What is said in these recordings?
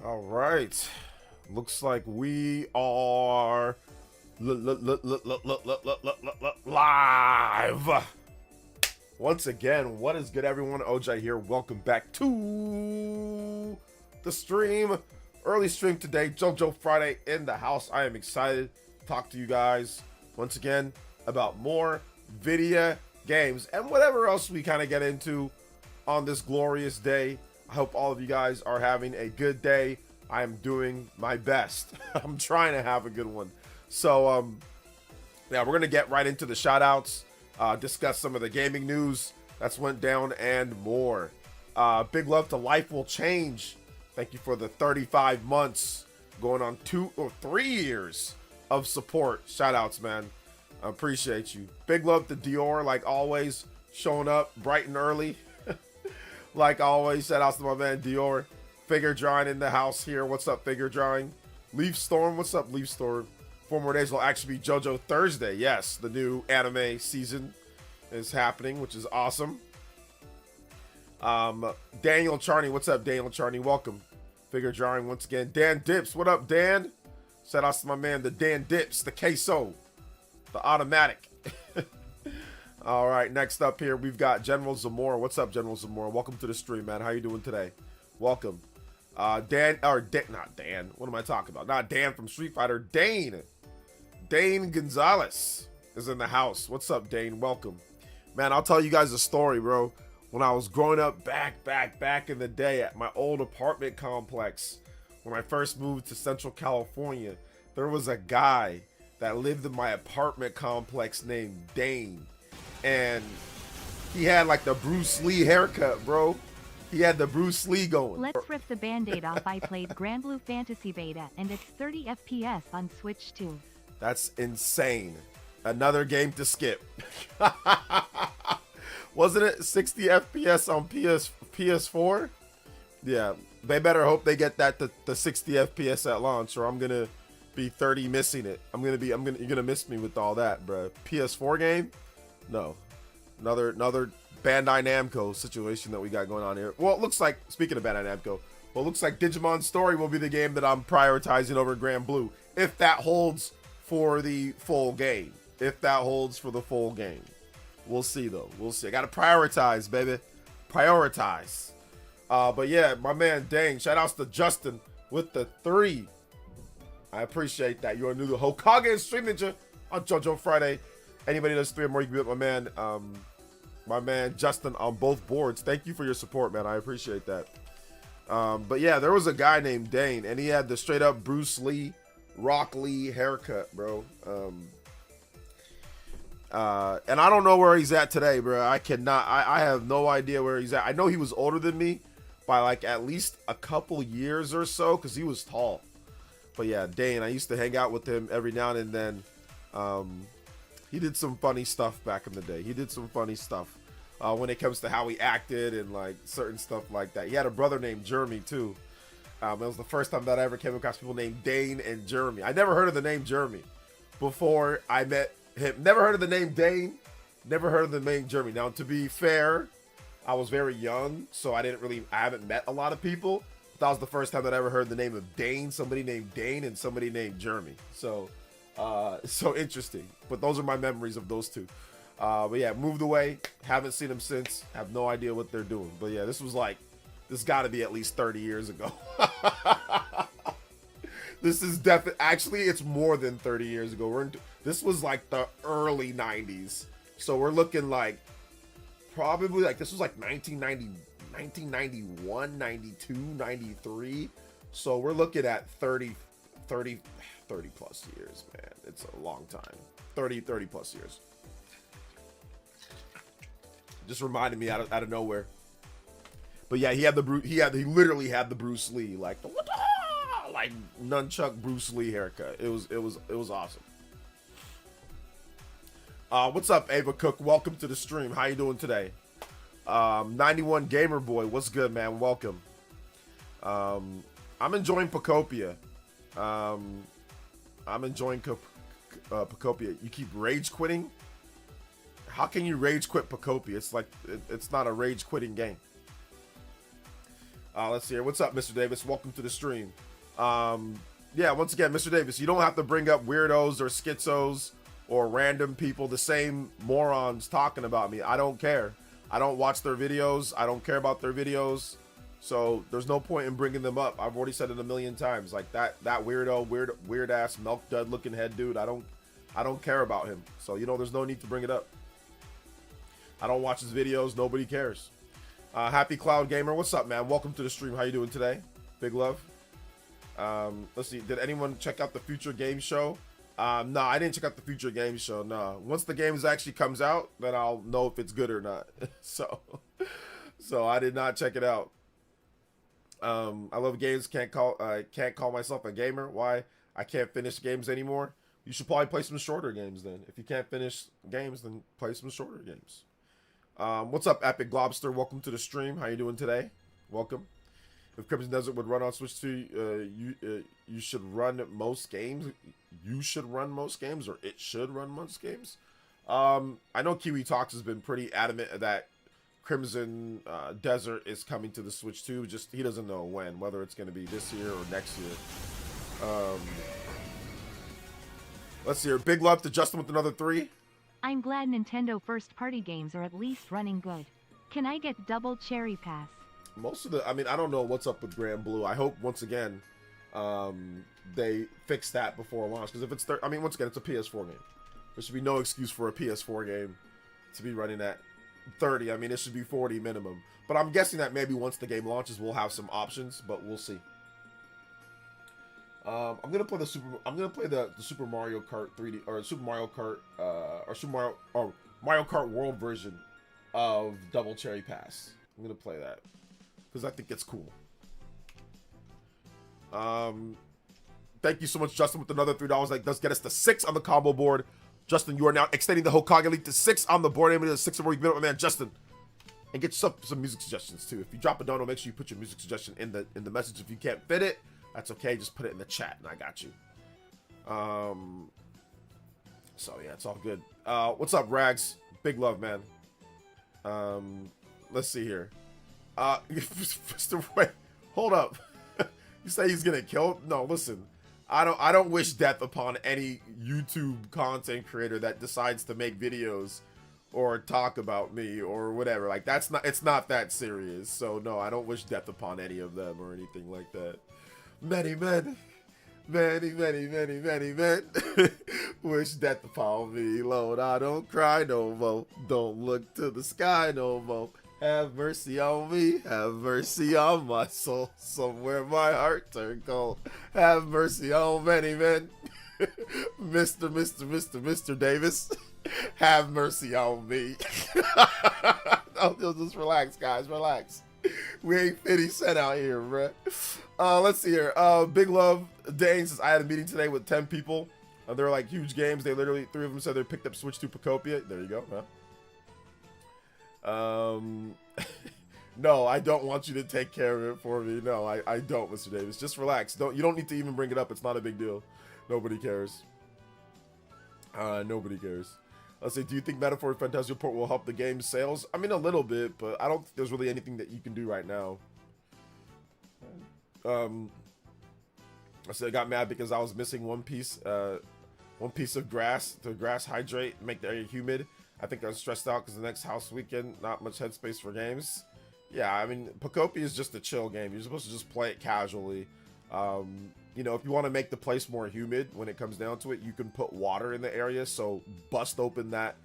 All right. Looks like we are live. Once again, what is good, everyone? OJ here. Welcome back to the stream. Early stream today. JOJO Friday in the house. I am excited to talk to you guys once again about more video games and whatever else we kind of get into on this glorious day. I hope all of you guys are having a good day. I am doing my best. I'm trying to have a good one. So, yeah, we're going to get right into the shoutouts, discuss some of the gaming news that's went down and more. Big love to Life Will Change. Thank you for the 35 months, going on 2 or 3 years of support. Shoutouts, man. I appreciate you. Big love to Dior, like always, showing up bright and early. Like always, shout outs to my man Dior. Figure Drawing in the house here. What's up, Figure Drawing? Leaf Storm, what's up, Leaf Storm? 4 more days will actually be JoJo Thursday. Yes, the new anime season is happening, which is awesome. Daniel Charney, what's up, Daniel Charney? Welcome. Figure Drawing once again. Dan Dips, what up, Dan? Shout outs to my man, the Dan Dips, the queso, the automatic. All right, next up here, we've got General Zamora. What's up, General Zamora? Welcome to the stream, man. How you doing today? Welcome. Not Dan. What am I talking about? Not Dan from Street Fighter. Dane Gonzalez is in the house. What's up, Dane? Welcome. Man, I'll tell you guys a story, bro. When I was growing up back in the day at my old apartment complex, when I first moved to Central California, there was a guy that lived in my apartment complex named Dane. And he had like the Bruce Lee haircut, bro. He had the Bruce Lee going. Let's rip the band-aid off. I played Grand Blue Fantasy Beta and it's 30 FPS on Switch too. That's insane. Another game to skip. Wasn't it 60 FPS on PS4? Yeah, they better hope they get that to 60 FPS at launch, or I'm gonna be 30 missing it. You're gonna miss me with all that, bro. PS4 game? No. Another Bandai Namco situation that we got going on here. Well, it looks like, speaking of Bandai Namco, well, it looks like Digimon Story will be the game that I'm prioritizing over Grand Blue, if that holds for the full game. If that holds for the full game. We'll see, though. We'll see. I gotta prioritize, baby. Prioritize. But yeah, my man Dang, shout outs to Justin with the 3. I appreciate that. You're new to Hokage and Stream Ninja on JoJo Friday. Anybody does 3 or more, you can be with my man Justin on both boards. Thank you for your support, man. I appreciate that. But yeah, there was a guy named Dane, and he had the straight up Bruce Lee, Rock Lee haircut, bro. And I don't know where he's at today, bro. I have no idea where he's at. I know he was older than me by like at least a couple years or so, because he was tall. But yeah, Dane, I used to hang out with him every now and then. He did some funny stuff back in the day. He did some funny stuff when it comes to how he acted and like certain stuff like that. He had a brother named Jeremy too. It was the first time that I ever came across people named Dane and Jeremy. I never heard of the name Jeremy before I met him. Never heard of the name Dane. Never heard of the name Jeremy. Now, to be fair, I was very young, so I haven't met a lot of people. That was the first time that I ever heard the name of Dane, somebody named Dane, and somebody named Jeremy. So interesting. But those are my memories of those two. But yeah, moved away. Haven't seen them since. Have no idea what they're doing. But yeah, this got to be at least 30 years ago. This is definitely, actually, it's more than 30 years ago. This was like the early 90s. So we're looking like, probably like, this was like 1991, 92, 93. So we're looking at 30 plus years, man. It's a long time. 30 plus years. Just reminded me out of nowhere. But yeah, he literally had the Bruce Lee, like the like nunchuck Bruce Lee haircut. It was awesome. What's up, Ava Cook? Welcome to the stream. How you doing today? 91 Gamer Boy, what's good, man? Welcome. I'm enjoying Pacopia. I'm enjoying Pacopia. You keep rage quitting? How can you rage quit Pacopia? It's like, it's not a rage quitting game. Let's see here. What's up, Mr. Davis? Welcome to the stream. Yeah, once again, Mr. Davis, you don't have to bring up weirdos or schizos or random people, the same morons talking about me. I don't care. I don't watch their videos. I don't care about their videos. So there's no point in bringing them up. I've already said it a million times. Like that weirdo, weird ass milk dud looking head dude. I don't care about him. So there's no need to bring it up. I don't watch his videos. Nobody cares. Happy Cloud Gamer, what's up, man? Welcome to the stream. How you doing today? Big love. Let's see. Did anyone check out the Future Game Show? No, I didn't check out the Future Game Show. No. Once the games actually comes out, then I'll know if it's good or not. so I did not check it out. I love games. Can't call myself a gamer. Why? I can't finish games anymore. You should probably play some shorter games then. If you can't finish games, then play some shorter games. What's up, Epic Globster? Welcome to the stream. How you doing today? Welcome. If Crimson Desert would run on Switch 2, you should run most games. You should run most games, or it should run most games. I know Kiwi Talks has been pretty adamant that Crimson Desert is coming to the Switch 2. Just he doesn't know when, whether it's going to be this year or next year. Let's see here. Big love to Justin with another 3. I'm glad Nintendo first-party games are at least running good. Can I get double cherry pass? Most of the, I don't know what's up with Grand Blue. I hope once again they fix that before launch, because if it's once again, it's a PS4 game. There should be no excuse for a PS4 game to be running at 30. It should be 40 minimum. But I'm guessing that maybe once the game launches, we'll have some options, but we'll see. I'm gonna play the Super Mario Kart 3D or Super Mario Kart Mario Kart World version of Double Cherry Pass. I'm gonna play that because I think it's cool. Thank you so much, Justin, with another $3. That does get us to 6 on the combo board. Justin, you are now extending the Hokage League to 6 on the board. Aiming to the 6 of where you've been up, my man, Justin. And get yourself some music suggestions too. If you drop a dono, make sure you put your music suggestion in the message. If you can't fit it, that's okay. Just put it in the chat, and I got you. So yeah, it's all good. What's up, Rags? Big love, man. Let's see here. Wait, hold up. You say he's gonna kill? No, listen. I don't wish death upon any YouTube content creator that decides to make videos or talk about me or whatever. Like it's not that serious. So no, I don't wish death upon any of them or anything like that. Many men wish death upon me, Lord. I don't cry no more. Don't look to the sky no more. Have mercy on me. Have mercy on my soul. Somewhere my heart turned cold. Have mercy on many men. Mr. Davis. Have mercy on me. Just relax, guys. Relax. We ain't 50 Cent out here, bruh. Let's see here. Big love. Dane says, I had a meeting today with 10 people. They're like huge games. They literally, 3 of them said they picked up Switch 2 Pocopia. There you go, huh? No, I don't want you to take care of it for me. No, I don't, Mr. Davis. Just relax. You don't need to even bring it up. It's not a big deal. Nobody cares. Nobody cares. Let's say, do you think Metaphor Fantasy Report will help the game's sales? A little bit, but I don't think there's really anything that you can do right now. I said I got mad because I was missing one piece of grass. The grass hydrate, make the area humid. I think I was stressed out because the next house weekend, not much headspace for games. Yeah, Pocopia is just a chill game. You're supposed to just play it casually. If you want to make the place more humid when it comes down to it, you can put water in the area. So bust open that,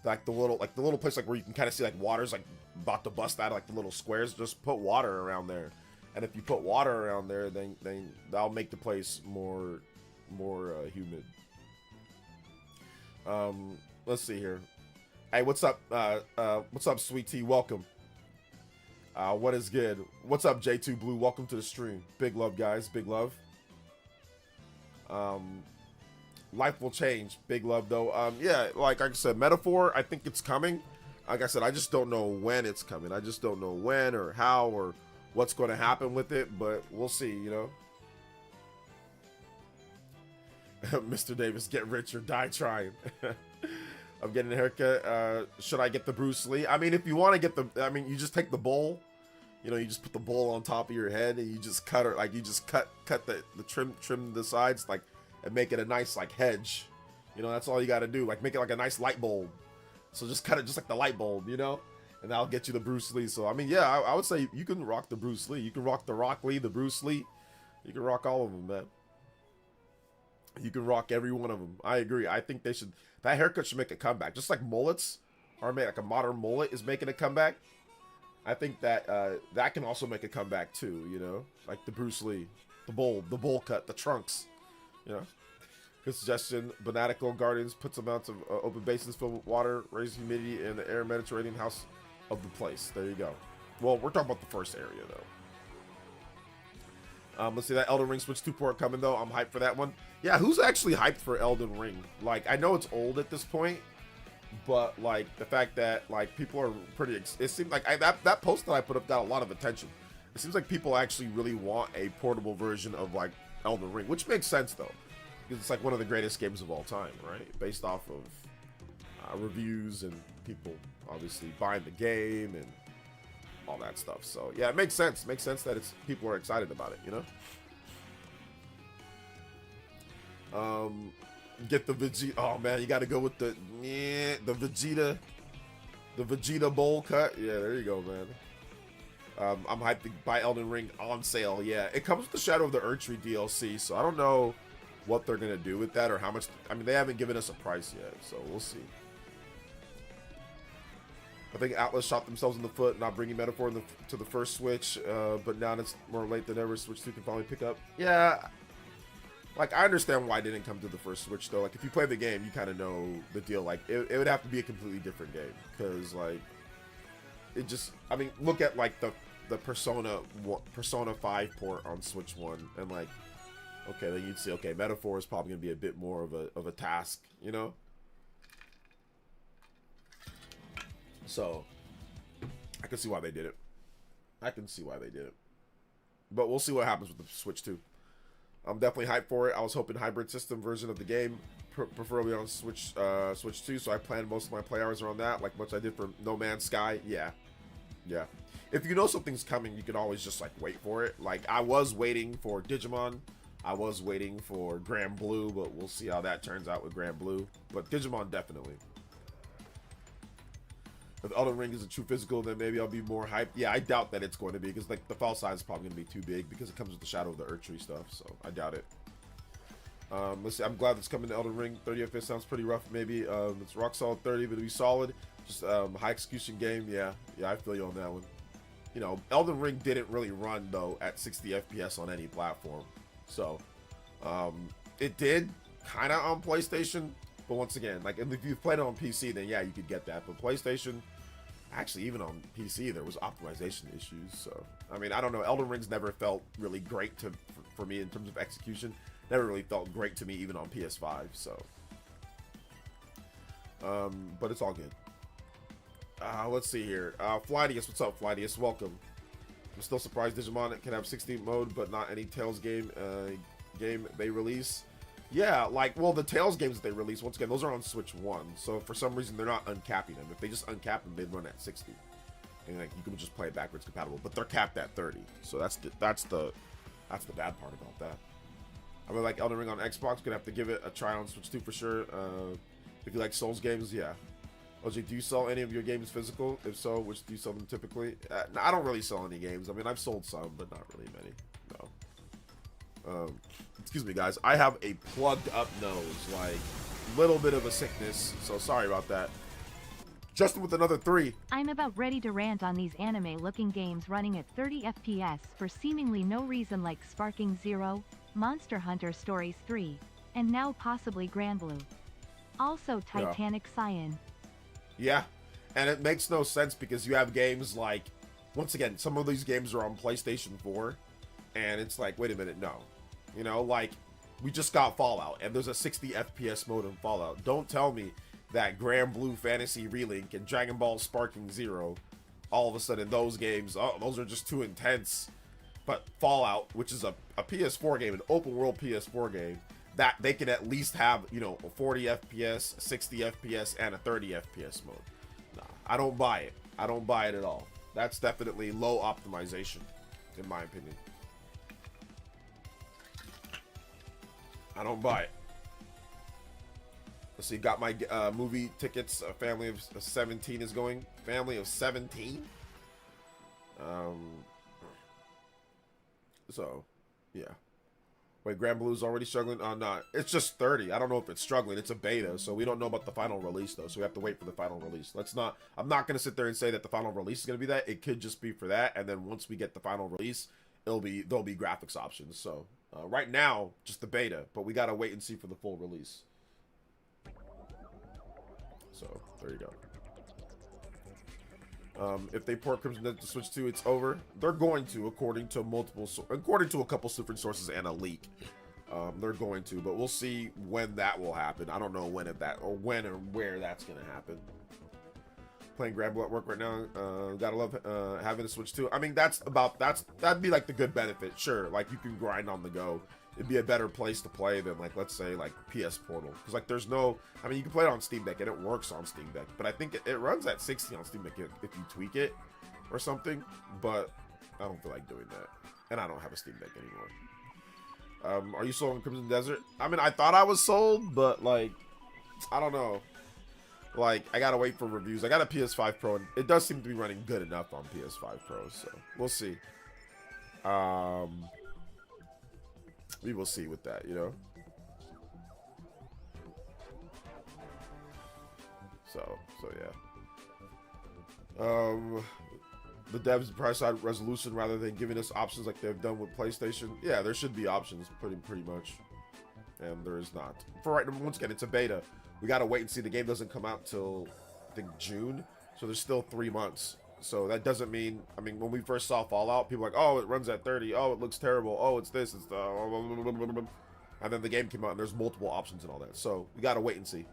the little place where you can kind of see water's about to bust out of the little squares. Just put water around there, and if you put water around there, then that'll make the place more humid. Let's see here. Hey, what's up? What's up, Sweet Tea? Welcome. What is good? What's up, J2 Blue? Welcome to the stream. Big love, guys. Big love. Life will change. Big love, though. Yeah, like I said, Metaphor, I think it's coming. Like I said, I just don't know when it's coming. I just don't know when or how or what's going to happen with it, but we'll see, Mr. Davis, get rich or die trying. I'm getting a haircut. Should I get the Bruce Lee? If you want to get you just take the bowl. You know, you just put the bowl on top of your head and you just cut it, like you just cut the trim the sides, like, and make it a nice like hedge. You know, that's all you got to do. Like make it like a nice light bulb. So just cut it just like the light bulb, you know, and that'll get you the Bruce Lee. So I mean, yeah, I would say you can rock the Bruce Lee. You can rock the Rock Lee, the Bruce Lee. You can rock all of them, man. You can rock every one of them. I agree. I think they should. That haircut should make a comeback, just like mullets, or like a modern mullet is making a comeback. I think that that can also make a comeback too. You know, like the Bruce Lee, the bowl cut, the trunks. You know. Good suggestion. Botanical gardens puts amounts of open basins filled with water, raise humidity in the air, Mediterranean house of the place. There you go. Well, we're talking about the first area though. Let's see that Elden Ring Switch 2 port coming though. I'm hyped for that one. Yeah, who's actually hyped for Elden Ring? Like, I know it's old at this point, but like the fact that like people are pretty. It seemed like that post that I put up got a lot of attention. It seems like people actually really want a portable version of like Elden Ring, which makes sense though. It's like one of the greatest games of all time, right? Based off of reviews and people obviously buying the game and all that stuff. So yeah, it makes sense. It makes sense that people are excited about it, you know? Get the Vegeta. Oh man, you got to go with the Vegeta bowl cut. Yeah, there you go, man. I'm hyped to buy Elden Ring on sale. Yeah, it comes with the Shadow of the Erdtree DLC, so I don't know what they're gonna do with that or how much. I mean, they haven't given us a price yet, so we'll see. I think Atlas shot themselves in the foot not bringing Metaphor to the first Switch, but now it's more late than ever. Switch 2 can finally pick up. Yeah, like I understand why it didn't come to the first Switch though. Like if you play the game, you kind of know the deal. Like it would have to be a completely different game because like it just. I mean, look at like the Persona 5 port on Switch 1 and like. Okay, then you'd say, okay, Metaphor is probably gonna be a bit more of a task, you know. So I can see why they did it. But we'll see what happens with the Switch 2. I'm definitely hyped for it. I was hoping hybrid system version of the game, preferably on Switch 2. So I planned most of my play hours around that, like much I did for No Man's Sky. Yeah. If you know something's coming, you can always just like wait for it. Like I was waiting for Digimon. I was waiting for Grand Blue, but we'll see how that turns out with Grand Blue. But Digimon, definitely. If Elden Ring is a true physical, then maybe I'll be more hyped. Yeah, I doubt that it's going to be, because like the file size is probably going to be too big, because it comes with the Shadow of the Erdtree stuff, so I doubt it. Let's see, I'm glad it's coming to Elden Ring. 30 FPS sounds pretty rough, maybe. It's rock solid 30, but it'll be solid. Just high execution game, yeah, I feel you on that one. You know, Elden Ring didn't really run, though, at 60 FPS on any platform. So, it did kind of on PlayStation, but once again, like if you've played it on PC, then yeah, you could get that. But PlayStation, actually, even on PC, there was optimization issues. So, I mean, I don't know. Elden Ring's never felt really great for me in terms of execution. Never really felt great to me, even on PS5. So, but it's all good. Let's see here. Flydius, what's up, Flydius? Welcome. I'm still surprised Digimon can have 16 mode, but not any Tails game they release. Yeah, like, well, the Tails games that they release, once again, those are on Switch 1. So for some reason, they're not uncapping them. If they just uncap them, they'd run at 60. And like you can just play it backwards compatible, but they're capped at 30. So that's the bad part about that. I mean, like Elden Ring on Xbox, gonna have to give it a try on Switch 2 for sure. If you like Souls games, yeah. OJ, do you sell any of your games physical? If so, which do you sell them typically? I don't really sell any games. I mean, I've sold some, but not really many. No. Excuse me, guys. I have a plugged up nose, like little bit of a sickness. So sorry about that. Justin with another 3. I'm about ready to rant on these anime-looking games running at 30 FPS for seemingly no reason, like Sparking Zero, Monster Hunter Stories 3, and now possibly Grand Blue. Also Titanic Cyan. Yeah, and it makes no sense because you have games like, once again, some of these games are on PlayStation 4, and it's like, wait a minute, no. You know, like, we just got Fallout, and there's a 60 FPS mode in Fallout. Don't tell me that Grand Blue Fantasy Relink and Dragon Ball Sparking Zero, all of a sudden those games, oh, those are just too intense. But Fallout, which is a PS4 game, an open world PS4 game, that they can at least have, you know, a 40 FPS, 60 FPS, and a 30 FPS mode. Nah, I don't buy it. I don't buy it at all. That's definitely low optimization, in my opinion. I don't buy it. Let's see, got my movie tickets. A family of 17 is going. Family of 17? So, yeah. Wait, Grand Blue's already struggling? No, it's just 30. I don't know if it's struggling. It's a beta, so we don't know about the final release, though. So we have to wait for the final release. I'm not going to sit there and say that the final release is going to be that. It could just be for that, and then once we get the final release, there'll be graphics options. So, right now, just the beta, but we got to wait and see for the full release. So, there you go. If they port Crimson Desert to Switch 2, it's over. They're going to, according to a couple different sources and a leak. They're going to, but we'll see when that will happen. I don't know when or where that's gonna happen. Playing Grand Blue at work right now. Gotta love having a Switch 2. I mean, that'd be like the good benefit. Sure, like you can grind on the go. It'd be a better place to play than, like, let's say, like PS Portal, because like there's no, I mean, you can play it on Steam Deck and it works on Steam Deck, but I think it runs at 60 on Steam Deck if you tweak it or something. But I don't feel like doing that, and I don't have a Steam Deck anymore. Are you sold on Crimson Desert? I mean, I thought I was sold, but like, I don't know. Like, I gotta wait for reviews. I got a PS5 Pro, and it does seem to be running good enough on PS5 Pro, so we'll see. We will see with that, you know? So yeah. The devs prioritize resolution rather than giving us options like they've done with PlayStation. Yeah, there should be options, pretty much. And there is not. For right now, once again, it's a beta. We gotta wait and see. The game doesn't come out till, I think, June. So there's still 3 months. So that doesn't mean, I mean, when we first saw Fallout, people were like, oh, it runs at 30. Oh, it looks terrible. Oh, it's this. It's the... And then the game came out, and there's multiple options and all that. So we got to wait and see.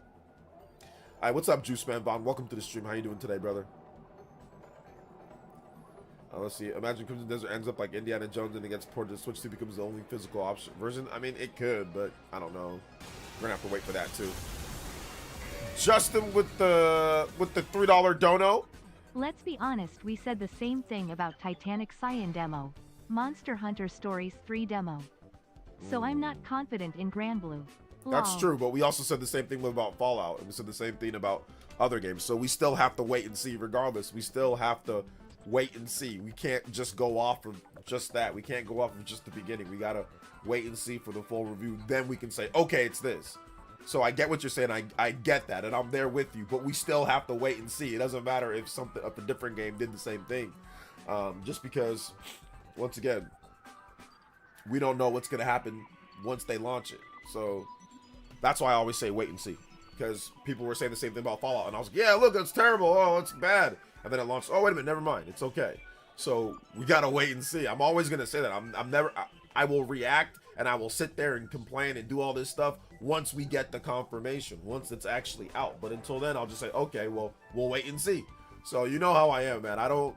All right, what's up, Juice Man Vaughn? Welcome to the stream. How you doing today, brother? Let's see. Imagine Crimson Desert ends up like Indiana Jones and it gets ported to Switch 2 becomes the only physical option version. I mean, it could, but I don't know. We're going to have to wait for that, too. Justin with the $3 dono. Let's be honest, we said the same thing about Titanic Cyan demo, Monster Hunter Stories 3 demo. So I'm not confident in Grand Blue. That's true, but we also said the same thing about Fallout, and we said the same thing about other games. So we still have to wait and see regardless. We still have to wait and see. We can't just go off of just that. We can't go off of just the beginning. We got to wait and see for the full review. Then we can say, okay, it's this. So I get what you're saying. I get that, and I'm there with you. But we still have to wait and see. It doesn't matter if a different game did the same thing, just because, once again, we don't know what's gonna happen once they launch it. So that's why I always say wait and see, because people were saying the same thing about Fallout, and I was like, yeah, look, it's terrible. Oh, it's bad. And then it launched. Oh, wait a minute, never mind. It's okay. So we gotta wait and see. I'm always gonna say that. I will react and I will sit there and complain and do all this stuff once we get the confirmation, once it's actually out. But until then, I'll just say, okay, well, we'll wait and see. So you know how I am, man. I don't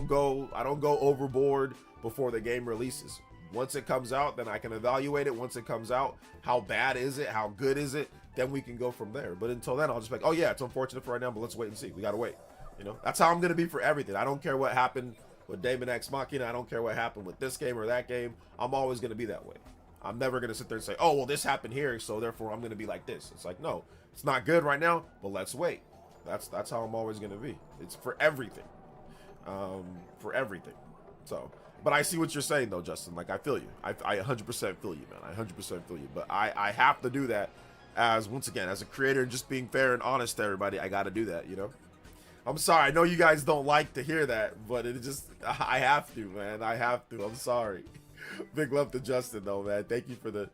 go overboard before the game releases. Once it comes out, then I can evaluate it. Once it comes out, how bad is it? How good is it? Then we can go from there. But until then, I'll just be like, oh yeah, it's unfortunate for right now, but let's wait and see. We gotta wait. You know, that's how I'm gonna be for everything. I don't care what happened with Daemon X Machina. I don't care what happened with this game or that game. I'm always gonna be that way. I'm never gonna sit there and say, oh well, this happened here, so therefore I'm gonna be like this. It's like, no, it's not good right now, but let's wait. That's how I'm always gonna be. It's for everything. For everything. So, but I see what you're saying though, Justin. Like, I feel you. I 100% feel you, man. I 100% feel you. But I have to do that as, once again, as a creator and just being fair and honest to everybody. I got to do that, you know. I'm sorry. I know you guys don't like to hear that, but it just, I have to, man. I have to. I'm sorry. Big love to Justin though, man. Thank you for the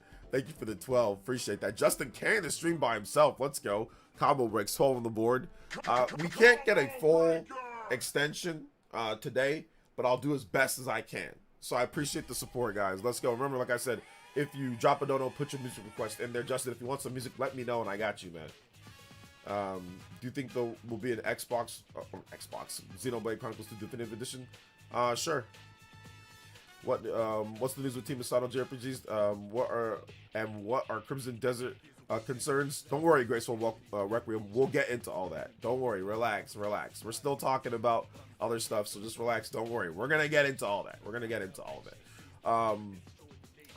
12. Appreciate that. Justin carrying the stream by himself. Let's go. Combo breaks 12 on the board. We can't get a full extension today, but I'll do as best as I can. So I appreciate the support, guys. Let's go. Remember, like I said, if you drop a dono, put your music request in there. Justin, if you want some music, let me know and I got you, man. Do you think there will be an Xbox Xenoblade Chronicles 2 Definitive Edition? Sure. What's the news with Team Asano JRPGs? What are Crimson Desert concerns? Don't worry, Graceful Requiem. We'll get into all that. Don't worry. Relax. We're still talking about other stuff. So just relax. Don't worry. We're going to get into all that. Let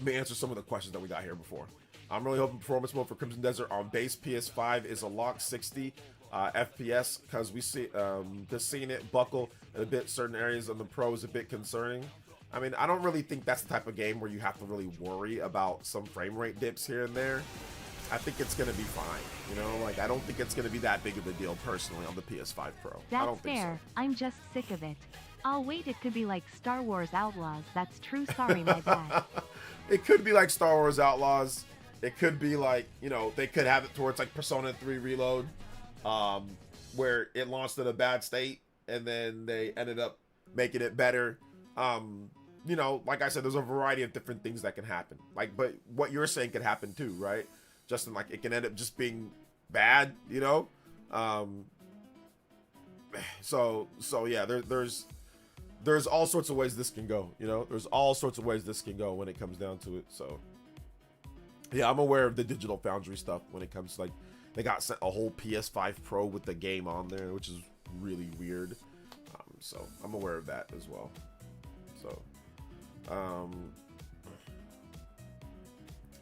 me answer some of the questions that we got here before. I'm really hoping performance mode for Crimson Desert on base PS5 is a locked 60 FPS, because we see just seeing it buckle in a bit certain areas on the Pro is a bit concerning. I mean, I don't really think that's the type of game where you have to really worry about some frame rate dips here and there. I think it's going to be fine, you know? Like, I don't think it's going to be that big of a deal personally on the PS5 Pro. I don't think fair. so. I'm just sick of it. I'll wait, it could be like Star Wars Outlaws. That's true, sorry, my bad. It could be like Star Wars Outlaws. It could be like, you know, they could have it towards like Persona 3 Reload, where it launched in a bad state and then they ended up making it better. You know, like I said, there's a variety of different things that can happen. Like, but what you're saying could happen too, right? Justin, like it can end up just being bad, you know? So yeah, there's all sorts of ways this can go, you know? There's all sorts of ways this can go when it comes down to it. So yeah, I'm aware of the Digital Foundry stuff when it comes to, like, they got sent a whole PS5 Pro with the game on there, which is really weird. So I'm aware of that as well. So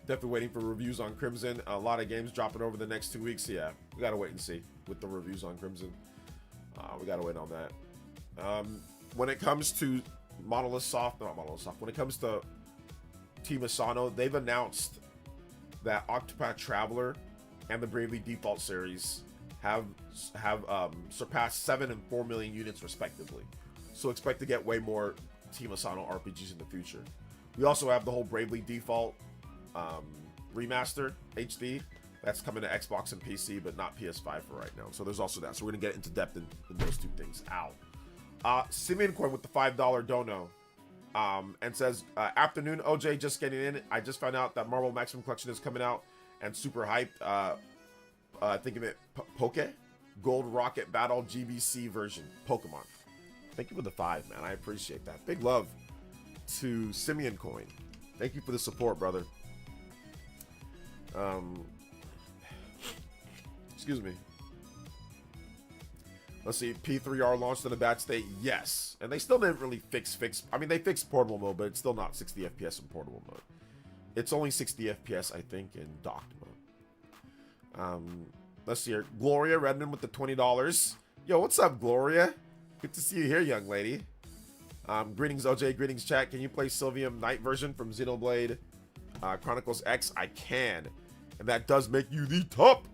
definitely waiting for reviews on Crimson. A lot of games dropping over the next 2 weeks. Yeah, we gotta wait and see with the reviews on Crimson. We gotta wait on that. When it comes to Monolith Soft, not Monolith Soft, when it comes to Team Asano, they've announced that Octopath Traveler and the Bravely Default series have surpassed 7 and 4 million units respectively. So expect to get way more Team Asano RPGs in the future. We also have the whole Bravely Default remaster HD that's coming to Xbox and PC, but not PS5 for right now. So there's also that. So we're gonna get into depth in those two things. Simeon Coin with the $5 dono. And says, afternoon, OJ, just getting in. I just found out that Marvel Maximum Collection is coming out and super hyped. Think of it, Poke Gold Rocket Battle GBC version Pokemon. Thank you for the 5, man. I appreciate that. Big love to Simeon Coin. Thank you for the support, brother. Excuse me. Let's see, P3R launched in a bad state. Yes. And they still didn't really fix. I mean, they fixed portable mode, but it's still not 60 FPS in portable mode. It's only 60 FPS, I think, in docked mode. Let's see here. Gloria Redmond with the $20. Yo, what's up, Gloria? Good to see you here, young lady. Greetings, OJ. Greetings, chat. Can you play Sylvium Night version from Xenoblade Chronicles X? I can. And that does make you the top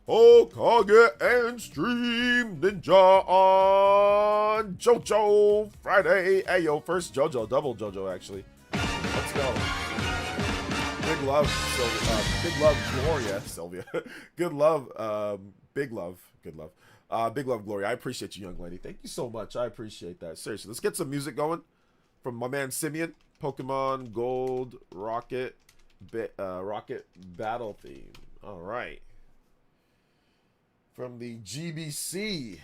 Hokage and Stream Ninja on JoJo Friday. Hey, yo, first JoJo, double JoJo, actually. Let's go. Big love, Sylvia. Big love, Gloria. Sylvia. Good love. Big love. Good love. Big love, Gloria. I appreciate you, young lady. Thank you so much. I appreciate that. Seriously, let's get some music going from my man Simeon. Pokemon Gold Rocket Battle theme. All right. From the GBC.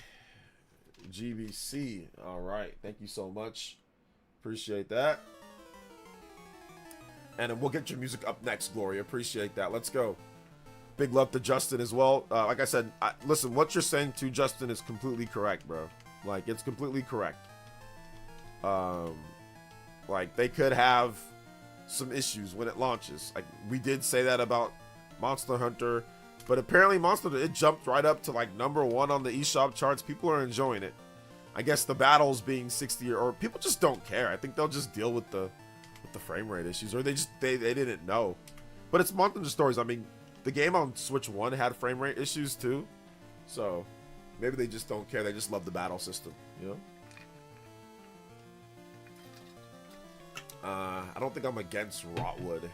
All right. Thank you so much. Appreciate that. And then we'll get your music up next, Gloria. Appreciate that. Let's go. Big love to Justin as well. Like I said, listen, what you're saying to Justin is completely correct, bro. Like, it's completely correct. Like, they could have some issues when it launches. Like, we did say that about Monster Hunter. But apparently Monster Hunter, it jumped right up to like #1 on the eShop charts. People are enjoying it. I guess the battles being 60 or people just don't care. I think they'll just deal with the frame rate issues, or they didn't know. But it's Monster Hunter Stories. I mean, the game on Switch 1 had frame rate issues too. So maybe they just don't care. They just love the battle system, you know? I don't think I'm against Rotwood.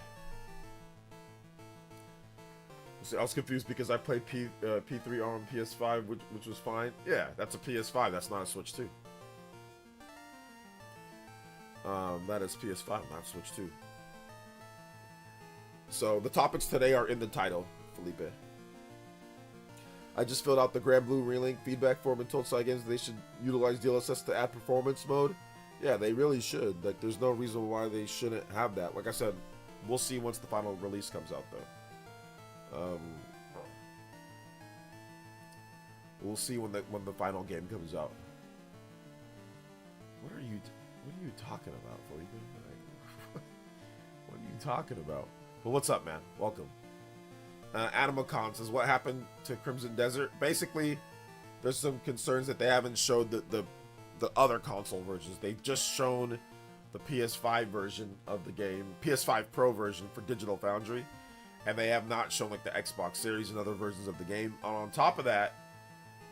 I was confused because I played P3 on PS5, which was fine. Yeah, that's a PS5. That's not a Switch 2. That is PS5, not Switch 2. So the topics today are in the title, Felipe. I just filled out the Grand Blue Relink feedback form and told Side Games they should utilize DLSS to add performance mode. Yeah, they really should. Like, there's no reason why they shouldn't have that. Like I said, we'll see once the final release comes out, though. We'll see when the final game comes out. What are you talking about, Felipe? Like, what are you talking about? But what's up, man? Welcome. Animal Con says, what happened to Crimson Desert? Basically, there's some concerns that they haven't showed the other console versions. They've just shown the PS5 version of the game, PS5 Pro version for Digital Foundry, and they have not shown like the Xbox Series and other versions of the game. On top of that,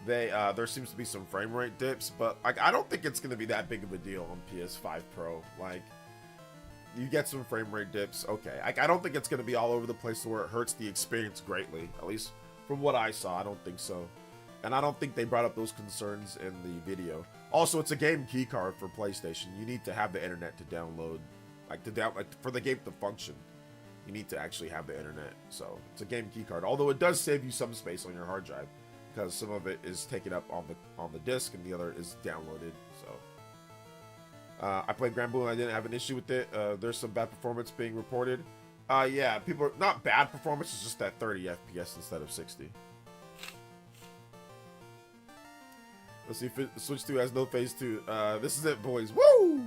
there seems to be some frame rate dips, but like I don't think it's going to be that big of a deal on PS5 Pro. Like, you get some frame rate dips, okay. I don't think it's going to be all over the place to where it hurts the experience greatly. At least from what I saw, I don't think so. And I don't think they brought up those concerns in the video. Also, it's a game key card for PlayStation. You need to have the internet to download, like for the game to function. You need to actually have the internet. So it's a game key card. Although it does save you some space on your hard drive, because some of it is taken up on the disc and the other is downloaded. So I played Grand Blue and I didn't have an issue with it. There's some bad performance being reported. Yeah, people are not bad performance. It's just that 30 FPS instead of 60. Let's see if Switch 2 has no phase 2. This is it, boys. Woo!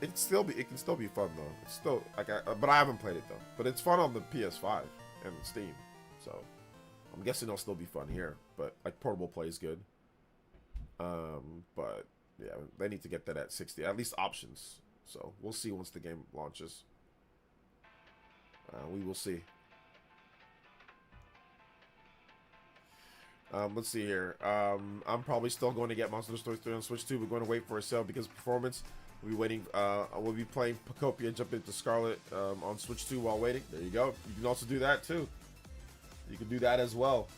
It can still be fun though. It's still like but I haven't played it though. But it's fun on the PS5 and Steam. So I'm guessing it'll still be fun here. But like portable play is good. But yeah, they need to get that at 60, at least options. So we'll see once the game launches. We will see. Let's see here. I'm probably still going to get Monster Hunter Stories 3 on Switch 2. We're going to wait for a sale because of performance. We'll be waiting. We'll be playing Pocopia, jump into Scarlet on Switch 2 while waiting. There you go. You can also do that too. You can do that as well.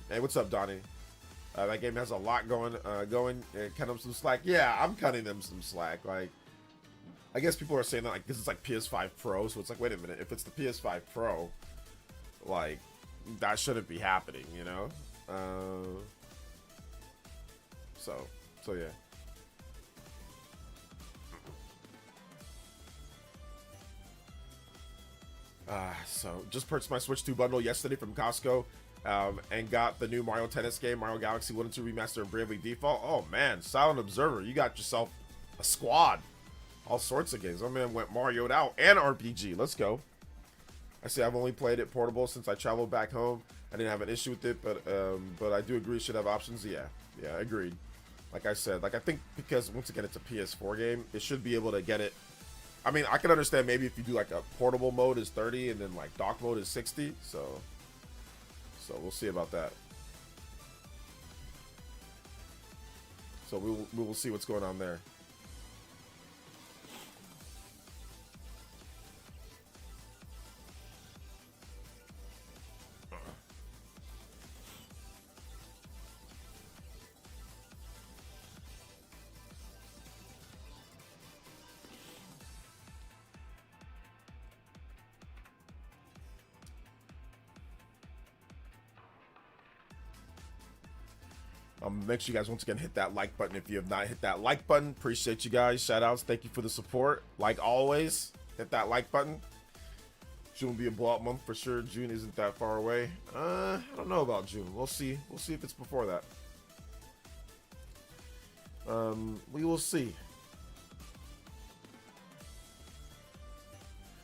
Hey, what's up, Donnie? That game has a lot going. Cut them some slack. Yeah, I'm cutting them some slack. Like, I guess people are saying that like this is like PS5 Pro, so it's like, wait a minute. If it's the PS5 Pro, like that shouldn't be happening, you know? So yeah. So just purchased my Switch 2 bundle yesterday from Costco, and got the new Mario Tennis game, Mario Galaxy 1 and 2 Remaster and Bravely Default. Oh man, Silent Observer, you got yourself a squad. All sorts of games. My man went Mario'd out and RPG. Let's go. I say I've only played it portable since I traveled back home. I didn't have an issue with it, but I do agree it should have options. Yeah, agreed. Like I said, like I think because once again it's a PS4 game, it should be able to get it. I mean, I can understand maybe if you do like a portable mode is 30 and then like dock mode is 60. So we'll see about that. So we will see what's going on there. Make sure you guys once again hit that like button if you have not hit that like button. Appreciate you guys. Shout outs. Thank you for the support. Like always, hit that like button. June will be a blowout month for sure. June isn't that far away. I don't know about June. We'll see. We'll see if it's before that. We will see.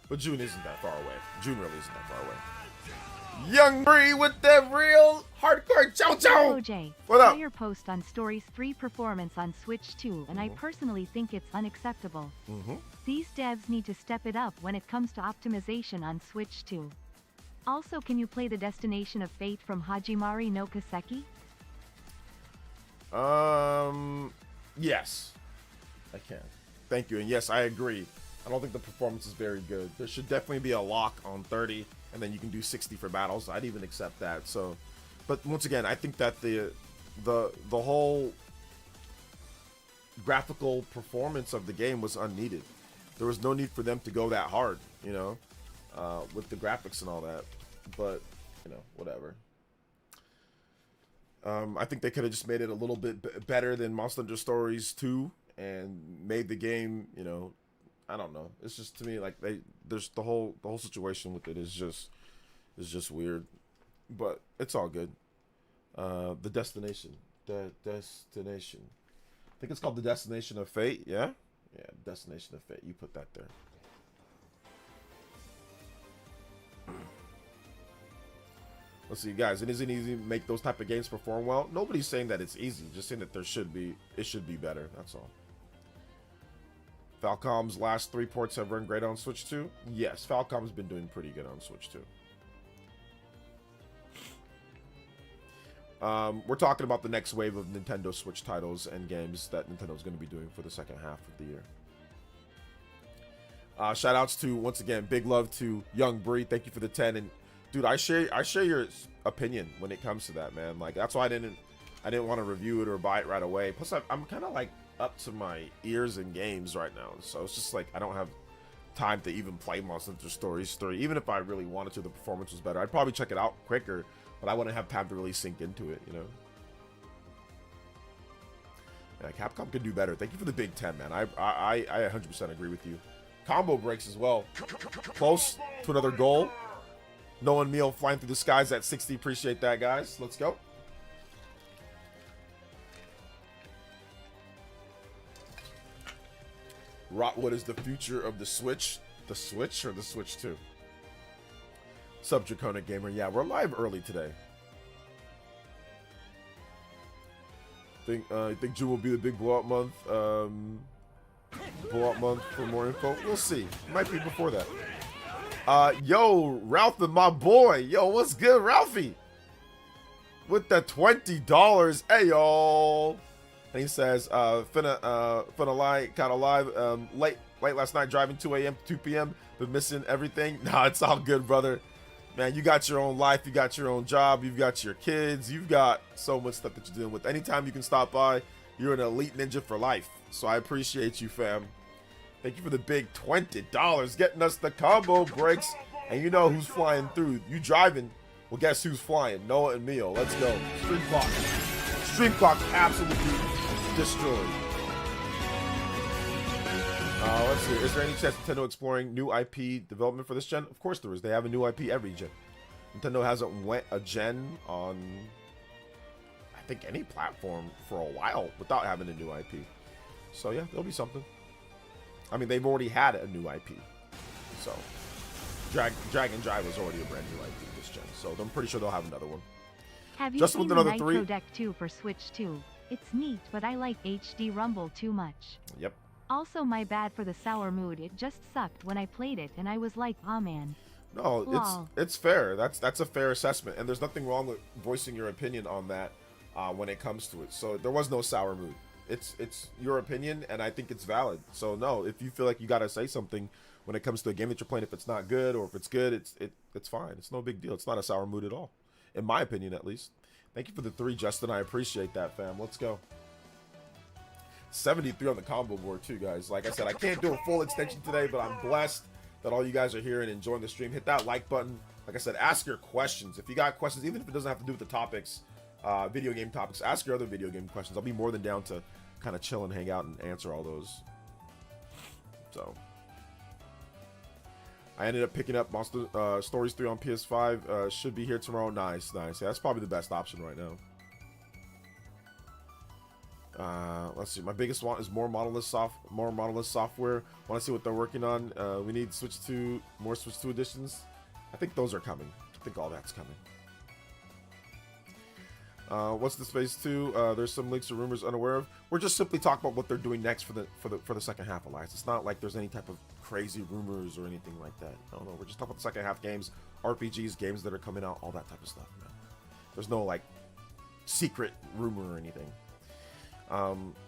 But June isn't that far away. June really isn't that far away. Young Bree with that real hardcore JOJO. OJ, What up? saw your post on Stories 3 performance on Switch 2, and I personally think it's unacceptable. These devs need to step it up when it comes to optimization on Switch 2. Also, can you play the Destination of Fate from Hajimari no Kaseki? Yes, I can. Thank you, and yes, I agree. I don't think the performance is very good. There should definitely be a lock on 30, and then you can do 60 for battles. I'd even accept that. So, but once again, I think that the whole graphical performance of the game was unneeded. There was no need for them to go that hard, you know, with the graphics and all that. But you know, whatever. I think they could have just made it a little bit better than Monster Hunter Stories 2 and made the game, you know, I don't know. It's just, to me, like there's the whole situation with it is just weird. but it's all good. The destination. The destination. I think it's called the Destination of Fate. Yeah? Yeah, Destination of Fate. You put that there. Let's see, guys. It isn't easy to make those type of games perform well. Nobody's saying that it's easy. Just saying that it should be better. That's all. Falcom's last 3 ports have run great on Switch 2. Yes, Falcom's been doing pretty good on Switch 2. We're talking about the next wave of Nintendo Switch titles and games that Nintendo's going to be doing for the second half of the year. Shout outs to, once again, big love to Young Bree. Thank you for the 10. And dude, I share your opinion when it comes to that, man. Like, that's why I didn't want to review it or buy it right away. Plus, I'm kind of like up to my ears in games right now, so it's just like I don't have time to even play Monster Hunter Stories 3. Even if I really wanted to, the performance was better. I'd probably check it out quicker, but I wouldn't have time to really sink into it, you know. Yeah, Capcom could do better. Thank you for the big 10, man. I 100% agree with you. Combo breaks as well. Close to another goal. Noah and Meal flying through the skies at 60. Appreciate that, guys. Let's go. What is the future of the Switch? The Switch or the Switch 2? Sub Draconic Gamer. Yeah, we're live early today. I think June will be the big blowout month. Blowout month for more info. We'll see. Might be before that. Yo, Ralph and my boy. Yo, what's good, Ralphie? With the $20. Hey, y'all. And he says, finna lie, kind of live, late last night, driving 2 a.m. to 2 p.m., but missing everything. Nah, it's all good, brother. Man, you got your own life, you got your own job, you've got your kids, you've got so much stuff that you're dealing with. Anytime you can stop by, you're an elite ninja for life. So I appreciate you, fam. Thank you for the big $20, getting us the combo breaks. And you know who's flying through. You driving, well, guess who's flying? Noah and Mio. Let's go. Stream clock. Stream clock absolutely destroyed. Let's see. Is there any chance Nintendo exploring new IP development for this gen? Of course there is. They have a new IP every gen. Nintendo hasn't went a gen on, I think, any platform for a while without having a new IP. So yeah, there'll be something. I mean, they've already had a new IP. So Dragon Drive was already a brand new IP this gen. So I'm pretty sure they'll have another one. Have you Just seen with the another Nitro 3? Deck 2 for Switch 2? It's neat, but I like HD Rumble too much. Yep. Also, my bad for the sour mood. It just sucked when I played it, and I was like, "Aw, man." No, Lol. it's fair. That's a fair assessment, and there's nothing wrong with voicing your opinion on that when it comes to it. So there was no sour mood. It's your opinion, and I think it's valid. So no, if you feel like you gotta say something when it comes to a game that you're playing, if it's not good or if it's good, it's fine. It's no big deal. It's not a sour mood at all, in my opinion, at least. Thank you for the 3, Justin. I appreciate that, fam. Let's go. 73 on the combo board too, guys. Like I said, I can't do a full extension today, but I'm blessed that all you guys are here and enjoying the stream. Hit that like button. Like I said, ask your questions. If you got questions, even if it doesn't have to do with the topics, video game topics, ask your other video game questions. I'll be more than down to kind of chill and hang out and answer all those. So I ended up picking up Monster Stories 3 on PS5. Should be here tomorrow. Nice. Yeah, that's probably the best option right now. Let's see. My biggest want is more monolith software. Want to see what they're working on. We need more Switch 2 editions. I think those are coming. I think all that's coming. What's this phase 2? There's some leaks or rumors unaware of. We're just simply talking about what they're doing next for the second half, Elias. It's not like there's any type of crazy rumors or anything like that. No. We're just talking about the second half games, RPGs, games that are coming out, all that type of stuff, man. There's no like secret rumor or anything.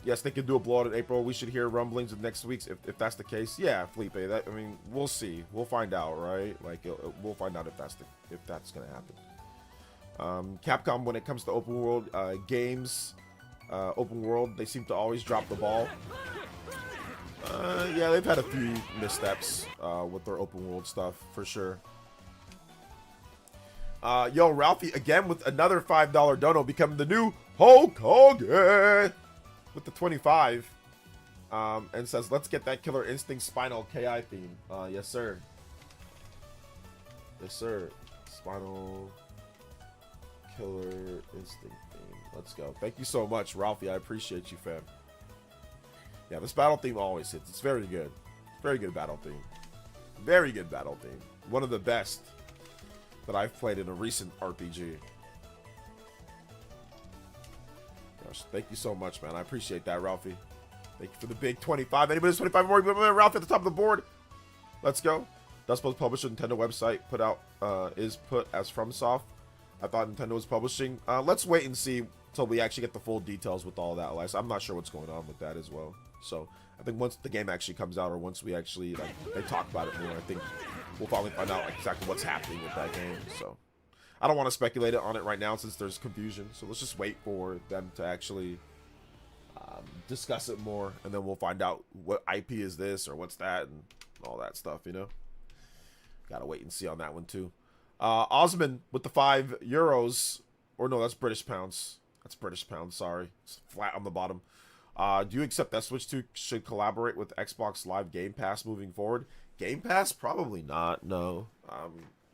Yes, they could do a blowout in April. We should hear rumblings of next week's if that's the case. Yeah, Felipe. I mean, we'll see. We'll find out, right? Like, we'll find out if that's gonna happen. Capcom, when it comes to open world games, open world, they seem to always drop the ball. Yeah, they've had a few missteps with their open world stuff for sure. Yo, Ralphie again with another $5 dono, becoming the new Hulk Hogan with the 25, and says, "Let's get that Killer Instinct Spinal KI theme." Yes, sir. Yes, sir. Spinal Killer Instinct theme. Let's go. Thank you so much, Ralphie. I appreciate you, fam. Yeah, this battle theme always hits. It's very good. Very good battle theme. Very good battle theme. One of the best that I've played in a recent RPG. Gosh, thank you so much, man. I appreciate that, Ralphie. Thank you for the big 25. Anybody's 25 more? Ralphie at the top of the board. Let's go. That's supposed to publish a Nintendo website. Put out is put as FromSoft. I thought Nintendo was publishing. Let's wait and see until we actually get the full details with all that. Like, I'm not sure what's going on with that as well. So I think once the game actually comes out, or once we actually they talk about it more, I think we'll finally find out exactly what's happening with that game. So I don't want to speculate on it right now since there's confusion. So let's just wait for them to actually discuss it more, and then we'll find out what IP is this or what's that and all that stuff. You know, gotta wait and see on that one too. Osman with the €5, or no, that's British pounds. That's British pounds. Sorry, it's flat on the bottom. Do you accept that Switch 2 should collaborate with Xbox Live Game Pass moving forward? Game Pass? Probably not, no.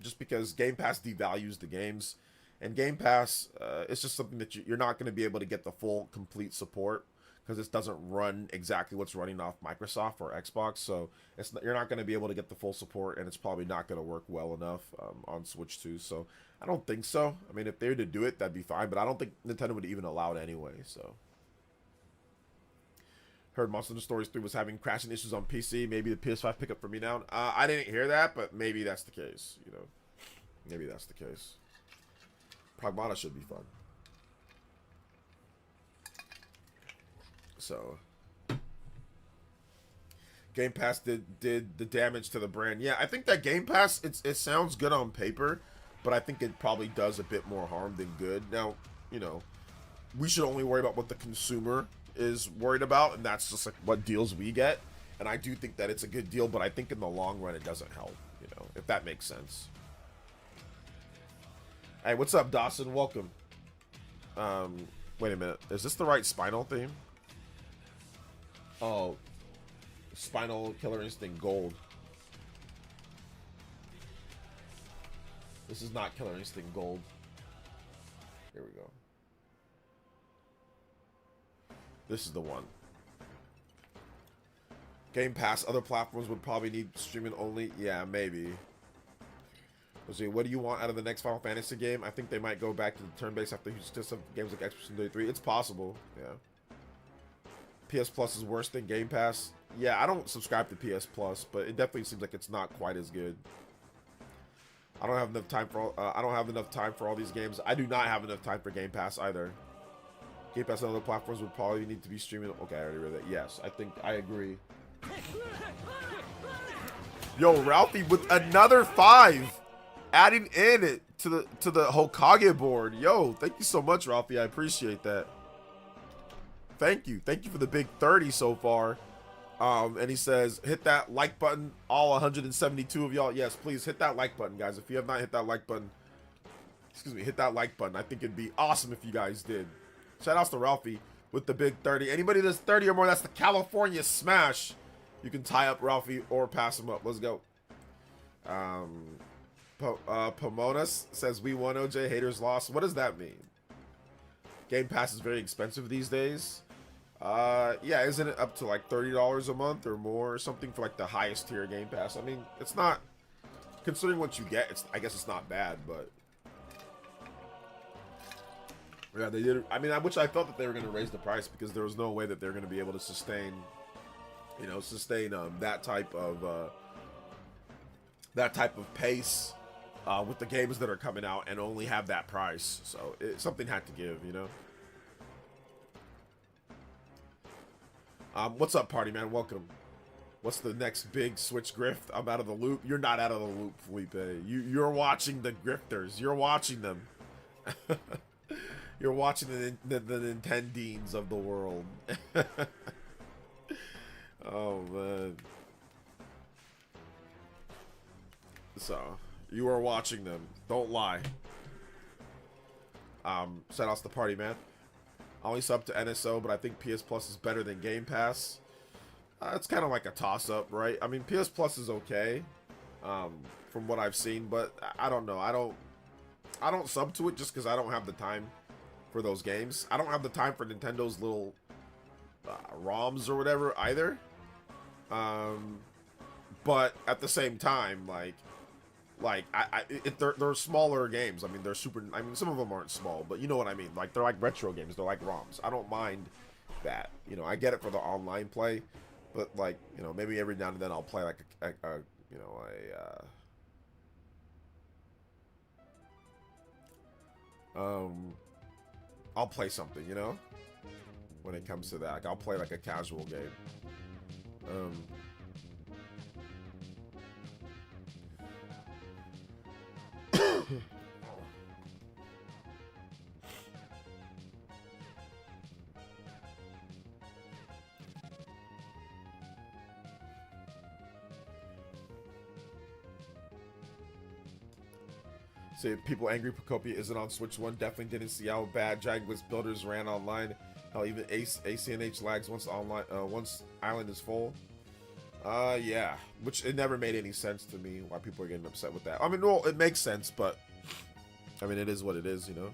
Just because Game Pass devalues the games. And Game Pass, it's just something that you're not going to be able to get the full, complete support. Because it doesn't run exactly what's running off Microsoft or Xbox. So you're not going to be able to get the full support. And it's probably not going to work well enough on Switch 2. So I don't think so. I mean, if they were to do it, that'd be fine. But I don't think Nintendo would even allow it anyway, so... Heard Monster Hunter Stories 3 was having crashing issues on PC. Maybe the PS5 pickup for me now. I didn't hear that, but maybe that's the case. You know, maybe that's the case. Pragmata should be fun. So, Game Pass did the damage to the brand. Yeah, I think that Game Pass it sounds good on paper, but I think it probably does a bit more harm than good. Now, you know, we should only worry about what the consumer is worried about, and that's just like what deals we get. And I do think that it's a good deal, but I think in the long run it doesn't help, you know, if that makes sense. Hey, what's up, Dawson? Welcome. Wait a minute, is this the right Spinal theme? Oh, Spinal Killer Instinct Gold. This is not Killer Instinct Gold. Here we go. This is the one. Game Pass, other platforms would probably need streaming only. Yeah, maybe. Let's see, what do you want out of the next Final Fantasy game? I think they might go back to the turn-based after just some games like Expedition 33. It's possible, yeah. PS Plus is worse than Game Pass. Yeah, I don't subscribe to PS Plus, but it definitely seems like it's not quite as good. I don't have enough time for all these games. I do not have enough time for Game Pass either. Game Pass on other platforms would probably need to be streaming. Okay, I already read that. Yes, I think I agree. Yo, Ralphie with another 5, adding in it to the Hokage board. Yo, thank you so much, Ralphie. I appreciate that. Thank you for the big 30 so far. And he says, hit that like button, all 172 of y'all. Yes, please hit that like button, guys. If you have not hit that like button, hit that like button. I think it'd be awesome if you guys did. Shout outs to Ralphie with the big 30. Anybody that's 30 or more, that's the California Smash. You can tie up Ralphie or pass him up. Let's go. Pomonas says, we won, OJ, haters lost. What does that mean? Game Pass is very expensive these days. Yeah, isn't it up to like $30 a month or more or something for like the highest tier Game Pass? I mean, it's not, considering what you get, I guess it's not bad, but yeah, they did. I mean, I felt that they were going to raise the price because there was no way that they're going to be able to sustain, you know, that type of pace with the games that are coming out and only have that price. So something had to give, you know. What's up, party man? Welcome. What's the next big Switch grift? I'm out of the loop. You're not out of the loop, Felipe. You're watching the grifters. You're watching them. You're watching the Nintendeans of the world. Oh, man. So, you are watching them. Don't lie. Shout outs to party, man. I only sub to NSO, but I think PS Plus is better than Game Pass. It's kind of like a toss-up, right? I mean, PS Plus is okay, from what I've seen, but I don't know. I don't sub to it just because I don't have the time for those games. I don't have the time for Nintendo's little ROMs or whatever either. But at the same time, they're smaller games. I mean, they're super. I mean, some of them aren't small, but you know what I mean. Like, they're like retro games. They're like ROMs. I don't mind that. You know, I get it for the online play, but like, you know, maybe every now and then I'll play like I'll play something, you know, when it comes to that. Like, I'll play like a casual game. Say people angry Pocopia isn't on Switch 1. Definitely didn't see how bad Dragon Quest Builders ran online. Hell, even ACNH lags once once Island is full. Yeah, which it never made any sense to me why people are getting upset with that. I mean, well, it makes sense, but I mean, it is what it is, you know.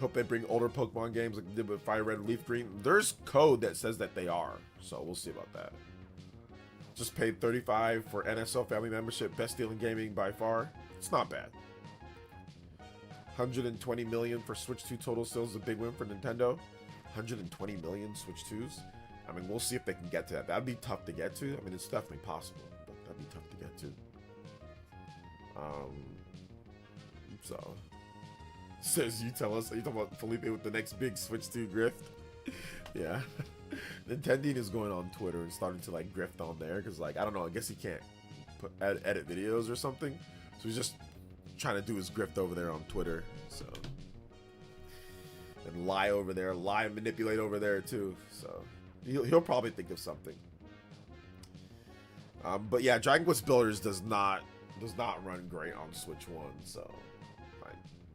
Hope they bring older Pokemon games like they did with Fire Red, Leaf Green. There's code that says that they are, so we'll see about that. Just paid $35 for NSO family membership. Best deal in gaming by far. It's not bad. 120 million for Switch 2 total sales is a big win for Nintendo. 120 million Switch 2s. I mean, we'll see if they can get to that. That'd be tough to get to. I mean, it's definitely possible, but that'd be tough to get to. So says you tell us. Are you talking about Felipe with the next big Switch 2 grift? Yeah. Nintendo is going on Twitter and starting to like grift on there because, like, I don't know, I guess he can't edit videos or something, so he's just trying to do his grift over there on Twitter. So, and lie over there, lie and manipulate over there too. So he'll probably think of something. But yeah, Dragon Quest Builders does not run great on Switch 1. So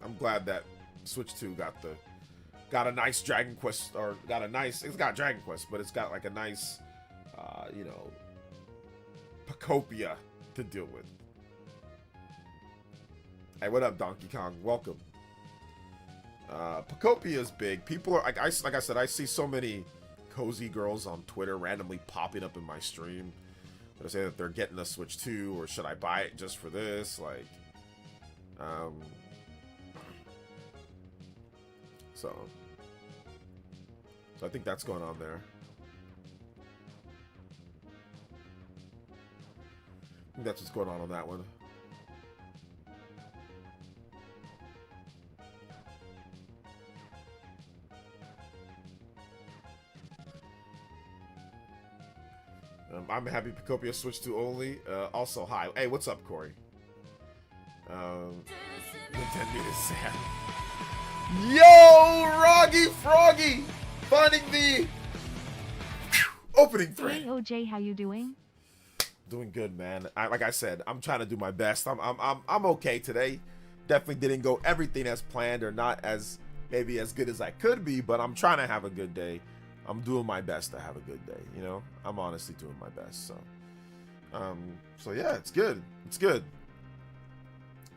I'm glad that Switch 2 got a nice Dragon Quest, or it's got Dragon Quest, but it's got like a nice, you know, Pocopia to deal with. Hey, what up, Donkey Kong? Welcome. Pocopia is big. People are, like I said, I see so many cozy girls on Twitter randomly popping up in my stream that say that they're getting a Switch 2, or should I buy it just for this? Like, so I think that's going on there. I think that's what's going on that one. I'm happy Pocopia Switch 2 only. Also, hi. Hey, what's up, Corey? Nintendo is sad. Yo, Roggy Froggy! Finding the opening thread. Hey OJ, how you doing? Doing good, man. Like I said, I'm trying to do my best. I'm okay today. Definitely didn't go everything as planned, or not as maybe as good as I could be, but I'm trying to have a good day. I'm doing my best to have a good day, you know? I'm honestly doing my best, so. So yeah, it's good. It's good.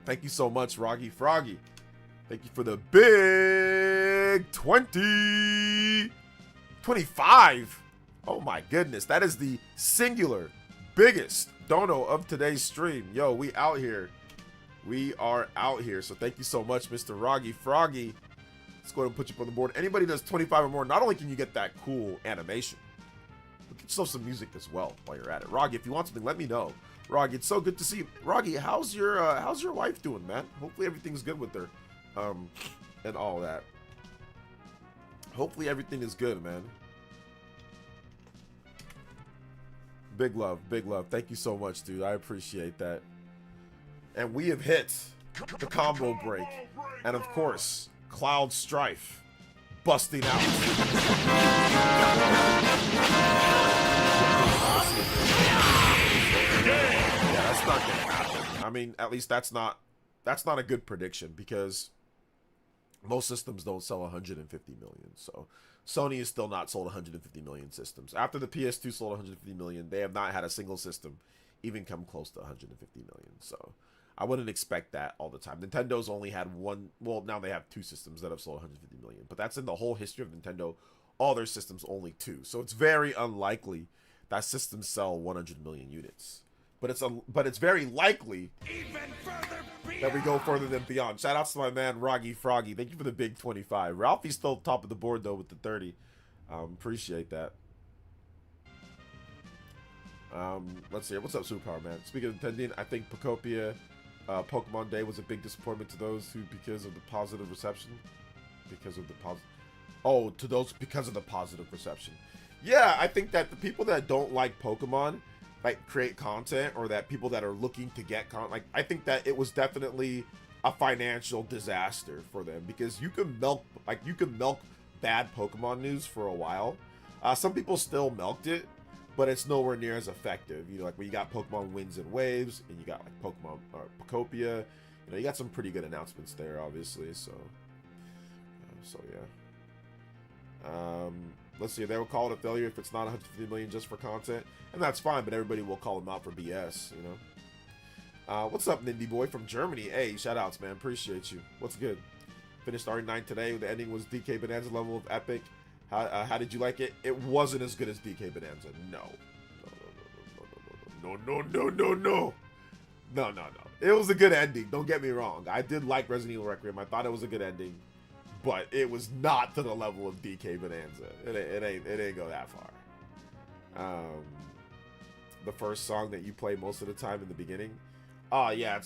Thank you so much, Roggy Froggy. Thank you for the big 25. Oh my goodness. That is the singular biggest dono of today's stream. Yo, we out here. We are out here. So thank you so much, Mr. Roggy Froggy. Let's go ahead and put you up on the board. Anybody does 25 or more, not only can you get that cool animation, but get yourself some music as well while you're at it. Roggy, if you want something, let me know. Roggy, it's so good to see you. Roggy, how's your wife doing, man? Hopefully everything's good with her. And all that. Hopefully everything is good, man. Big love, big love. Thank you so much, dude. I appreciate that. And we have hit the combo break. And of course, Cloud Strife busting out. Yeah, that's not gonna happen. I mean, at least that's not a good prediction, because most systems don't sell 150 million. So Sony is still not sold 150 million systems. After the PS2 sold 150 million, they have not had a single system even come close to 150 million. So I wouldn't expect that all the time. Nintendo's only had one. Well, now they have two systems that have sold 150 million, but that's in the whole history of Nintendo. All their systems only two, so it's very unlikely that systems sell 100 million units. But it's very likely that we go further than beyond. Shout outs to my man Roggy Froggy. Thank you for the big 25. Ralphie's still top of the board though with the 30. Appreciate that. Let's see. What's up, Superpower Man? Speaking of Nintendo, I think Pokemon Day was a big disappointment to those who, because of the positive reception. Because of the positive reception. Yeah, I think that the people that don't like Pokemon, like, create content, or that people that are looking to get content, like, I think that it was definitely a financial disaster for them, because you can milk bad Pokemon news for a while. Some people still milked it, but it's nowhere near as effective. You know, like when you got Pokemon Winds and Waves, and you got like Pokemon Pokopia, you know, you got some pretty good announcements there, obviously. So yeah. Let's see. They will call it a failure if it's not 150 million just for content, and that's fine. But everybody will call them out for BS. You know. What's up, Nindy Boy from Germany? Hey, shout outs, man. Appreciate you. What's good? Finished RE9 today. The ending was DK Bonanza level of epic. How did you like it? It wasn't as good as DK Bonanza. No. It was a good ending. Don't get me wrong. I did like Resident Evil Requiem. I thought it was a good ending, but it was not to the level of DK Bonanza. It ain't go that far. The first song that you play most of the time in the beginning. Oh yeah,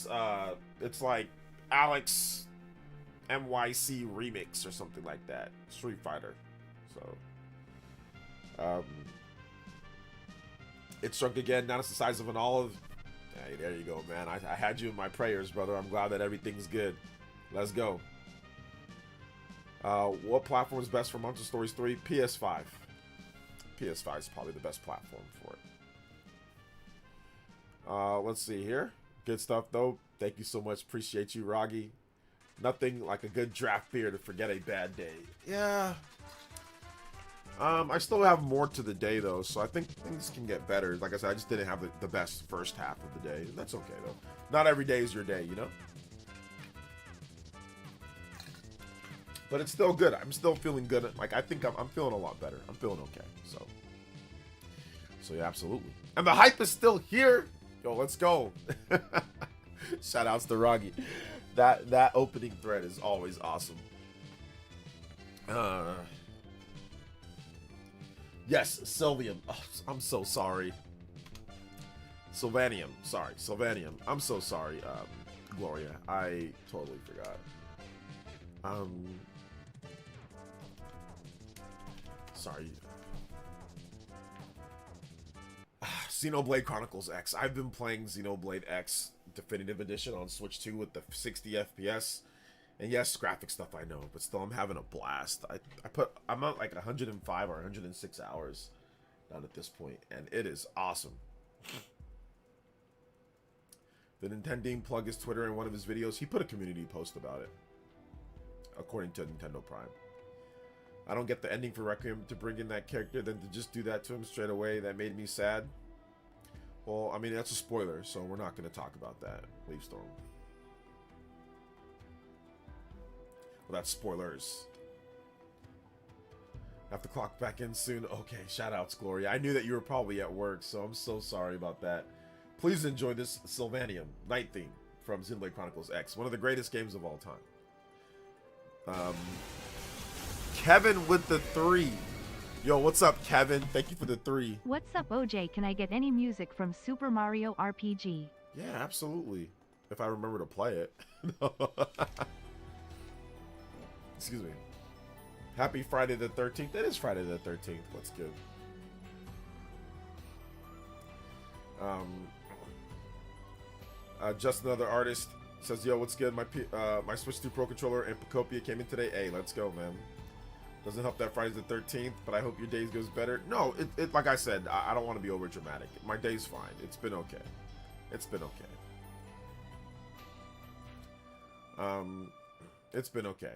it's like Alex MYC remix or something like that. Street Fighter. So, it shrunk again. Now it's the size of an olive. Hey, there you go, man. I had you in my prayers, brother. I'm glad that everything's good. Let's go. What platform is best for Monster Stories 3? PS5. PS5 is probably the best platform for it. Let's see here. Good stuff, though. Thank you so much. Appreciate you, Roggy. Nothing like a good draft beer to forget a bad day. Yeah. I still have more to the day, though, so I think things can get better. Like I said, I just didn't have the best first half of the day. That's okay, though. Not every day is your day, you know? But it's still good. I'm still feeling good. Like, I think I'm feeling a lot better. I'm feeling okay, so yeah, absolutely. And the hype is still here. Yo, let's go. Shout outs to Roggy. That opening thread is always awesome. Yes, Sylvium. Oh, I'm so sorry. Sylvanium. Sorry, Sylvanium. I'm so sorry, Gloria. I totally forgot. Sorry. Xenoblade Chronicles X. I've been playing Xenoblade X Definitive Edition on Switch 2 with the 60 FPS. And yes, graphic stuff I know, but still I'm having a blast. I'm at like 105 or 106 hours down at this point, and it is awesome. The Nintendo plug his Twitter in one of his videos. He put a community post about it, according to Nintendo Prime. I don't get the ending for Requiem to bring in that character, then to just do that to him straight away. That made me sad. Well, I mean, that's a spoiler, so we're not going to talk about that. Leave Storm. Well, that's spoilers. Have to clock back in soon. Okay, shout outs, Gloria. I knew that you were probably at work, so I'm so sorry about that. Please enjoy this Sylvanium night theme from Xenoblade Chronicles X, one of the greatest games of all time. Kevin with the 3. Yo, what's up, Kevin? Thank you for the 3. What's up, OJ? Can I get any music from Super Mario RPG? Yeah, absolutely. If I remember to play it. Excuse me. Happy Friday the 13th. It is Friday the 13th. What's good? Just another artist says, yo, what's good? My Switch 2 Pro controller and Pokopia came in today. Hey, let's go, man. Doesn't help that Friday's the 13th, but I hope your day goes better. No, it like I said, I don't want to be over dramatic. My day's fine. It's been okay. It's been okay. It's been okay.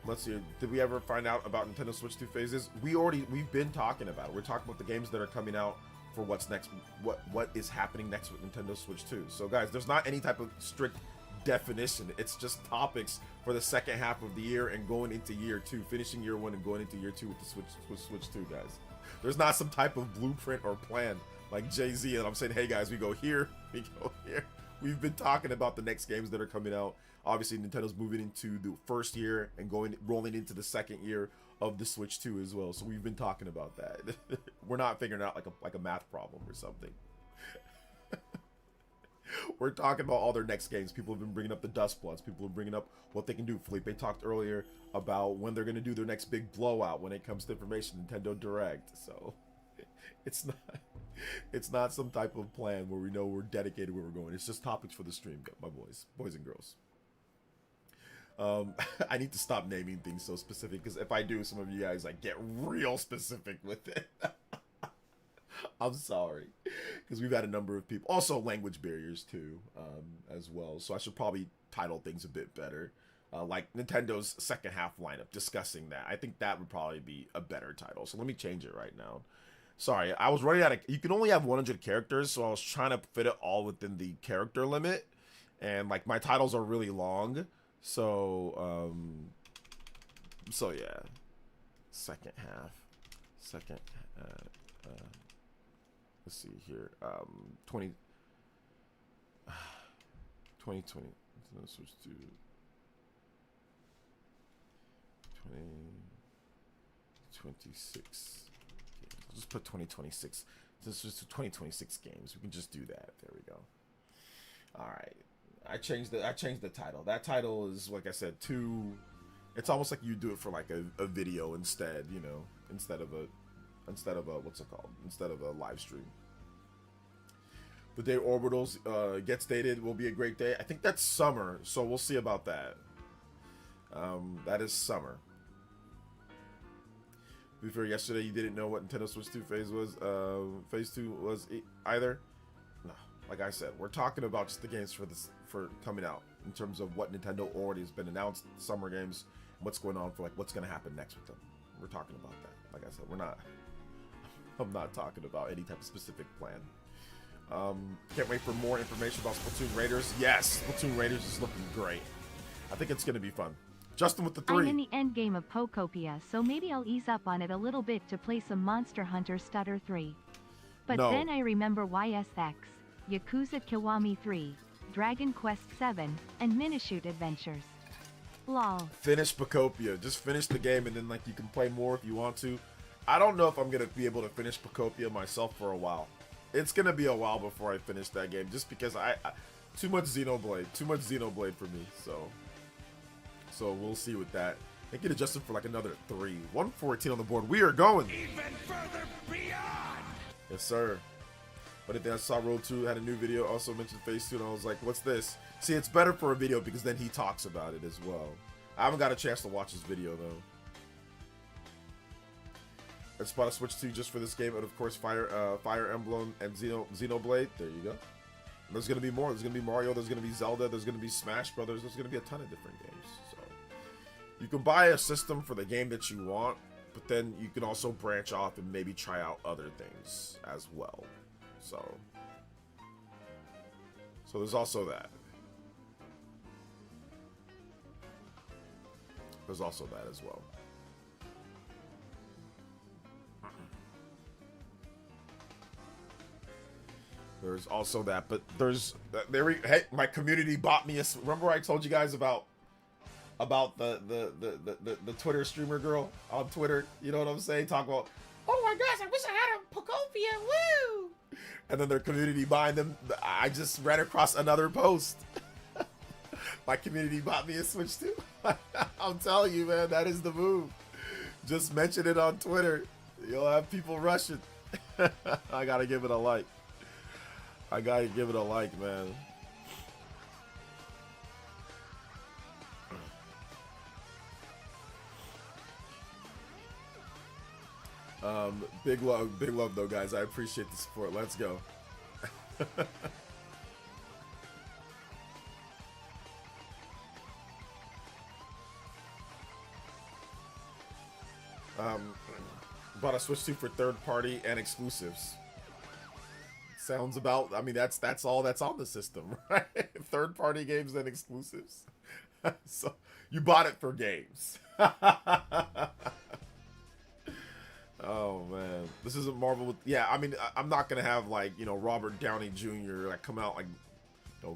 Let's see. Did we ever find out about Nintendo Switch 2 phases? We've been talking about it. We're talking about the games that are coming out for what's next, what is happening next with Nintendo Switch 2. So guys, there's not any type of strict definition. It's just topics for the second half of the year and going into year 2, finishing year 1 and going into year 2 with the Switch 2, guys. There's not some type of blueprint or plan like Jay-Z and I'm saying, hey guys, we go here, we go here. We've been talking about the next games that are coming out. Obviously, Nintendo's moving into the first year and rolling into the second year of the Switch 2 as well. So we've been talking about that. We're not figuring out like a math problem or something. We're talking about all their next games. People have been bringing up the Dust Bloods. People are bringing up what they can do. Felipe talked earlier about when they're going to do their next big blowout when it comes to information, Nintendo Direct. So it's not some type of plan where we know we're dedicated where we're going. It's just topics for the stream, my boys and girls. I need to stop naming things so specific because if I do, some of you guys like get real specific with it. I'm sorry, because we've had a number of people. Also, language barriers too, as well. So I should probably title things a bit better, like Nintendo's second half lineup, discussing that. I think that would probably be a better title. So let me change it right now. Sorry, I was running out of. You can only have 100 characters, so I was trying to fit it all within the character limit, and like my titles are really long. So, so yeah, second half, let's see here, 2020, let's switch to 2026, just put 2026, this is 2026 games, we can just do that, there we go. All right. I changed the title. That title is, like I said, it's almost like you do it for like a video instead, you know, instead of a what's it called? Instead of a live stream. The day Orbitals gets dated will be a great day. I think that's summer, so we'll see about that. That is summer. Before yesterday, you didn't know what Nintendo Switch 2 phase was. Phase 2 was either. No, like I said, we're talking about just the games for coming out in terms of what Nintendo already has been announced, summer games, what's going on for like what's going to happen next with them. We're talking about that. Like I said, I'm not talking about any type of specific plan. Can't wait for more information about Splatoon Raiders. Yes, Splatoon Raiders is looking great. I think it's going to be fun. Justin with the 3. I'm in the end game of Pokopia, so maybe I'll ease up on it a little bit to play some Monster Hunter Stutter 3. But No. then I remember YSX, Yakuza Kiwami 3, Dragon Quest 7, and Minishoot Adventures. Lol. Finish Pokopia. Just finish the game and then like you can play more if you want to. I don't know if I'm going to be able to finish Pokopia myself for a while. It's going to be a while before I finish that game just because I too much Xenoblade for me. So we'll see with that. I get adjusted for like another 3. 114 on the board. We are going. Even further beyond. Yes, sir. But then I saw Road 2 had a new video, also mentioned Phase 2, and I was like, what's this? See, it's better for a video because then he talks about it as well. I haven't got a chance to watch his video, though. Let's spot a Switch 2 just for this game, and of course, Fire Emblem and Xenoblade. There you go. And there's going to be more. There's going to be Mario, there's going to be Zelda, there's going to be Smash Brothers, there's going to be a ton of different games. So you can buy a system for the game that you want, but then you can also branch off and maybe try out other things as well. So there's also that. There's also that as well. There's also that, but there's hey, my community bought me a. Remember I told you guys about the Twitter streamer girl on Twitter? You know what I'm saying? Talk about, oh my gosh, I wish I had a Pokopia, woo! And then their community buying them. I just ran across another post. My community bought me a Switch too. I'm telling you, man, that is the move. Just mention it on Twitter. You'll have people rushing. I gotta give it a like. I gotta give it a like, man. Big love though, guys. I appreciate the support. Let's go. Bought a Switch 2 for third party and exclusives. Sounds about. I mean, that's all that's on the system, right? Third-party games and exclusives. So you bought it for games. Oh man, this isn't Marvel. Yeah, I mean, I'm not gonna have like Robert Downey Jr. like come out like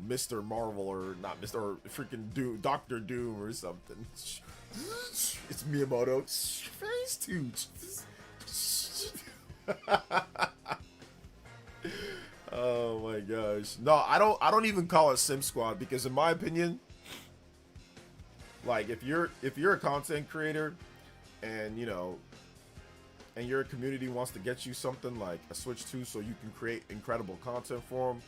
Mr. Marvel or not Mr. or freaking Doom, Doctor Doom or something. It's Miyamoto. Phase 2. Oh my gosh. No, I don't even call it Sim Squad because in my opinion, like if you're a content creator and and your community wants to get you something like a Switch 2 so you can create incredible content for them,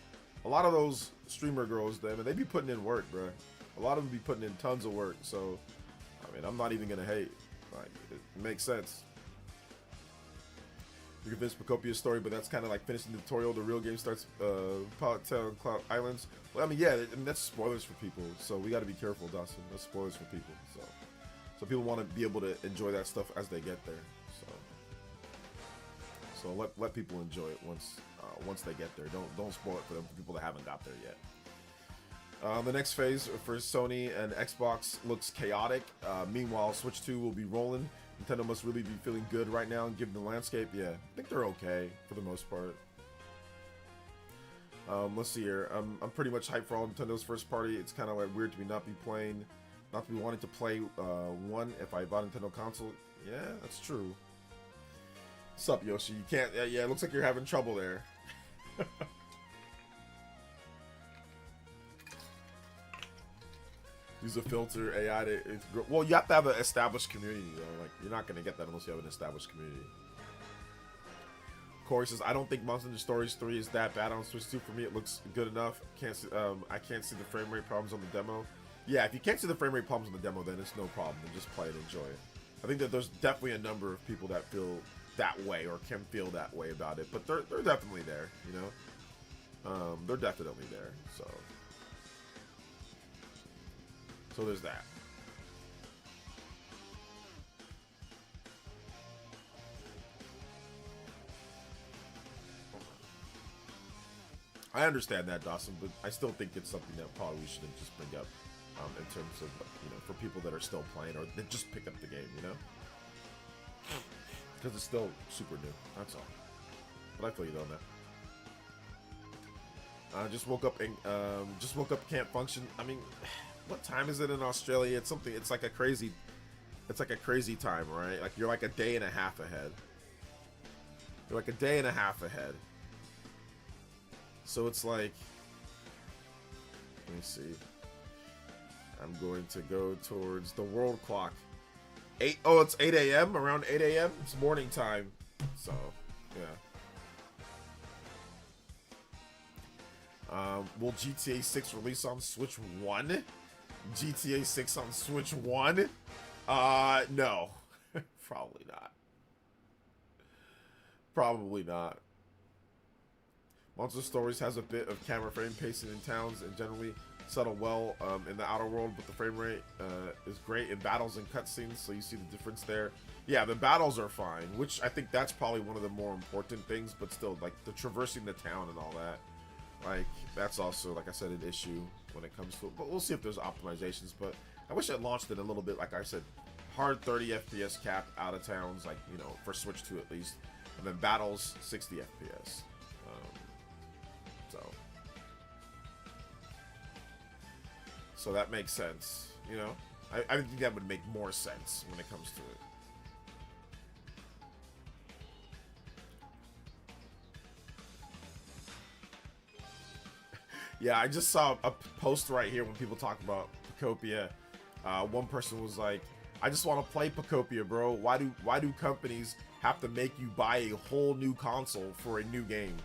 a lot of those streamer girls, they be putting in work, bro. A lot of them be putting in tons of work. So, I mean, I'm not even gonna hate. Like, it makes sense. You can finish Pacopia's story, but that's kind of like finishing the tutorial. The real game starts, Pilot Town, Cloud Islands. Well, I mean, yeah, I mean, that's spoilers for people. So we got to be careful, Dawson. That's spoilers for people. So people want to be able to enjoy that stuff as they get there. So let people enjoy it once they get there. Don't spoil it for them, for people that haven't got there yet. The next phase for Sony and Xbox looks chaotic. Meanwhile, Switch 2 will be rolling. Nintendo must really be feeling good right now, and given the landscape, yeah, I think they're okay for the most part. Let's see here. I'm pretty much hyped for all Nintendo's first party. It's kind of like weird to be not be wanting to play one if I bought a Nintendo console. Yeah, that's true. What's up, Yoshi? You can't. Yeah, it looks like you're having trouble there. Use a filter AI to. Well, you have to have an established community though. Like you're not gonna get that unless you have an established community. Corey says, I don't think Monster Hunter Stories 3 is that bad on Switch 2 for me. It looks good enough. I can't see the frame rate problems on the demo. Yeah, if you can't see the frame rate problems on the demo, then it's no problem. Then just play it, enjoy it. I think that there's definitely a number of people that feel that way or can feel that way about it, but they're definitely there, they're definitely there. So there's that. I understand that, Dawson, but I still think it's something that probably we shouldn't just bring up in terms of for people that are still playing or that just pick up the game, because it's still super new. That's all. But I feel you on that. Just woke up and can't function. I mean, what time is it in Australia? It's something. It's like a crazy time, right? Like you're like a day and a half ahead. You're like a day and a half ahead. So it's like, let me see. I'm going to go towards the world clock. It's 8 a.m. Around 8 a.m. It's morning time. So, yeah. Will GTA 6 release on Switch 1? GTA 6 on Switch 1? No. Probably not. Probably not. Monster Stories has a bit of camera frame pacing in towns and generally settle well in the outer world, but the frame rate is great in battles and cutscenes, so you see the difference there. Yeah, the battles are fine, which I think that's probably one of the more important things, but still, like, the traversing the town and all that, like, that's also, like I said, an issue when it comes to it, but we'll see if there's optimizations. But I wish it launched it a little bit, like I said, hard 30 FPS cap out of towns, like, for Switch 2 at least, and then battles 60 FPS. So that makes sense, I think that would make more sense when it comes to it. Yeah, I just saw a post right here when people talk about Pacopia. One person was like, I just want to play Pacopia, bro. Why do companies have to make you buy a whole new console for a new game?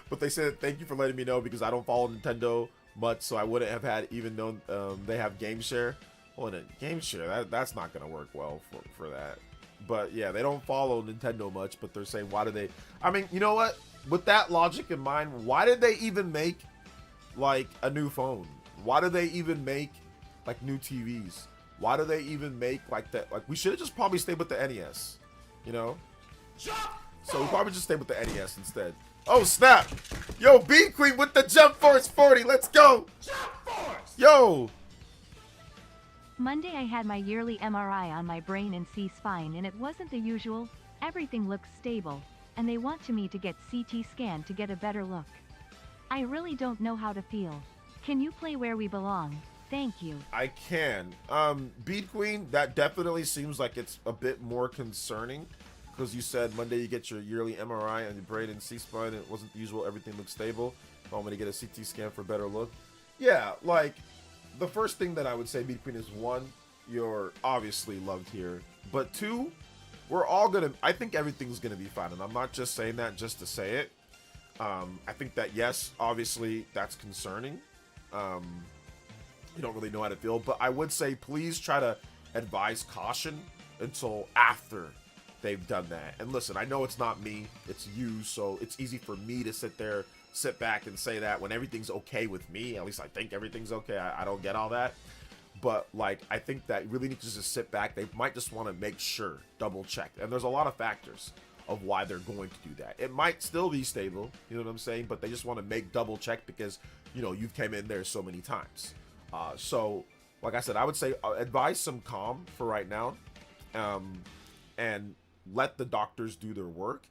But they said, thank you for letting me know because I don't follow Nintendo much, so I wouldn't have had even known they have game share. Well, game share, that's not going to work well for that. But yeah, they don't follow Nintendo much, but they're saying, why do they? I mean, you know what? With that logic in mind, why did they even make, like, a new phone? Why do they even make, like, new TVs? Why do they even make, like, that? Like, we should have just probably stayed with the NES, So we'll probably just stay with the NES instead. Oh, snap. Yo, Beat Queen with the Jump Force 40. Let's go. Jump Force! Yo. Monday I had my yearly MRI on my brain and C-spine and it wasn't the usual, everything looks stable, and they want me to get CT scan to get a better look. I really don't know how to feel. Can you play Where We Belong? Thank you. I can. Beat Queen, that definitely seems like it's a bit more concerning. Because you said Monday you get your yearly MRI on your brain and C-spine. It wasn't the usual, everything looks stable. I'm going to get a CT scan for a better look. Yeah, like, the first thing that I would say, Beat Queen, is one, you're obviously loved here. But two, we're all going to, I think everything's going to be fine. And I'm not just saying that just to say it. I think that, yes, obviously, that's concerning. You don't really know how to feel. But I would say, please try to advise caution until after they've done that. And listen, I know it's not me, it's you, so it's easy for me to sit back and say that when everything's okay with me. At least I think everything's okay. I don't get all that. But like, I think that you really need to just sit back. They might just want to make sure, double check. And there's a lot of factors of why they're going to do that. It might still be stable, you know what I'm saying? But they just want to make double check because, you know, you've came in there so many times. So, like I said, I would say advise some calm for right now. And let the doctors do their work.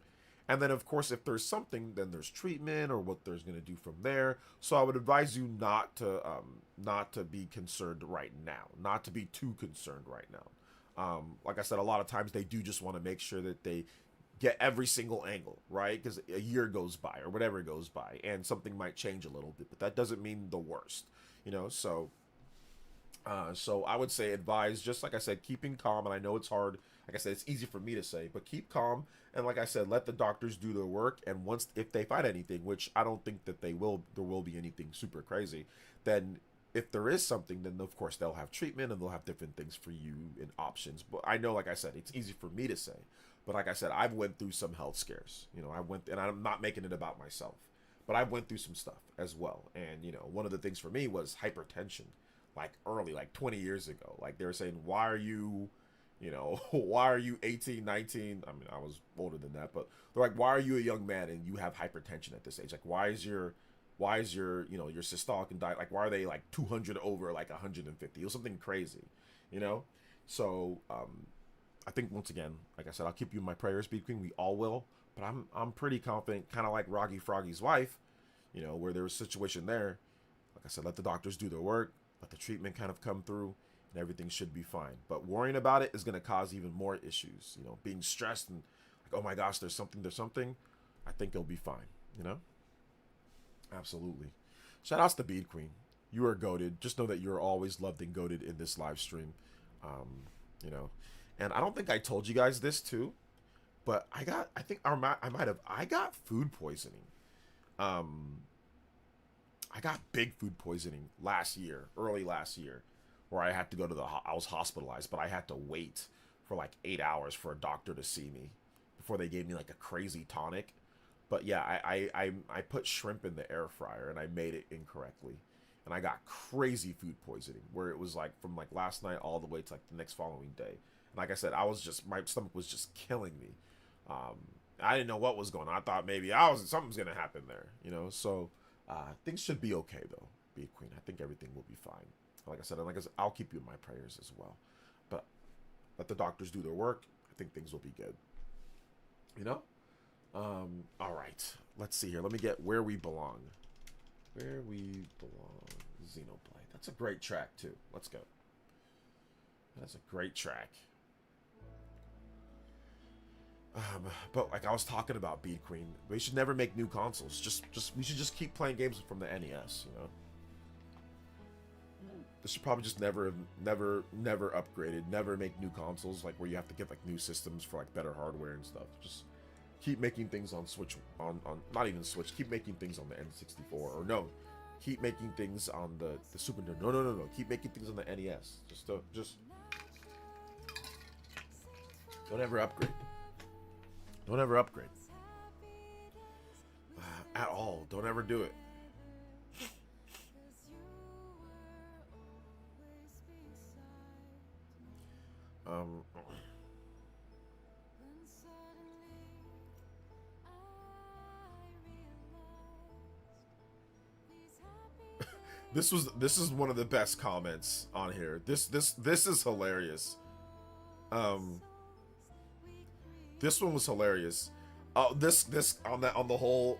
And then, of course, if there's something, then there's treatment or what there's going to do from there. So I would advise you not to be concerned right now, not to be too concerned right now. Like I said, a lot of times they do just want to make sure that they get every single angle, right? Because a year goes by or whatever goes by and something might change a little bit, but that doesn't mean the worst, you know? So I would say advise, just like I said, keeping calm. And I know it's hard. Like I said, it's easy for me to say, but keep calm. And like I said, let the doctors do their work. And once, if they find anything, which I don't think that there will be anything super crazy, then if there is something, then of course they'll have treatment and they'll have different things for you and options. But I know, like I said, it's easy for me to say, but like I said, I've went through some health scares, you know, and I'm not making it about myself, but I went through some stuff as well. And, you know, one of the things for me was hypertension, like early, like 20 years ago. Like they were saying, why are you 18, 19? I mean, I was older than that, but they're like, why are you a young man and you have hypertension at this age? Like, why is your, you know, your systolic and diet, like, why are they like 200 over like 150? It was something crazy, you know? So, I think once again, like I said, I'll keep you in my prayers, Beat Queen. We all will, but I'm pretty confident, kind of like Roggy Froggy's wife, you know, where there was a situation there. Like I said, let the doctors do their work, let the treatment kind of come through, and everything should be fine. But worrying about it is going to cause even more issues. You know, being stressed and like, oh my gosh, there's something. I think it'll be fine, you know? Absolutely. Shout outs to Beat Queen. You are goated. Just know that you're always loved and goated in this live stream. You know, and I don't think I told you guys this too, but I got food poisoning. I got big food poisoning early last year, where I had to go to I was hospitalized, but I had to wait for like 8 hours for a doctor to see me before they gave me like a crazy tonic. But yeah, I put shrimp in the air fryer and I made it incorrectly. And I got crazy food poisoning where it was like from like last night all the way to like the next following day. And like I said, my stomach was just killing me. I didn't know what was going on. I thought maybe something's going to happen there, you know? So things should be okay though, Beat Queen. I think everything will be fine. Like I said, I'll keep you in my prayers as well. But let the doctors do their work. I think things will be good. You know? All right. Let's see here. Let me get Where We Belong. Where We Belong. Xenoblade. That's a great track, too. Let's go. That's a great track. But like I was talking about, Beat Queen, we should never make new consoles. We should just keep playing games from the NES, you know? This should probably just never upgraded, never make new consoles, like where you have to get like new systems for like better hardware and stuff. Just keep making things on Switch, on not even Switch, keep making things on the N64, or no, keep making things on the Super Nintendo. No, keep making things on the NES. Just don't ever upgrade. Don't ever upgrade. At all. Don't ever do it. This is one of the best comments on here. This is hilarious. This one was hilarious. This on the whole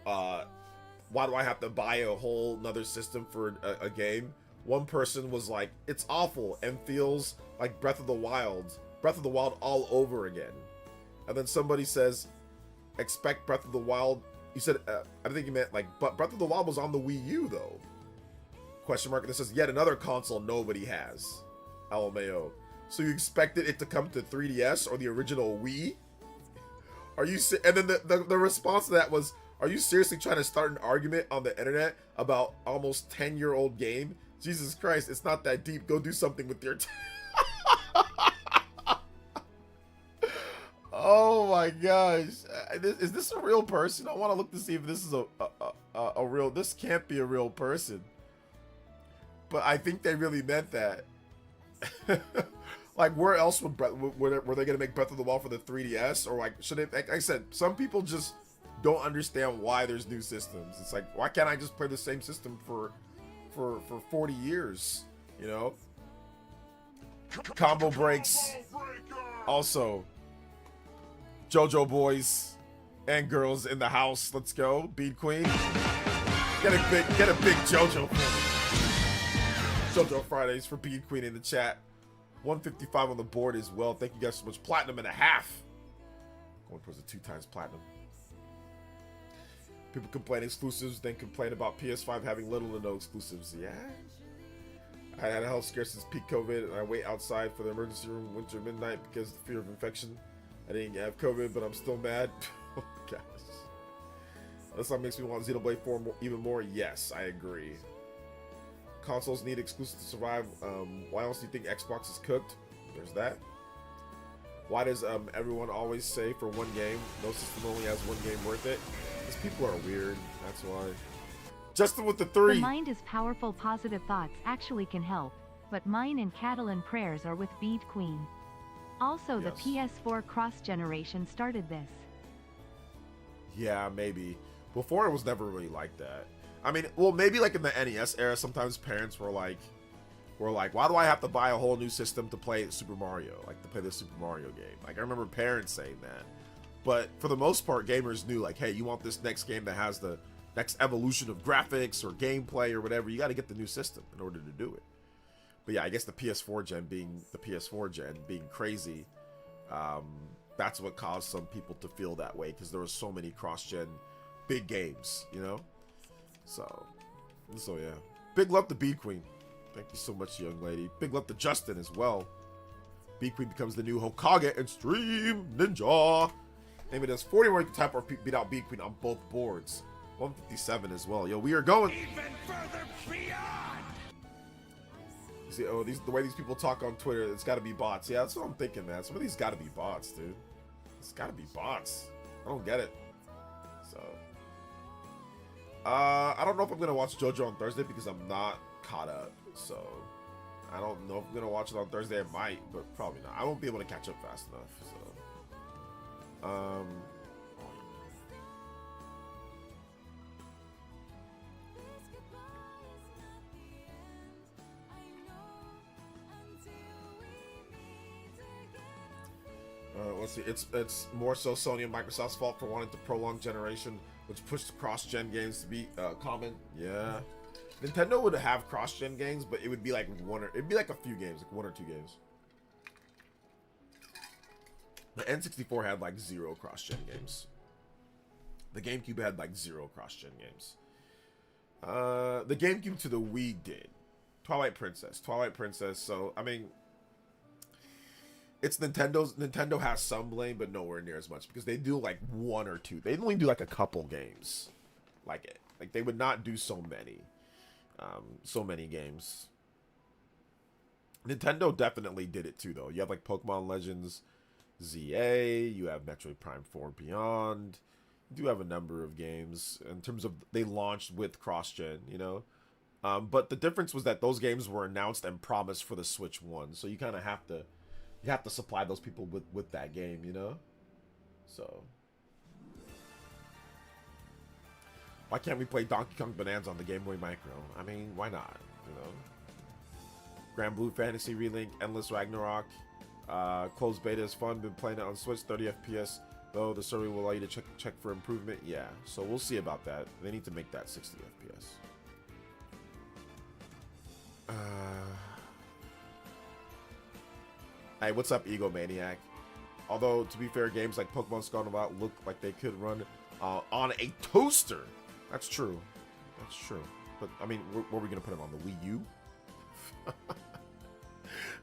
why do I have to buy a whole another system for a game? One person was like, it's awful and feels like Breath of the Wild all over again. And then somebody says, expect Breath of the Wild. You said, I think you meant like, but Breath of the Wild was on the Wii U though. Question mark. And it says, yet another console nobody has. LMAO. So you expected it to come to 3DS or the original Wii? Are you? And then the response to that was, are you seriously trying to start an argument on the internet about almost 10-year-old game? Jesus Christ, it's not that deep. Go do something with your Oh my gosh. Is this a real person? I want to look to see if this is a real... This can't be a real person. But I think they really meant that. Like, where else were they going to make Breath of the Wild for the 3DS? Or, like, should it... Like I said, some people just don't understand why there's new systems. It's like, why can't I just play the same system for 40 years? You know? Combo breaks. Also, JOJO boys and girls in the house. Let's go. Bead Queen. Get a big JOJO for me. JOJO Fridays for Bead Queen in the chat. 155 on the board as well. Thank you guys so much. Platinum and a half. Going towards the 2 times platinum. People complain exclusives, then complain about PS5 having little to no exclusives. Yeah. I had a health scare since peak COVID, and I wait outside for the emergency room winter midnight because of the fear of infection. I didn't have COVID, but I'm still mad. Oh, gosh. This song makes me want Xenoblade 4 even more. Yes, I agree. Consoles need exclusives to survive. Why else do you think Xbox is cooked? There's that. Why does everyone always say for one game, no system only has one game worth it? Because people are weird. That's why. Justin with the 3. The mind is powerful. Positive thoughts actually can help, but mine and Catalan prayers are with Bead Queen. Also, Yes. the PS4 cross-generation started this. Yeah, maybe. Before it was never really like that. I mean, well, maybe like in the NES era, sometimes parents were like, why do I have to buy a whole new system to play Super Mario? Like, to play the Super Mario game. Like, I remember parents saying that. But for the most part, gamers knew, like, hey, you want this next game that has the next evolution of graphics or gameplay or whatever, you got to get the new system in order to do it. But yeah, I guess the PS4 gen being crazy, that's what caused some people to feel that way, because there were so many cross-gen big games, you know? So yeah. Big love to Bead Queen. Thank you so much, young lady. Big love to Justin as well. Bead Queen becomes the new Hokage and Stream Ninja. Name it as 40 where you can tap or beat out Bead Queen on both boards. 157 as well. Yo, we are going. Even further beyond. You see, oh, the way these people talk on Twitter, it's got to be bots. Yeah, that's what I'm thinking, man. Some of these got to be bots, dude. It's got to be bots. I don't get it. So, I don't know if I'm gonna watch JoJo on Thursday because I'm not caught up. So, I don't know if I'm gonna watch it on Thursday. I might, but probably not. I won't be able to catch up fast enough. So, let's see. It's more so Sony and Microsoft's fault for wanting to prolong generation, which pushed cross-gen games to be common. Yeah, Nintendo would have cross-gen games, but it would be like it'd be like a few games, like 1 or 2 games. The N64 had like 0 cross-gen games. The GameCube had like 0 cross-gen games. The GameCube to the Wii did. Twilight Princess. So I mean, it's Nintendo has some blame, but nowhere near as much, because they do like 1 or 2. They only do like a couple games, like they would not do so many games. Nintendo definitely did it too, though. You have like Pokemon Legends ZA, you have Metroid Prime 4 Beyond. You do have a number of games in terms of they launched with cross-gen, you know. But the difference was that those games were announced and promised for the Switch 1, so you kind of have to supply those people with that game, you know? So why can't we play Donkey Kong Bonanza on the Game Boy Micro? I mean, why not? You know, Grand Blue Fantasy Relink, Endless Ragnarok, closed beta is fun. Been playing it on Switch, 30 FPS. Though the survey will allow you to check for improvement. Yeah, so we'll see about that. They need to make that 60 FPS. Hey, what's up, Egomaniac? Although, to be fair, games like Pokemon Scarlet and Violet look like they could run on a toaster. That's true. That's true. But, I mean, where are we going to put them on? The Wii U?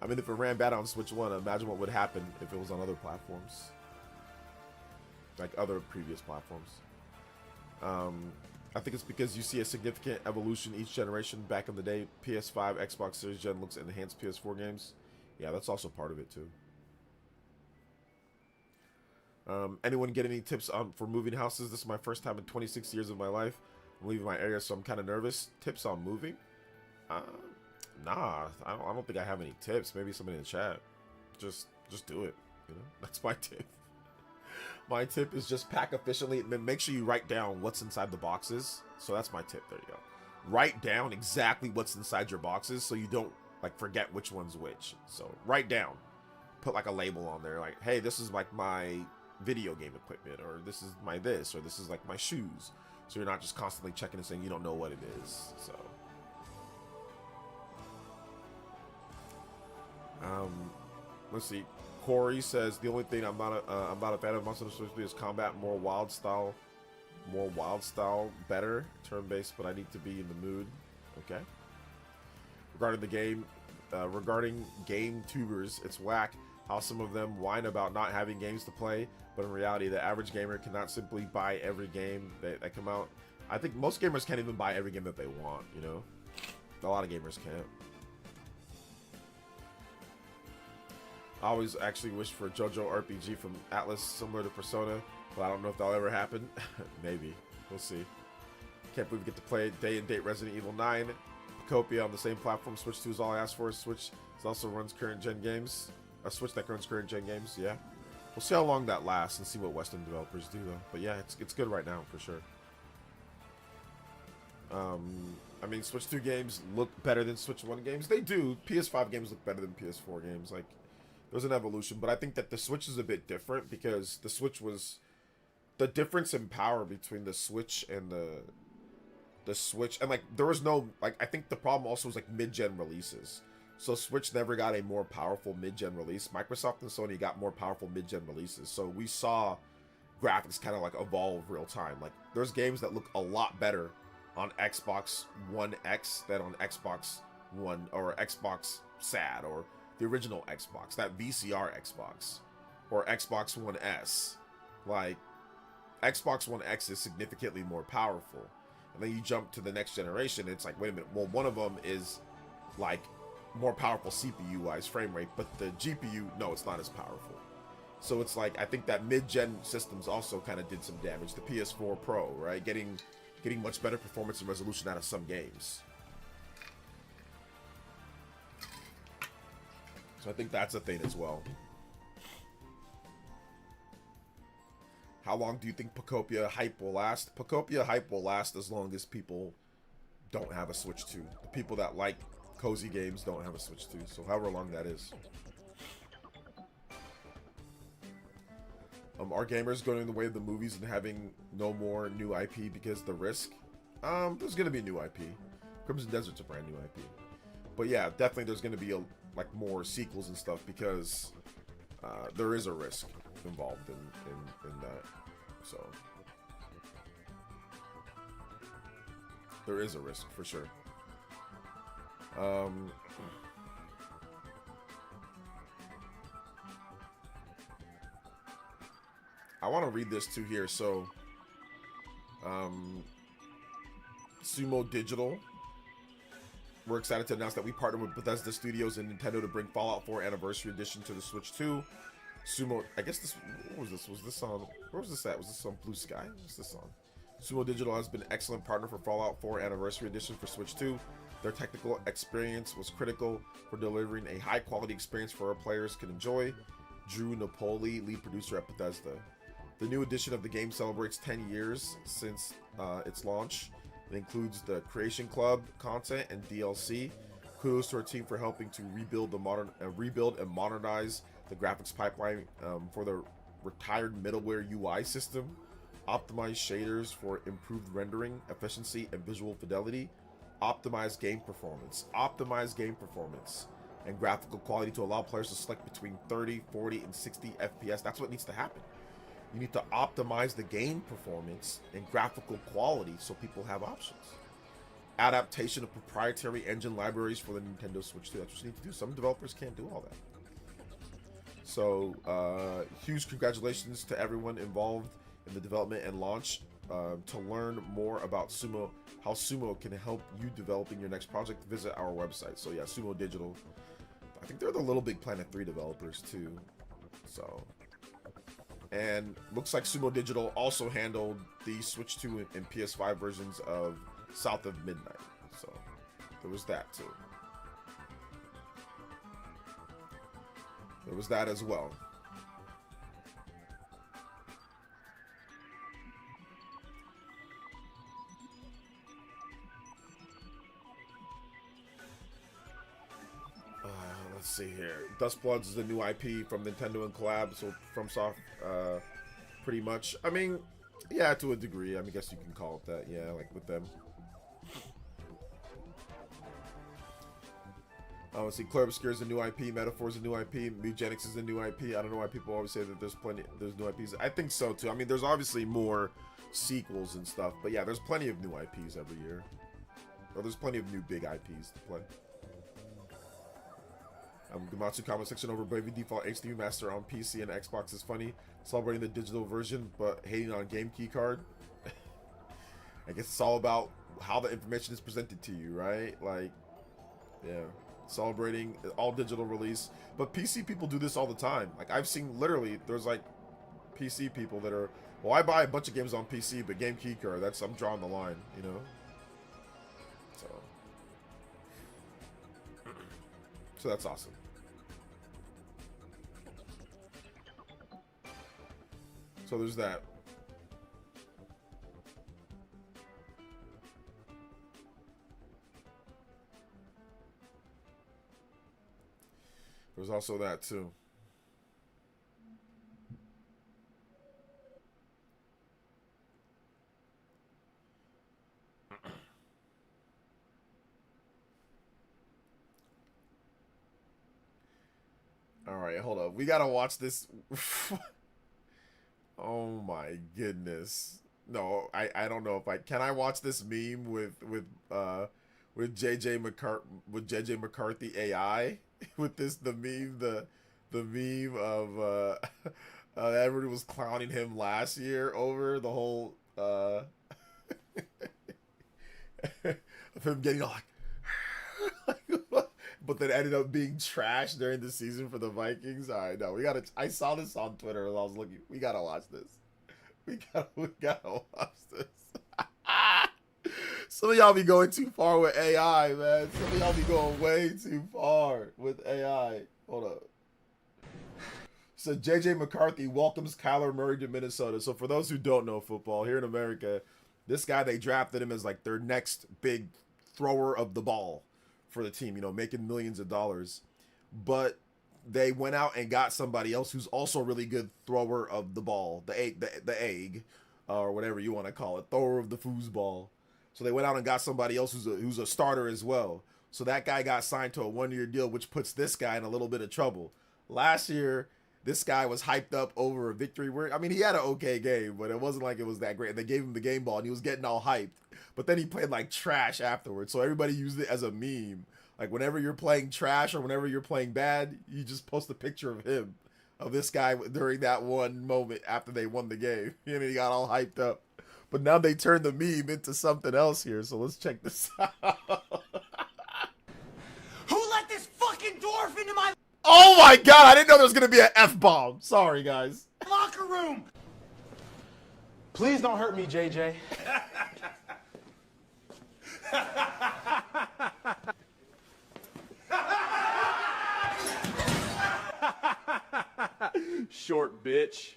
I mean, if it ran bad on Switch 1, imagine what would happen if it was on other platforms. Like other previous platforms. I think it's because you see a significant evolution each generation. Back in the day, PS5, Xbox Series Gen looks at enhanced PS4 games. Yeah, that's also part of it too. Anyone get any tips for moving houses? This is my first time in 26 years of my life. I'm leaving my area, so I'm kind of nervous. Tips on moving? Nah, I don't think I have any tips. Maybe somebody in the chat. Just do it. You know, that's my tip. My tip is just pack efficiently. Make sure you write down what's inside the boxes. So that's my tip. There you go. Write down exactly what's inside your boxes so you don't like forget which one's which. So write down. Put like a label on there like, hey, this is like my video game equipment, or this is my this, or this is like my shoes. So you're not just constantly checking and saying you don't know what it is. So let's see. Corey says the only thing I'm not a fan of Monster Hunter Switch is combat, more wild style, better turn-based, but I need to be in the mood. Okay. Regarding the game, regarding game tubers, it's whack how some of them whine about not having games to play, but in reality, the average gamer cannot simply buy every game that come out. I think most gamers can't even buy every game that they want. You know, a lot of gamers can't. I always actually wish for a JOJO RPG from Atlas similar to Persona, but I don't know if that'll ever happen. Maybe. We'll see. Can't believe we get to play day-and-date Resident Evil 9. Pocopia on the same platform. Switch 2 is all I asked for. Switch also runs current-gen games. A Switch that runs current-gen games, yeah. We'll see how long that lasts and see what Western developers do, though. But yeah, it's good right now, for sure. I mean, Switch 2 games look better than Switch 1 games. They do. PS5 games look better than PS4 games. Like, there's an evolution, but I think that the Switch is a bit different because the Switch was the difference in power between the Switch and the Switch, and like there was no like I think the problem also was like mid-gen releases. So Switch never got a more powerful mid-gen release. Microsoft and Sony got more powerful mid-gen releases. So we saw graphics kind of like evolve real time. Like there's games that look a lot better on Xbox One X than on Xbox One or Xbox SAD or the original Xbox, that VCR Xbox, or Xbox One S. Like, Xbox One X is significantly more powerful. And then you jump to the next generation, it's like, wait a minute, well, one of them is, like, more powerful CPU-wise frame rate, but the GPU, no, it's not as powerful. So it's like, I think that mid-gen systems also kind of did some damage. The PS4 Pro, right? Getting much better performance and resolution out of some games. So I think that's a thing as well. How long do you think Pocopia hype will last? Pocopia hype will last as long as people don't have a Switch 2. The people that like cozy games don't have a Switch 2. So however long that is. Are gamers going the way of the movies and having no more new IP because the risk? There's going to be a new IP. Crimson Desert's a brand new IP. But yeah, definitely there's going to be like more sequels and stuff because there is a risk involved in that. So there is a risk for sure. I want to read this too here. So Sumo Digital, we're excited to announce that we partnered with Bethesda Studios and Nintendo to bring Fallout 4 Anniversary Edition to the Switch 2. Sumo, I guess this, what was this? Was this on, where was this at? Was this on Blue Sky? What's this on? Sumo Digital has been an excellent partner for Fallout 4 Anniversary Edition for Switch 2. Their technical experience was critical for delivering a high-quality experience for our players can enjoy. Drew Napoli, lead producer at Bethesda. The new edition of the game celebrates 10 years since its launch. It includes the Creation Club content and DLC. Kudos to our team for helping to rebuild and modernize the graphics pipeline for the retired middleware UI system, optimize shaders for improved rendering efficiency and visual fidelity, optimize game performance, and graphical quality to allow players to select between 30, 40, and 60 FPS. That's what needs to happen. You need to optimize the game performance and graphical quality so people have options. Adaptation of proprietary engine libraries for the Nintendo Switch 2. That's what you need to do. Some developers can't do all that. So, huge congratulations to everyone involved in the development and launch. To learn more about Sumo, how Sumo can help you developing your next project, visit our website. So yeah, Sumo Digital. I think they're the Little Big Planet 3 developers too. So, and looks like Sumo Digital also handled the Switch 2 and PS5 versions of South of Midnight. So there was that too. There was that as well. Let's see here. Dustbloods is a new IP from Nintendo and collab, so FromSoft, pretty much. I mean, yeah, to a degree. I mean, I guess you can call it that. Yeah, like with them. Let's see. Claire Obscure is a new IP. Metaphor is a new IP. Mugenics is a new IP. I don't know why people always say that there's new IPs. I think so too. I mean, there's obviously more sequels and stuff, but yeah, there's plenty of new IPs every year. Or there's plenty of new big IPs to play. Gamatsu comment section over Bravely Default HD Master on PC and Xbox is funny. Celebrating the digital version, but hating on game key card. I guess it's all about how the information is presented to you, right? Like, yeah. Celebrating all digital release. But PC people do this all the time. Like, I've seen literally, there's like PC people that are, well, I buy a bunch of games on PC, but game key card, I'm drawing the line, you know? So that's awesome. So there's that. There's also that too. All right, hold up. We gotta watch this. Oh my goodness. No, I don't know if can I watch this meme with JJ McCarthy AI with the meme of everybody was clowning him last year over the whole of him getting all like but then ended up being trash during the season for the Vikings. All right, no, I saw this on Twitter as I was looking. We gotta watch this. We gotta watch this. Some of y'all be going too far with AI, man. Some of y'all be going way too far with AI. Hold up. So JJ McCarthy welcomes Kyler Murray to Minnesota. So for those who don't know football, here in America, this guy, they drafted him as like their next big thrower of the ball for the team, you know, making millions of dollars. But they went out and got somebody else who's also a really good thrower of the ball, the egg, or whatever you want to call it, thrower of the foosball. So they went out and got somebody else who's a starter as well. So that guy got signed to a 1-year deal, which puts this guy in a little bit of trouble. Last year, this guy was hyped up over a victory. I mean, he had an okay game, but it wasn't like it was that great. And they gave him the game ball, and he was getting all hyped. But then he played like trash afterwards. So everybody used it as a meme. Like whenever you're playing trash or whenever you're playing bad, you just post a picture of him, of this guy during that one moment after they won the game. And he got all hyped up. But now they turned the meme into something else here. So let's check this out. Who let this fucking dwarf into my Oh my god, I didn't know there was going to be an F-bomb. Sorry, guys. locker room? Please don't hurt me, JJ. Short bitch.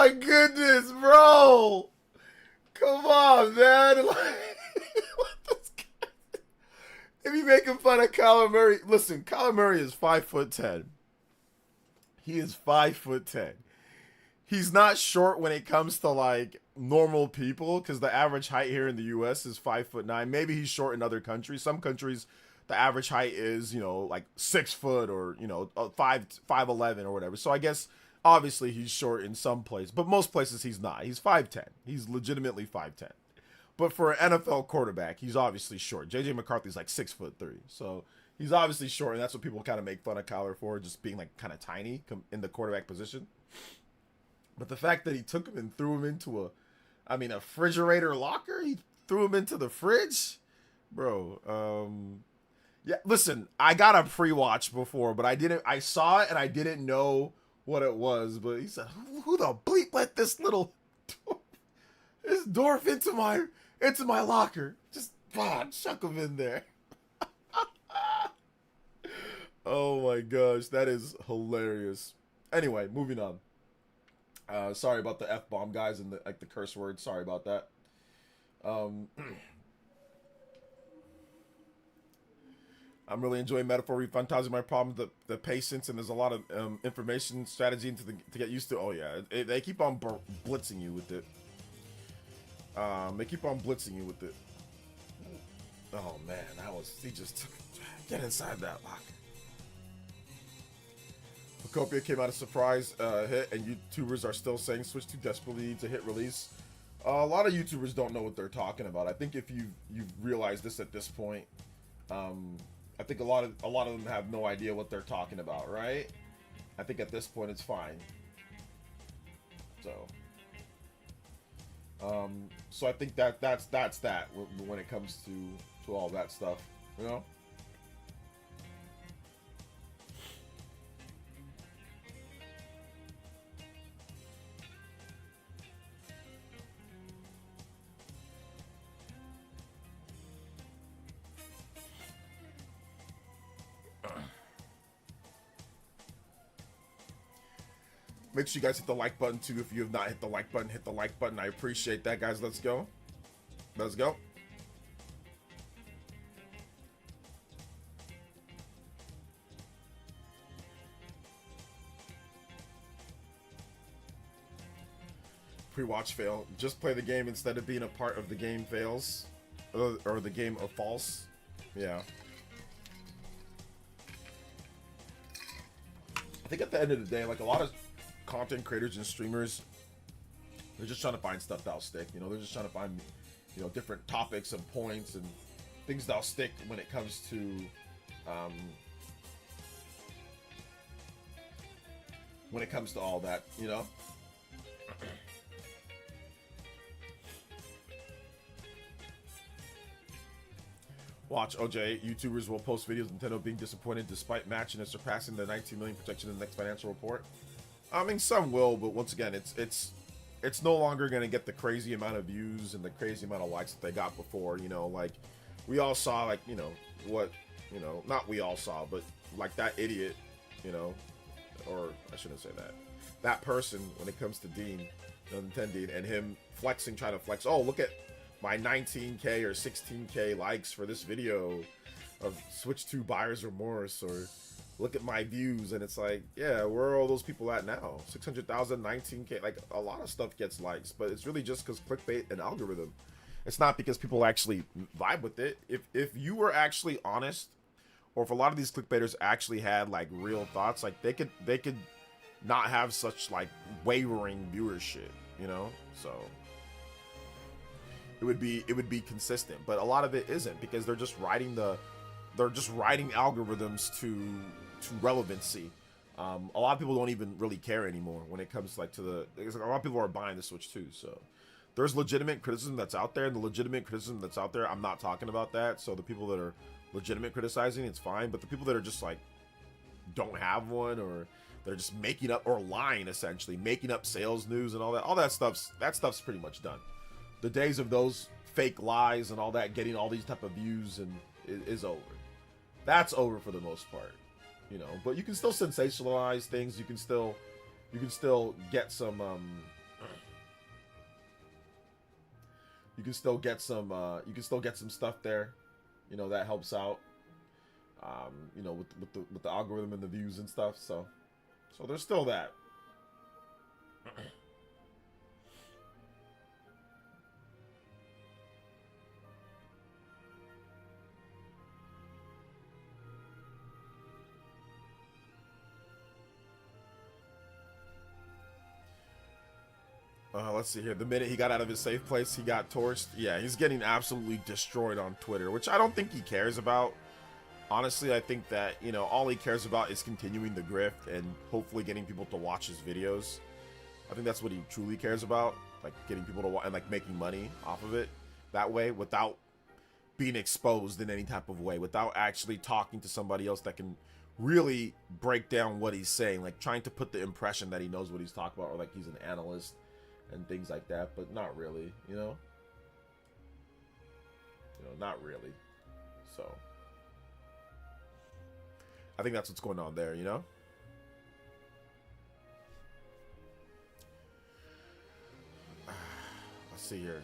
my goodness, bro. Come on, man. Like, what this guy? If you making fun of Kyler Murray, listen, Kyler Murray is 5'10". He is 5'10". He's not short when it comes to like normal people, because the average height here in the U.S. is 5'9". Maybe he's short in other countries. Some countries, the average height is, you know, like 6 foot or, you know, 5'11" or whatever. So I guess obviously he's short in some places, but most places he's not. He's 5'10". He's legitimately 5'10". But for an NFL quarterback, he's obviously short. JJ McCarthy's like 6'3", so he's obviously short, and that's what people kind of make fun of Kyler for, just being like kind of tiny in the quarterback position. But the fact that he took him and threw him into a refrigerator locker, he threw him into the fridge, bro. Yeah, listen, I got a pre-watch before, but I saw it and I didn't know what it was. But he said, "Who the bleep let this dwarf into my locker? Just chuck him in there." Oh my gosh, that is hilarious. Anyway, moving on. Sorry about the F-bomb, guys, and the curse word. Sorry about that. I'm really enjoying Metaphor Refantasing my problem, the patience, and there's a lot of information strategy to get used to. Oh yeah, they keep on blitzing you with it. They keep on blitzing you with it. Oh man, he just get inside that locker. Phocopia came out a surprise hit, and YouTubers are still saying Switch 2 desperately needs a hit release. A lot of YouTubers don't know what they're talking about. I think if you've realized this at this point, I think a lot of them have no idea what they're talking about, right? I think at this point it's fine. So I think that's that when it comes to all that stuff, you know. Make sure you guys hit the like button too. If you have not hit the like button, hit the like button. I appreciate that, guys. Let's go. Let's go. Pre-watch fail. Just play the game instead of being a part of the game fails. Or the game of false. Yeah. I think at the end of the day, like a lot of content creators and streamers, they're just trying to find stuff that'll stick. You know, they're just trying to find, you know, different topics and points and things that'll stick when it comes to all that, you know. Watch OJ. YouTubers will post videos of Nintendo being disappointed despite matching and surpassing the 19 million projection in the next financial report. I mean, some will, but once again, it's no longer gonna get the crazy amount of views and the crazy amount of likes that they got before. You know, like we all saw, like, you know what, you know, not we all saw, but like that idiot, you know, or I shouldn't say that. That person when it comes to Dean, Nintendo, and him flexing, trying to flex. Oh, look at my 19K or 16K likes for this video of Switch 2 buyer's remorse, or look at my views. And it's like, yeah, where are all those people at now? 600,000, 19K, like a lot of stuff gets likes, but it's really just because clickbait and algorithm. It's not because people actually vibe with it. If you were actually honest, or if a lot of these clickbaiters actually had like real thoughts, like they could not have such like wavering viewership, you know? So it would be consistent, but a lot of it isn't, because they're just writing algorithms to relevancy. A lot of people don't even really care anymore when it comes like to a lot of people are buying the Switch too. So there's legitimate criticism that's out there, and the legitimate criticism that's out there, I'm not talking about that. So the people that are legitimate criticizing, it's fine, but the people that are just like don't have one, or they're just making up or lying, essentially making up sales news and all that stuff's pretty much done. The days of those fake lies and all that, getting all these type of views, and is over. That's over for the most part, you know. But you can still sensationalize things. You can still get some you can still get some stuff there. You know, that helps out. You know, with the algorithm and the views and stuff. So there's still that. Let's see here. The minute he got out of his safe place, he got torched. Yeah, he's getting absolutely destroyed on Twitter, which I don't think he cares about. Honestly, I think that, you know, all he cares about is continuing the grift and hopefully getting people to watch his videos. I think that's what he truly cares about, like getting people to watch and like making money off of it that way without being exposed in any type of way, without actually talking to somebody else that can really break down what he's saying, like trying to put the impression that he knows what he's talking about or like he's an analyst and things like that, but not really, you know, not really. So I think that's what's going on there, you know. Let's see here.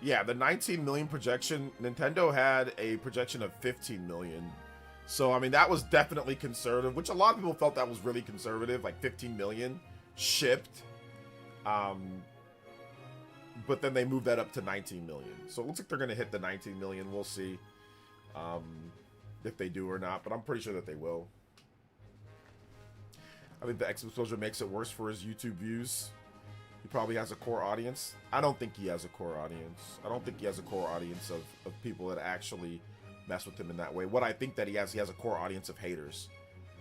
Yeah, the 19 million projection, Nintendo had a projection of 15 million. So I mean, that was definitely conservative, which a lot of people felt that was really conservative, like 15 million shipped, but then they moved that up to 19 million. So it looks like they're gonna hit the 19 million. We'll see if they do or not, but I'm pretty sure that they will. I think the exposure makes it worse for his YouTube views. He probably has a core audience. I don't think he has a core audience. I don't think he has a core audience of people that actually mess with him in that way. What I think that he has a core audience of haters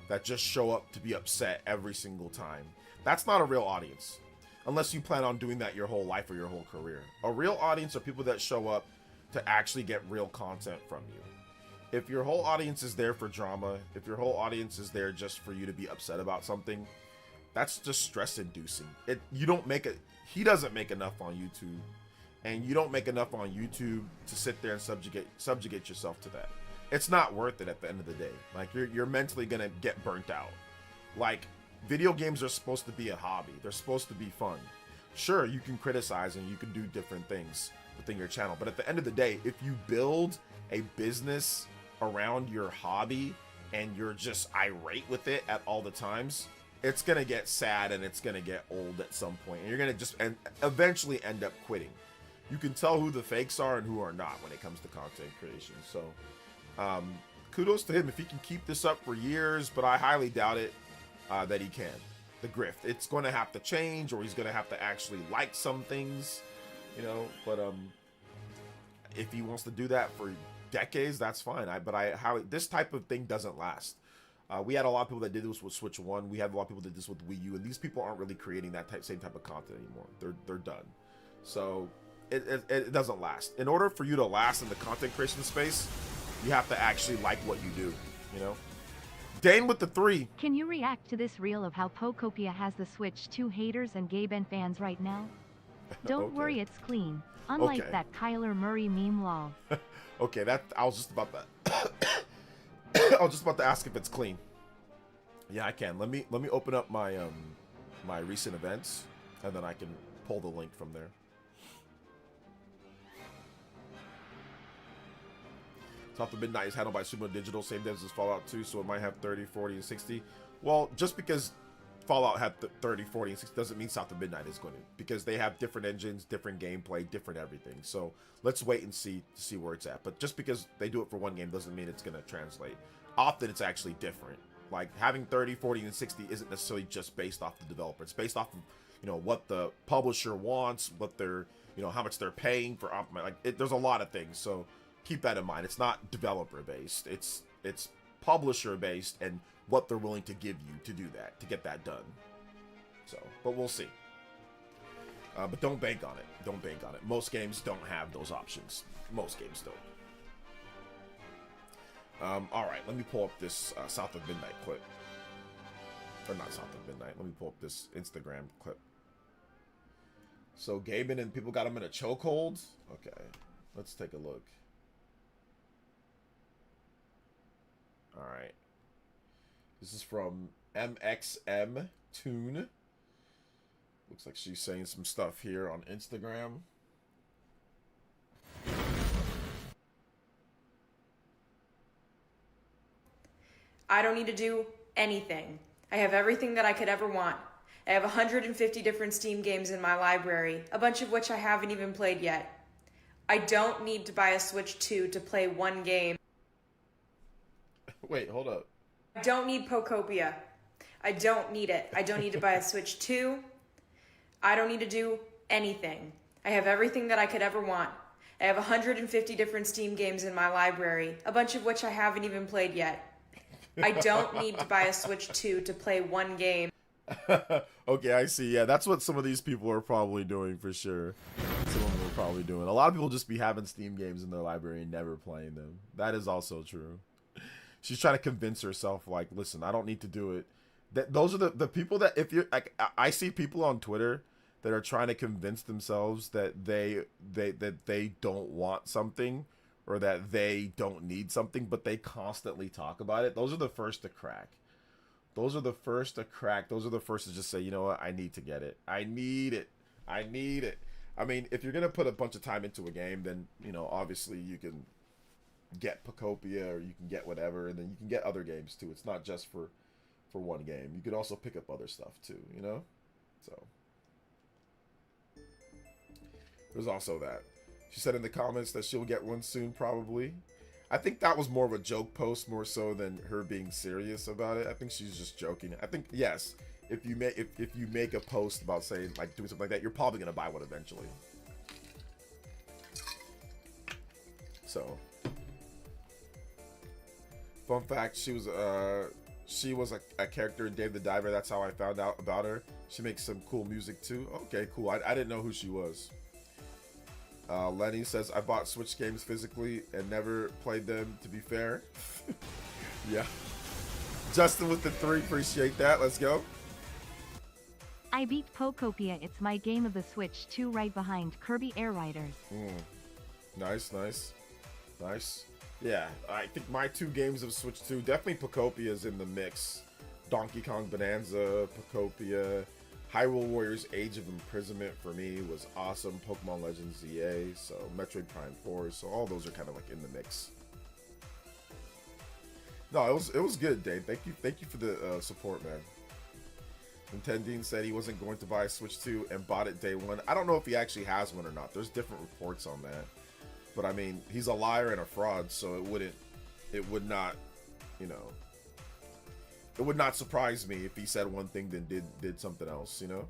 that just show up to be upset every single time. That's not a real audience, unless you plan on doing that your whole life or your whole career. A real audience are people that show up to actually get real content from you. If your whole audience is there for drama, if your whole audience is there just for you to be upset about something, that's just stress-inducing. He doesn't make enough on YouTube, and you don't make enough on YouTube to sit there and subjugate yourself to that. It's not worth it at the end of the day. Like, you're mentally gonna get burnt out. Like, video games are supposed to be a hobby. They're supposed to be fun. Sure, you can criticize and you can do different things within your channel, but at the end of the day, if you build a business around your hobby and you're just irate with it at all the times, it's gonna get sad and it's gonna get old at some point, and you're gonna just eventually end up quitting. You can tell who the fakes are and who are not when it comes to content creation. So kudos to him if he can keep this up for years, but I highly doubt it that he can. The grift, it's going to have to change, or he's going to have to actually like some things, you know. But if he wants to do that for decades, that's fine. This type of thing doesn't last. We had a lot of people that did this with Switch 1. We had a lot of people that did this with Wii U, and these people aren't really creating that same type of content anymore. They're done. So it doesn't last. In order for you to last in the content creation space, you have to actually like what you do, you know. Dane with the 3. Can you react to this reel of how Pokopia has the Switch 2 haters and Gaben fans right now? Don't Okay. worry, it's clean. Unlike Okay. that Kyler Murray meme lol. Okay, I was just about that. I was just about to ask if it's clean. Yeah, I can. Let me open up my my recent events, and then I can pull the link from there. South of Midnight is handled by Sumo Digital, same devs as Fallout 2, so it might have 30, 40, and 60. Well, just because Fallout had 30, 40, and 60 doesn't mean South of Midnight is going to, because they have different engines, different gameplay, different everything. So let's wait and see where it's at. But just because they do it for one game doesn't mean it's going to translate. Often it's actually different. Like, having 30, 40, and 60 isn't necessarily just based off the developer. It's based off of, you know, what the publisher wants, what they're, you know, how much they're paying for there's a lot of things. So keep that in mind. It's not developer based. It's publisher based, and what they're willing to give you to do that, to get that done. So, but we'll see. But don't bank on it. Don't bank on it. Most games don't have those options. Most games don't. All right, let me pull up this South of Midnight clip. Or not South of Midnight. Let me pull up this Instagram clip. So Gaben and people got him in a chokehold. Okay, let's take a look. All right. This is from MXM Tune. Looks like she's saying some stuff here on Instagram. I don't need to do anything. I have everything that I could ever want. I have 150 different Steam games in my library, a bunch of which I haven't even played yet. I don't need to buy a Switch 2 to play one game. Wait, hold up. I don't need Pokopia. I don't need it. I don't need to buy a Switch 2. I don't need to do anything. I have everything that I could ever want. I have 150 different Steam games in my library, a bunch of which I haven't even played yet. I don't need to buy a Switch 2 to play one game. Okay, I see. Yeah, that's what some of these people are probably doing for sure. Some of them are probably doing. A lot of people just be having Steam games in their library and never playing them. That is also true. She's trying to convince herself, like, listen, I don't need to do it. Those are the people that, if you're like, I see people on Twitter that are trying to convince themselves that they don't want something or that they don't need something, but they constantly talk about it. Those are the first to crack. Those are the first to crack. Those are the first to just say, you know what, I need to get it. I need it. I need it. I mean, if you're going to put a bunch of time into a game, then, you know, obviously you can get Pokopia or you can get whatever, and then you can get other games too. It's not just for one game. You could also pick up other stuff too, you know? So there's also that. She said in the comments that she'll get one soon, probably. I think that was more of a joke post more so than her being serious about it. I think she's just joking. I think, yes, if you make a post about saying, like, doing something like that, you're probably gonna buy one eventually. So, fun fact, she was a character in Dave the Diver. That's how I found out about her. She makes some cool music too. Okay, cool. I didn't know who she was. Lenny says, I bought Switch games physically and never played them, to be fair. Yeah. Justin with the 3, appreciate that. Let's go. I beat Pokopia. It's my game of the Switch 2 right behind Kirby Air Riders. Nice, nice. Nice. Yeah, I think my 2 games of Switch 2, definitely Pokopia is in the mix. Donkey Kong Bonanza, Pokopia, Hyrule Warriors Age of Imprisonment for me was awesome. Pokemon Legends ZA, so Metroid Prime 4, so all those are kind of like in the mix. No, it was good, Dave. Thank you for the support, man. Nintendine said he wasn't going to buy a Switch 2 and bought it day one. I don't know if he actually has one or not. There's different reports on that. But I mean, he's a liar and a fraud, so it would not, you know, it would not surprise me if he said one thing then did something else, you know?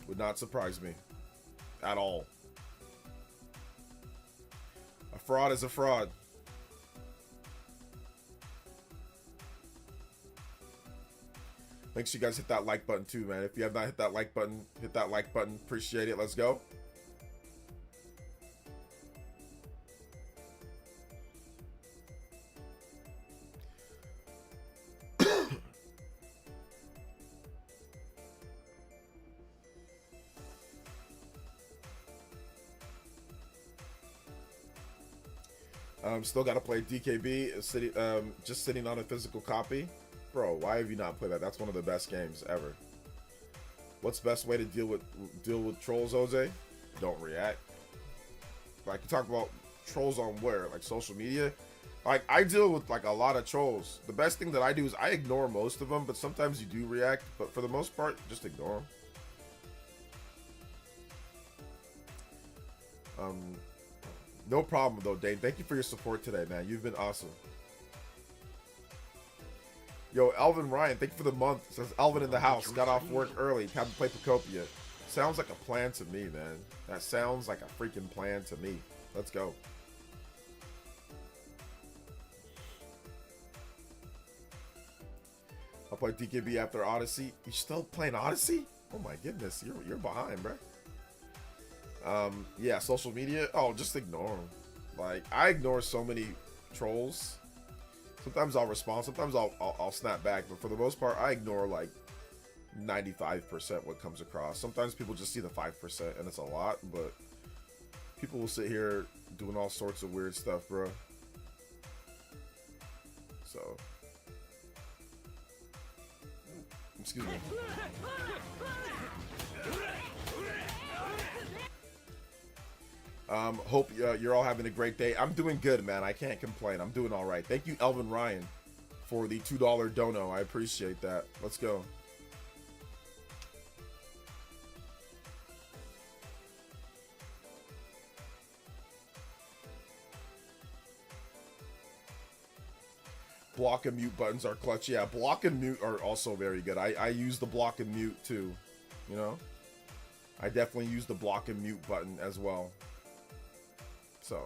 Would not surprise me at all. A fraud is a fraud. Make sure you guys hit that like button too, man. If you have not hit that like button, hit that like button. Appreciate it. Let's go. Still got to play DKB, just sitting on a physical copy. Bro, why have you not played that? That's one of the best games ever. What's the best way to deal with trolls, OJ? Don't react. Like, you talk about trolls on where? Like, social media? Like, I deal with, like, a lot of trolls. The best thing that I do is I ignore most of them, but sometimes you do react. But for the most part, just ignore them. No problem, though, Dane. Thank you for your support today, man. You've been awesome. Yo, Elvin Ryan, thank you for the month. Says Elvin in the house. Got off work early. Have to play Pokopia. Sounds like a plan to me, man. That sounds like a freaking plan to me. Let's go. I'll play DKB after Odyssey. You still playing Odyssey? Oh my goodness, you're behind, bro. Yeah, social media. Oh, just ignore them. Like, I ignore so many trolls. Sometimes I'll respond. Sometimes I'll snap back. But for the most part, I ignore like 95% what comes across. Sometimes people just see the 5%, and it's a lot. But people will sit here doing all sorts of weird stuff, bro. So Excuse me. Hope you're all having a great day. I'm doing good, man. I can't complain. I'm doing all right. Thank you, Elvin Ryan, for the $2 dono. I appreciate that. Let's go. Block and mute buttons are clutch. Yeah, block and mute are also very good. I use the block and mute too, you know? I definitely use the block and mute button as well. So,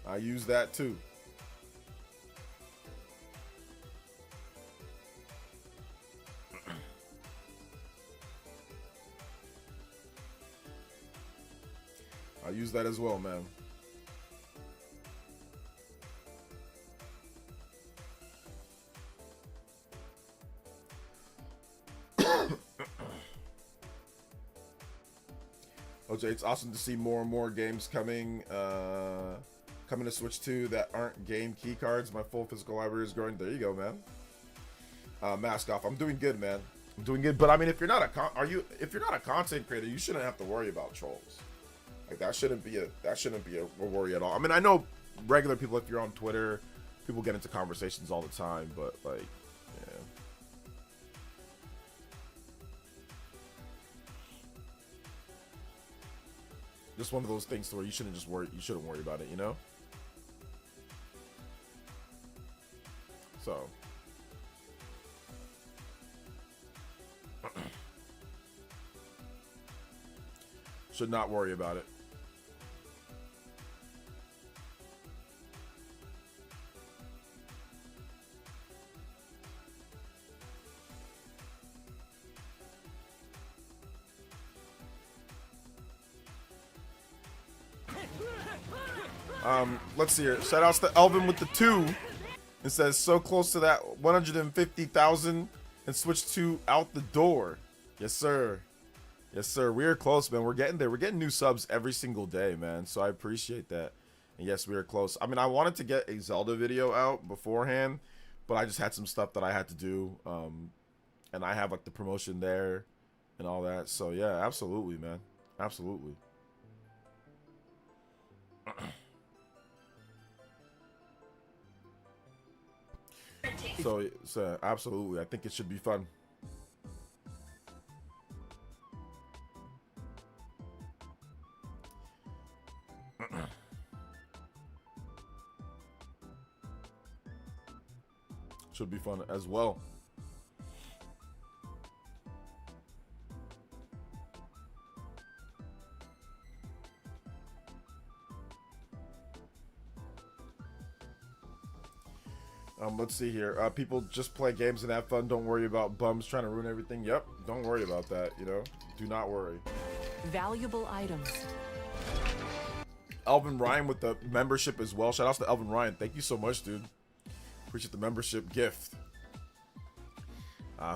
I use that too. I use that as well, man. OJ, it's awesome to see more and more games coming to Switch 2 that aren't game key cards. My full physical library is growing. There you go, man. Mask off. I'm doing good, man. I'm doing good. But I mean, if you're not a content creator, you shouldn't have to worry about trolls. Like that shouldn't be a worry at all. I mean, I know regular people, if you're on Twitter, people get into conversations all the time, but like, yeah. Just one of those things where you shouldn't worry about it, you know? So should not worry about it. Let's see here. Shout outs to Elvin with the 2. It says so close to that 150,000 and Switch 2 out the door. Yes, sir. Yes, sir. We're close, man. We're getting there. We're getting new subs every single day, man. So I appreciate that. And yes, we are close. I mean, I wanted to get a Zelda video out beforehand, but I just had some stuff that I had to do. And I have like the promotion there and all that. So yeah, absolutely, man. Absolutely. So absolutely, I think it should be fun. Should be fun as well. Let's see here. People just play games and have fun. Don't worry about bums trying to ruin everything. Yep, don't worry about that, you know? Do not worry. Valuable items. Elvin Ryan with the membership as well. Shout out to Elvin Ryan. Thank you so much, dude. Appreciate the membership gift.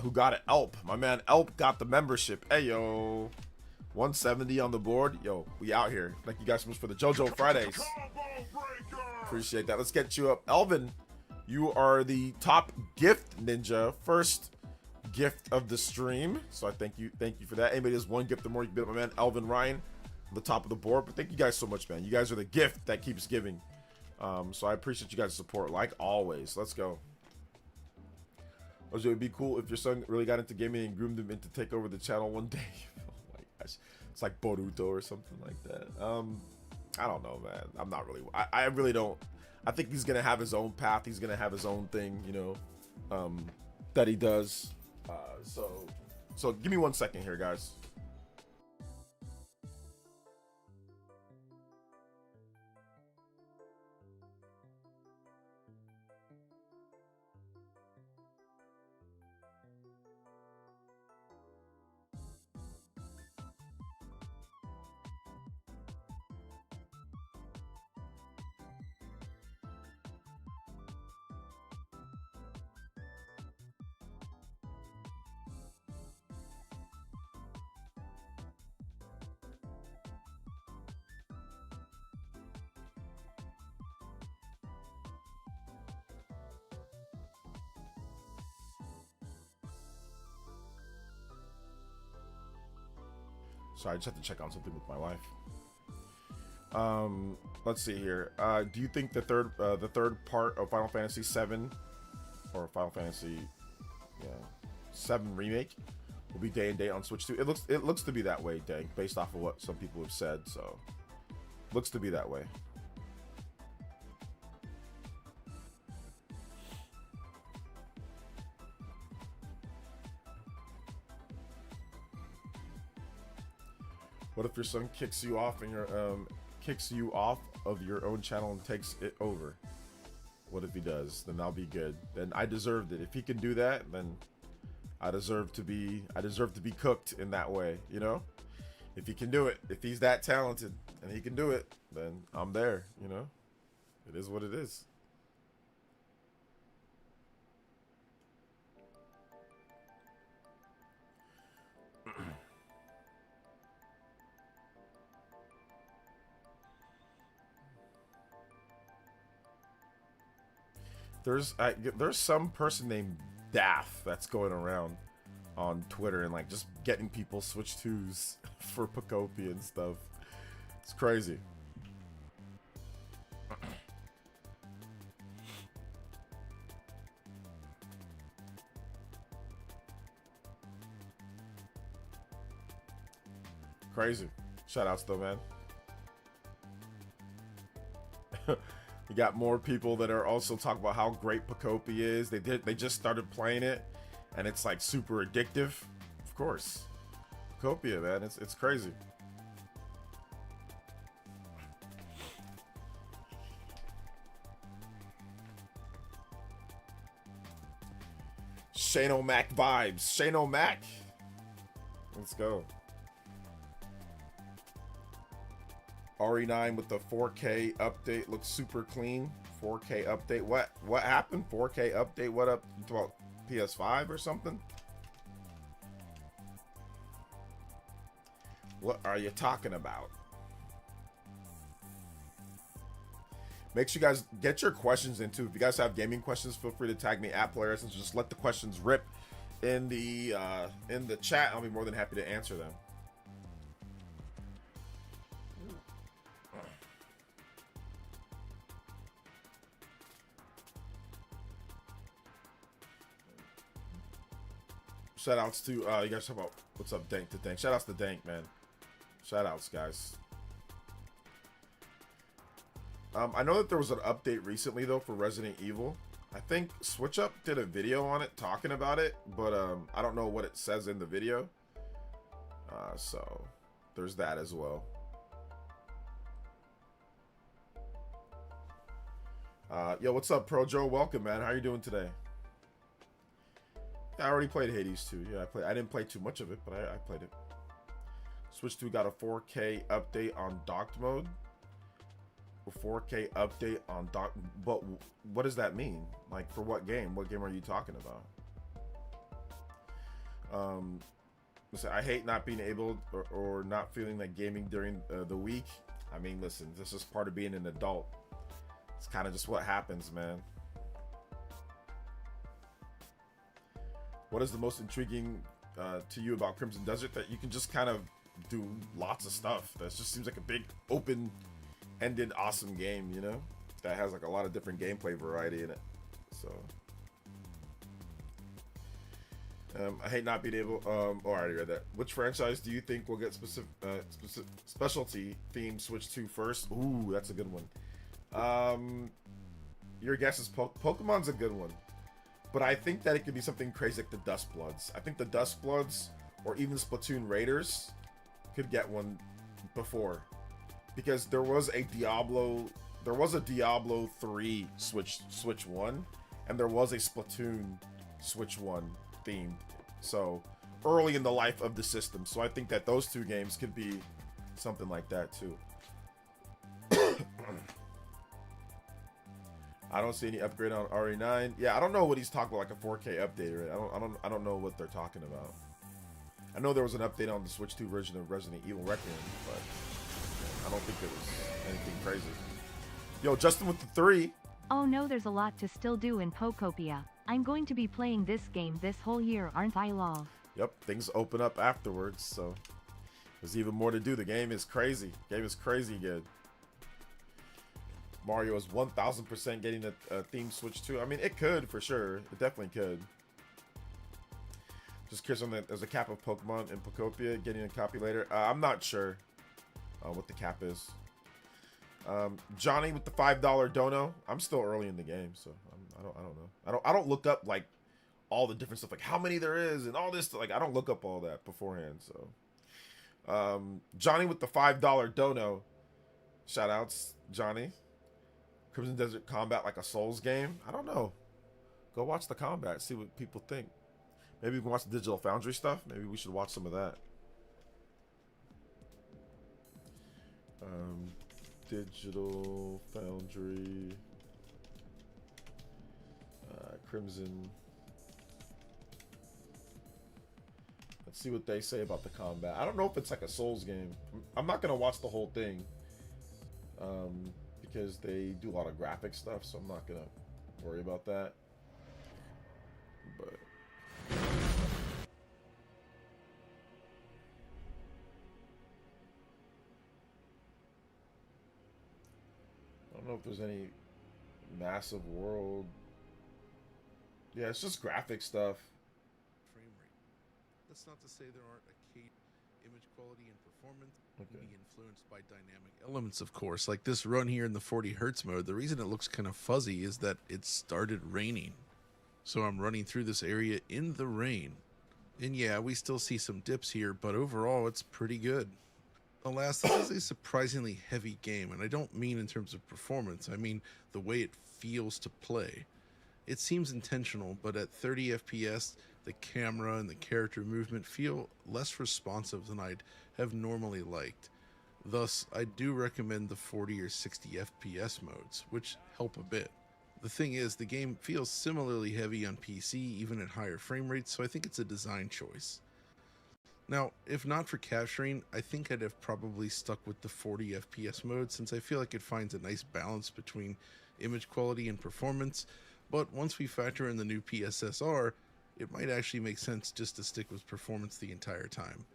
Who got it? Elp. My man Elp got the membership. Hey, yo. 170 on the board. Yo, we out here. Thank you guys so much for the JoJo Fridays. Appreciate that. Let's get you up. Elvin, you are the top gift ninja. First gift of the stream. So I thank you for that. Anybody has one gift or more, you can beat up my man Elvin Ryan on the top of the board. But thank you guys so much, man. You guys are the gift that keeps giving. So I appreciate you guys' support, like always. Let's go. Also, it would be cool if your son really got into gaming and groomed him into take over the channel one day. Oh my gosh. It's like Boruto or something like that. I don't know, man. I'm not really, I really don't. I think he's gonna have his own path. He's gonna have his own thing, you know, that he does. So give me 1 second here, guys. Sorry, I just have to check on something with my wife. Let's see here. Do you think the third part of Final Fantasy VII or Final Fantasy 7 remake will be day and date on Switch 2? It looks to be that way, Dank, based off of what some people have said. So, looks to be that way. What if your son kicks you off of your own channel and takes it over? What if he does? Then I'll be good. Then I deserved it. If he can do that, then I deserve to be cooked in that way, you know? If he can do it, if he's that talented and he can do it, then I'm there, you know? It is what it is. There's some person named Daff that's going around on Twitter and like just getting people Switch 2s for Pocopia and stuff. It's crazy. Crazy. Shoutouts though, man. You got more people that are also talking about how great Pocopia is. They just started playing it, and it's like super addictive. Of course, Pocopia, man, it's crazy. Shane O'Mac vibes. Shane O'Mac. Let's go. RE9 with the 4K update looks super clean. 4K update. What happened? 4K update. What up? About PS5 or something? What are you talking about? Make sure you guys get your questions in too. If you guys have gaming questions, feel free to tag me at PlayerEssence. Just let the questions rip in the chat. I'll be more than happy to answer them. Shout outs to you guys talk about what's up, Dank to Dank. Shout outs to Dank, man. Shout outs, guys. I know that there was an update recently though for Resident Evil. I think Switch Up did a video on it talking about it, but I don't know what it says in the video. So there's that as well. Yo, what's up, Pro Joe? Welcome, man. How you doing today? I already played Hades 2. Yeah, I didn't play too much of it, but I played it. Switch 2 got a 4K update on docked mode. A 4K update on dock. But what does that mean? Like, for what game? What game are you talking about? Listen, I hate not being able or not feeling like gaming during the week. I mean, listen, this is part of being an adult. It's kind of just what happens, man. What is the most intriguing to you about Crimson Desert? That you can just kind of do lots of stuff. That just seems like a big, open-ended, awesome game, you know? That has like a lot of different gameplay variety in it. So, I hate not being able. Oh, I already read that. Which franchise do you think will get specialty themed Switch 2 first? Ooh, that's a good one. Your guess is Pokemon's a good one. But I think that it could be something crazy like the Dust Bloods. I think the Dust Bloods or even Splatoon Raiders could get one before. Because there was a Diablo 3 Switch 1 and there was a Splatoon Switch 1 themed. So early in the life of the system. So I think that those two games could be something like that too. I don't see any upgrade on RE9. Yeah, I don't know what he's talking about, like a 4K update. Right? I don't know what they're talking about. I know there was an update on the Switch 2 version of Resident Evil Requiem, but I don't think it was anything crazy. Yo, Justin with the 3. Oh no, there's a lot to still do in Pocopia. I'm going to be playing this game this whole year, aren't I, lol? Yep, things open up afterwards, so There's even more to do. The game is crazy. Game is crazy good. Mario is 1000% getting a theme switch too. I mean, it could for sure. It definitely could. Just curious on there's a cap of Pokemon in Pokopia. Getting a copy later. I'm not sure what the cap is. Johnny with the $5 dono. I'm still early in the game, so I don't know. I don't look up like all the different stuff, like how many there is and all this. Like I don't look up all that beforehand. So Johnny with the $5 dono. Shout outs, Johnny. Crimson Desert Combat like a Souls game. I don't know. Go watch the combat. See what people think. Maybe we can watch the Digital Foundry stuff. Maybe we should watch some of that. Digital Foundry, Crimson. Let's see what they say about the combat. I don't know if it's like a Souls game. I'm not gonna watch the whole thing because they do a lot of graphic stuff, so I'm not gonna worry about that. But I don't know if there's any massive world. Yeah, it's just graphic stuff. Frame rate. That's not to say there aren't arcade image quality and performance. Okay. Can be influenced by dynamic elements, of course. Like this run here in the 40 hertz mode, the reason it looks kind of fuzzy is that it started raining. So I'm running through this area in the rain. And yeah, we still see some dips here, but overall it's pretty good. Alas, this is a surprisingly heavy game, and I don't mean in terms of performance, I mean the way it feels to play. It seems intentional, but at 30 FPS, the camera and the character movement feel less responsive than I'd have normally liked. Thus, I do recommend the 40 or 60 FPS modes, which help a bit. The thing is, the game feels similarly heavy on PC, even at higher frame rates, so I think it's a design choice. Now, if not for capturing, I think I'd have probably stuck with the 40 FPS mode since I feel like it finds a nice balance between image quality and performance, but once we factor in the new PSSR, it might actually make sense just to stick with performance the entire time.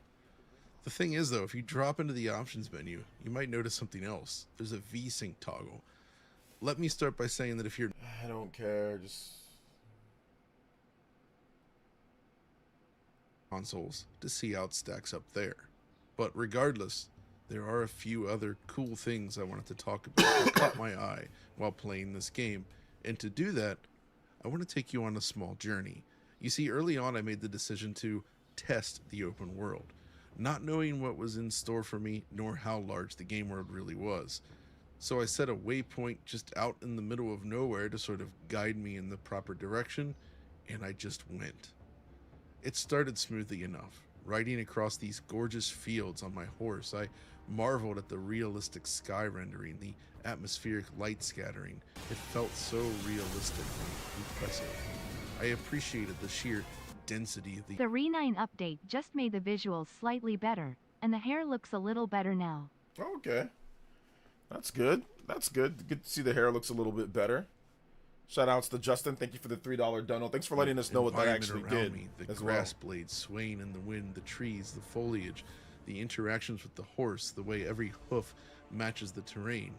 The thing is though, if you drop into the options menu, you might notice something else. There's a V-Sync toggle. Let me start by saying that if you're... I don't care, just... consoles to see how it stacks up there. But regardless, there are a few other cool things I wanted to talk about that caught my eye while playing this game, and to do that, I want to take you on a small journey. You see, early on I made the decision to test the open world, not knowing what was in store for me nor how large the game world really was. So I set a waypoint just out in the middle of nowhere to sort of guide me in the proper direction, and I just went. It started smoothly enough. Riding across these gorgeous fields on my horse, I marveled at the realistic sky rendering, the atmospheric light scattering. It felt so realistic and impressive. I appreciated the sheer density of The Re9 update just made the visuals slightly better, and the hair looks a little better now. Okay. That's good. That's good. Good to see the hair looks a little bit better. Shout outs to Justin. Thank you for the $3 dono. Thanks for letting us know what that actually did. Me, the as grass well. blades swaying in the wind, the trees, the foliage, the interactions with the horse, the way every hoof matches the terrain.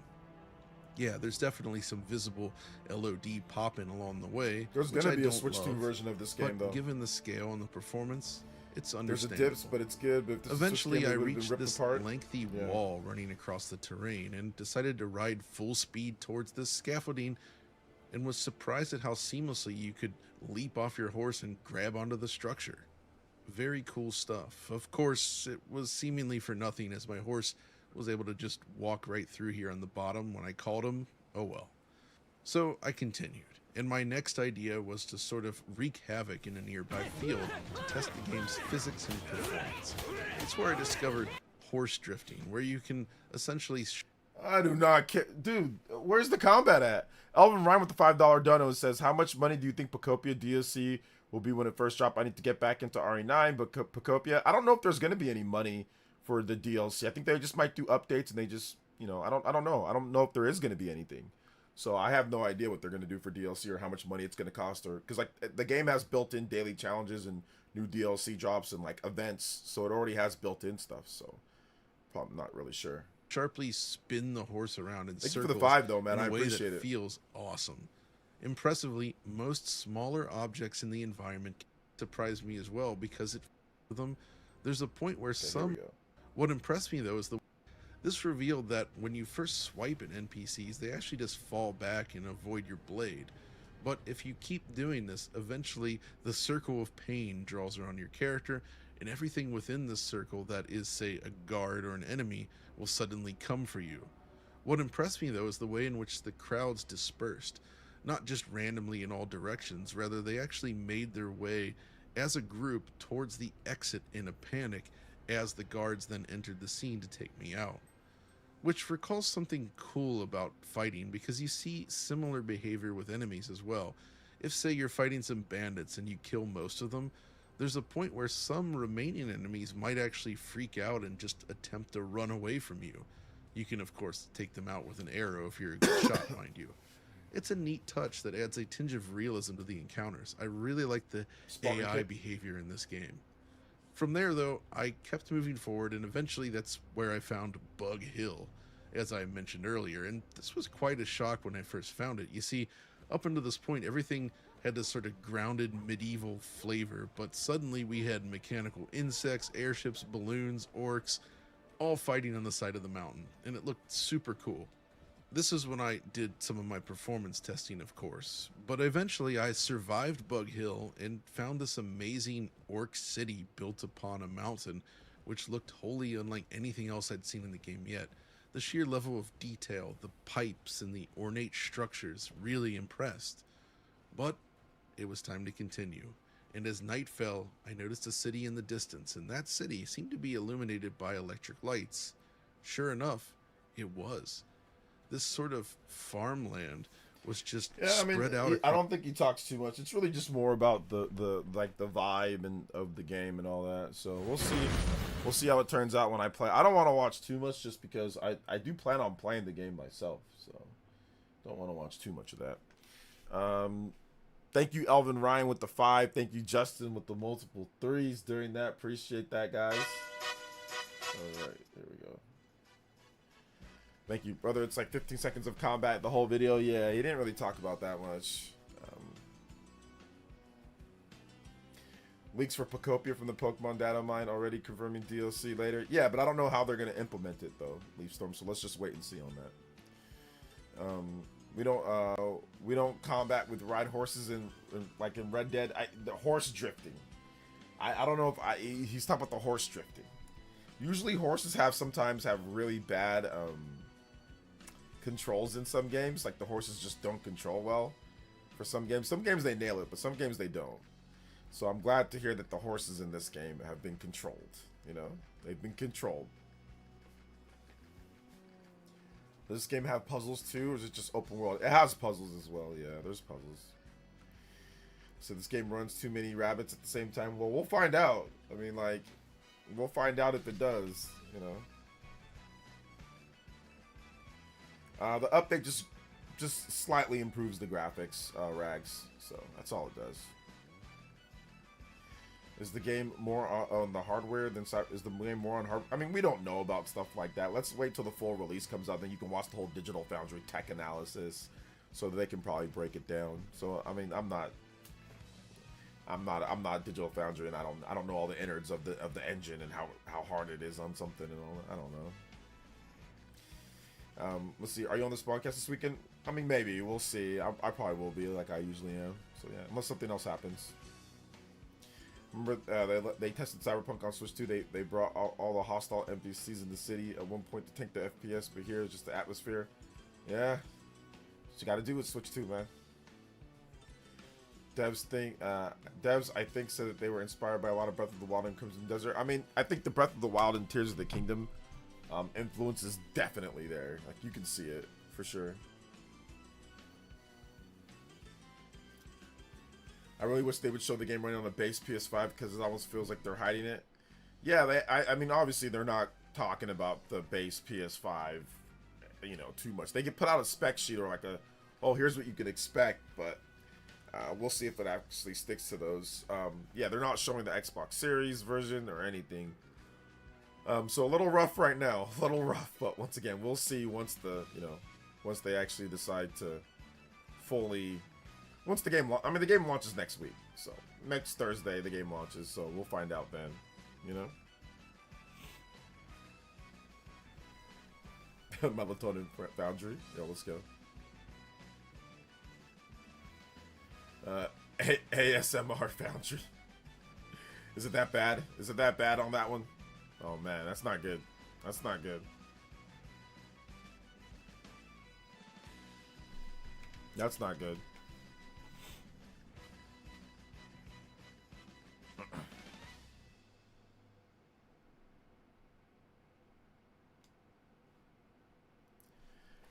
Yeah, there's definitely some visible LOD popping along the way. There's going to be a Switch 2 version of this game, but though. given the scale and the performance, it's understandable. There's a dips, but it's good. But if this Eventually, I game, reached this lengthy wall running across the terrain and decided to ride full speed towards this scaffolding, and was surprised at how seamlessly you could leap off your horse and grab onto the structure. Very cool stuff. Of course, it was seemingly for nothing as my horse was able to just walk right through here on the bottom when I called him. Oh well. So I continued, and my next idea was to sort of wreak havoc in a nearby field to test the game's physics and performance. It's where I discovered horse drifting, where you can essentially... I do not care. Dude, where's the combat at? Elvin Ryan with the $5 dono says, how much money do you think Pokopia DLC will be when it first drops? I need to get back into RE9, but Pokopia, I don't know if there's going to be any money for the DLC. I think they just might do updates and they just, you know, I don't know. I don't know if there is going to be anything. So I have no idea what they're going to do for DLC or how much money it's going to cost, or because like the game has built-in daily challenges and new DLC drops and like events, so it already has built-in stuff. So Probably not really sure. Sharply spin the horse around in Thank you for circles the vibe, though, man. in a I way appreciate that it. feels awesome. Impressively, most smaller objects in the environment surprise me as well because there's a point where Okay, here we go. what impressed me though is this revealed that when you first swipe at NPCs, they actually just fall back and avoid your blade. But if you keep doing this, eventually the circle of pain draws around your character, and everything within this circle that is, say, a guard or an enemy will suddenly come for you. What impressed me though is the way in which the crowds dispersed, not just randomly in all directions, rather they actually made their way as a group towards the exit in a panic as the guards then entered the scene to take me out. Which recalls something cool about fighting, because you see similar behavior with enemies as well. If, say, you're fighting some bandits and you kill most of them, there's a point where some remaining enemies might actually freak out and just attempt to run away from you. You can, of course, take them out with an arrow if you're a good shot, mind you. It's a neat touch that adds a tinge of realism to the encounters. I really like the AI behavior in this game. From there, though, I kept moving forward, and eventually that's where I found Bug Hill, as I mentioned earlier, and this was quite a shock when I first found it. You see, up until this point, everything had this sort of grounded medieval flavor, but suddenly we had mechanical insects, airships, balloons, orcs, all fighting on the side of the mountain, and it looked super cool. This is when I did some of my performance testing, of course, but eventually I survived Bug Hill and found this amazing orc city built upon a mountain, which looked wholly unlike anything else I'd seen in the game yet. The sheer level of detail, the pipes, and the ornate structures really impressed. But it was time to continue, and as night fell, I noticed a city in the distance, and that city seemed to be illuminated by electric lights. Sure enough, it was. This sort of farmland was just spread out. I don't think he talks too much. It's really just more about the vibe and of the game and all that. So we'll see how it turns out when I play. I don't want to watch too much just because I do plan on playing the game myself. So don't want to watch too much of that. Thank you, Elvin Ryan, with the 5. Thank you, Justin, with the multiple 3s during that. Appreciate that, guys. All right, there we go. Thank you, brother. It's like 15 seconds of combat the whole video. Yeah, he didn't really talk about that much. Leaks for Pocopia from the Pokemon data mine already confirming DLC later. Yeah, but I don't know how they're going to implement it, though, Leafstorm, so let's just wait and see on that. We don't combat with ride horses in like in Red Dead. The horse drifting. I don't know if he's talking about the horse drifting. Usually horses sometimes have really bad controls in some games. Like the horses just don't control well for some games. Some games they nail it, but some games they don't. So I'm glad to hear that the horses in this game have been controlled. You know, they've been controlled. Does this game have puzzles too, or is it just open world? It has puzzles as well. Yeah, there's puzzles. So this game runs too many rabbits at the same time. Well, we'll find out. I mean, like, we'll find out if it does, you know. The update just slightly improves the graphics, Rags. So that's all it does. Is the game more on the hardware than is the game more on hardware? I mean, we don't know about stuff like that. Let's wait till the full release comes out, then you can watch the whole Digital Foundry tech analysis, so that they can probably break it down. So I mean, I'm not Digital Foundry, and I don't know all the innards of the engine and how hard it is on something and all that. I don't know. Let's see. Are you on this podcast this weekend? I mean, maybe. We'll see. I probably will be, like I usually am. So yeah, unless something else happens. Remember, they tested Cyberpunk on Switch 2. They brought all the hostile NPCs in the city at one point to tank the FPS, but here it's just the atmosphere. Yeah, what you got to do with Switch 2, man. Devs I think said that they were inspired by a lot of Breath of the Wild and Crimson Desert. I mean, I think the Breath of the Wild and Tears of the Kingdom influence is definitely there. Like, you can see it for sure. I really wish they would show the game running on a base PS5 because it almost feels like they're hiding it. Yeah, I mean, obviously they're not talking about the base PS5, you know, too much. They could put out a spec sheet or like oh, here's what you could expect, but we'll see if it actually sticks to those. Yeah, they're not showing the Xbox Series version or anything. So a little rough right now, a little rough, but once again, we'll see once once they actually decide to fully, once the game, I mean, the game launches next week, so next Thursday the game launches, so we'll find out then, you know. Melatonin Foundry, yo, let's go. ASMR Foundry. Is it that bad? Is it that bad on that one? Oh man, that's not good. That's not good. That's not good.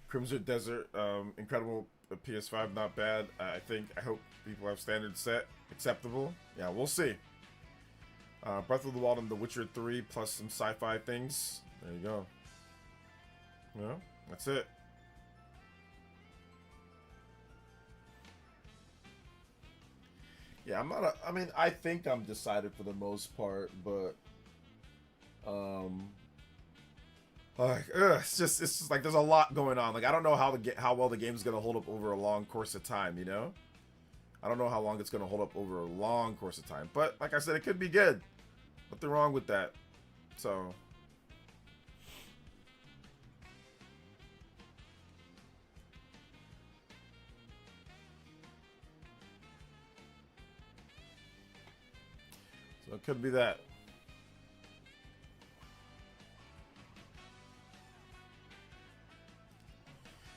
Crimson Desert, incredible. PS5, not bad. I hope people have standards set acceptable. Yeah, we'll see. Breath of the Wild and The Witcher 3 plus some sci-fi things. There you go. Yeah, that's it. Yeah, I'm not I mean, I think I'm decided for the most part, but it's just like there's a lot going on. Like I don't know how well the game's gonna hold up over a long course of time, you know? I don't know how long it's gonna hold up over a long course of time. But like I said, it could be good. Nothing wrong with that. So it could be that.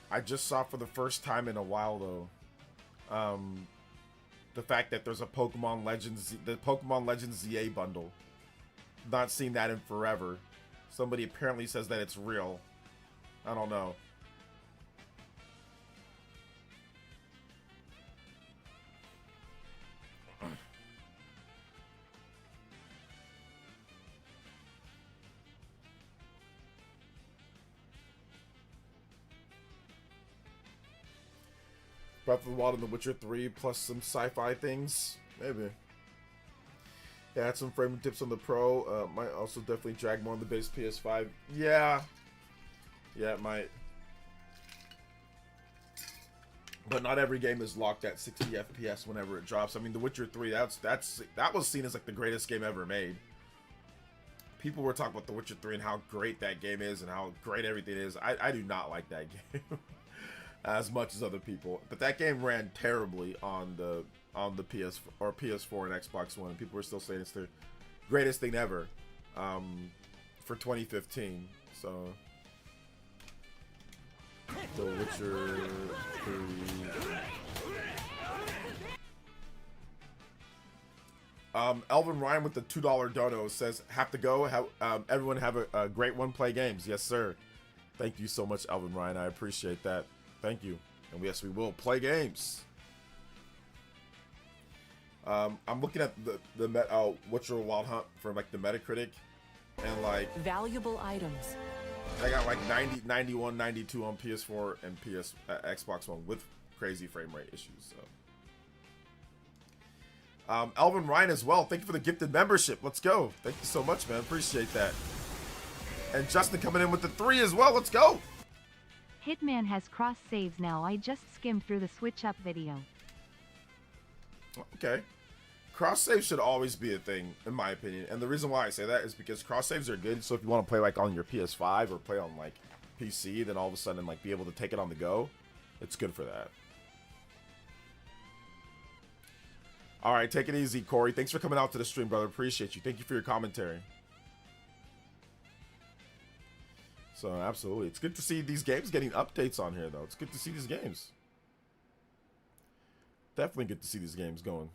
I just saw for the first time in a while though, the fact that there's a the Pokemon Legends ZA bundle. Not seen that in forever. Somebody apparently says that it's real. I don't know. Breath of the Wild and The Witcher 3 plus some sci-fi things. Maybe. Yeah, add some framing tips on the Pro. Might also definitely drag more on the base PS5. Yeah. Yeah, it might. But not every game is locked at 60 FPS whenever it drops. I mean, The Witcher 3, that was seen as like the greatest game ever made. People were talking about The Witcher 3 and how great that game is and how great everything is. I do not like that game. As much as other people, but that game ran terribly on the PS or PS4 and Xbox One, and people were still saying it's the greatest thing ever for 2015. So, The Witcher 3. Elvin Ryan with the $2 dono says, "Have to go. Everyone have a great one. Play games." Yes, sir. Thank you so much, Elvin Ryan. I appreciate that. Thank you. And yes, we will play games. I'm looking at the Witcher Wild Hunt for like the Metacritic, and like Valuable items. I got like 90, 91, 92 on PS4 and Xbox One with crazy frame rate issues. So, Elvin Ryan as well. Thank you for the gifted membership. Let's go. Thank you so much, man. Appreciate that. And Justin coming in with the 3 as well. Let's go. Hitman has cross saves now. I just skimmed through the switch up video. Okay. Cross saves should always be a thing, in my opinion. And the reason why I say that is because cross saves are good. So if you want to play like on your PS5 or play on like PC, then all of a sudden like be able to take it on the go, it's good for that. All right, take it easy, Corey. Thanks for coming out to the stream, brother. Appreciate you. Thank you for your commentary. So, absolutely. It's good to see these games getting updates on here, though. It's good to see these games. Definitely good to see these games going.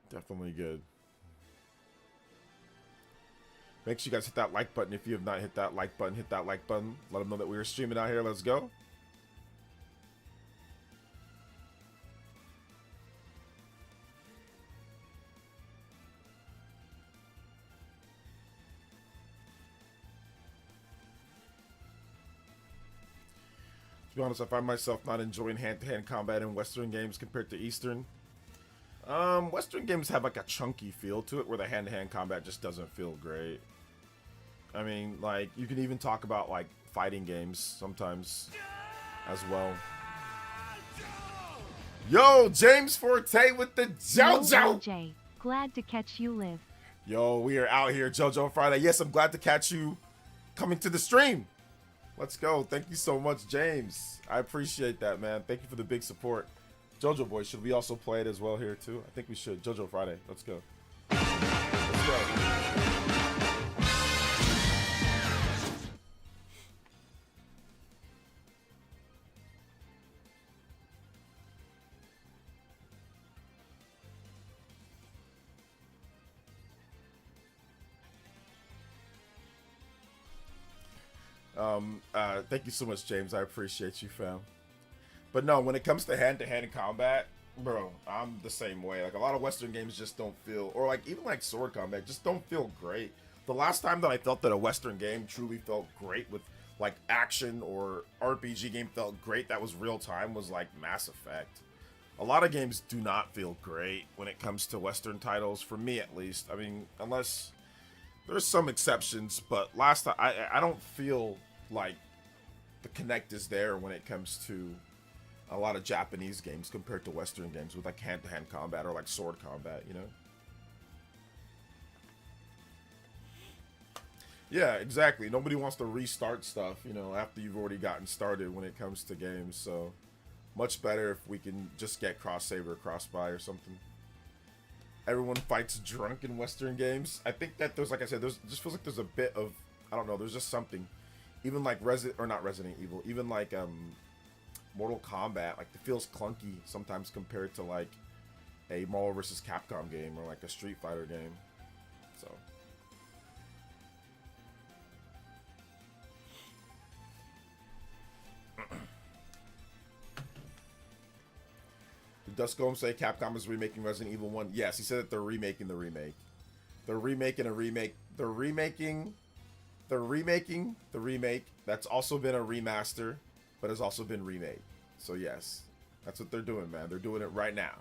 Definitely good. Make sure you guys hit that like button. If you have not hit that like button, hit that like button. Let them know that we are streaming out here. Let's go. To be honest, I find myself not enjoying hand-to-hand combat in Western games compared to Eastern. Western games have like a chunky feel to it where the hand-to-hand combat just doesn't feel great. I mean, like, you can even talk about like fighting games sometimes as well. Yo, James Forte with the JOJO. OJ, glad to catch you live. Yo, we are out here, JoJo Friday. Yes, I'm glad to catch you coming to the stream. Let's go. Thank you so much, James. I appreciate that, man. Thank you for the big support. JoJo Boy, should we also play it as well here too? I think we should. JoJo Friday. Let's go. Let's go. Thank you so much, James. I appreciate you, fam. But no, when it comes to hand-to-hand combat, bro, I'm the same way. Like, a lot of Western games just don't feel, or like even like sword combat, just don't feel great. The last time that I felt that a Western game truly felt great with like action or RPG game felt great that was real time was like Mass Effect. A lot of games do not feel great when it comes to Western titles, for me at least. I mean, unless there's some exceptions, but last time I don't feel like the connect is there when it comes to a lot of Japanese games compared to Western games with like hand-to-hand combat or like sword combat, you know? Yeah, exactly. Nobody wants to restart stuff, you know, after you've already gotten started when it comes to games, so much better if we can just get cross-save or cross-buy or something. Everyone fights drunk in Western games. I think that there's, like I said, there's just feels like there's a bit of, I don't know, there's just something. Even like not Resident Evil, even like Mortal Kombat, like it feels clunky sometimes compared to like a Marvel vs. Capcom game or like a Street Fighter game. So did Duscombe say Capcom is remaking Resident Evil 1? Yes, he said that they're remaking the remake. They're remaking a remake. They're remaking the remake that's also been a remaster, but has also been remade. So yes, that's what they're doing, man. They're doing it right now.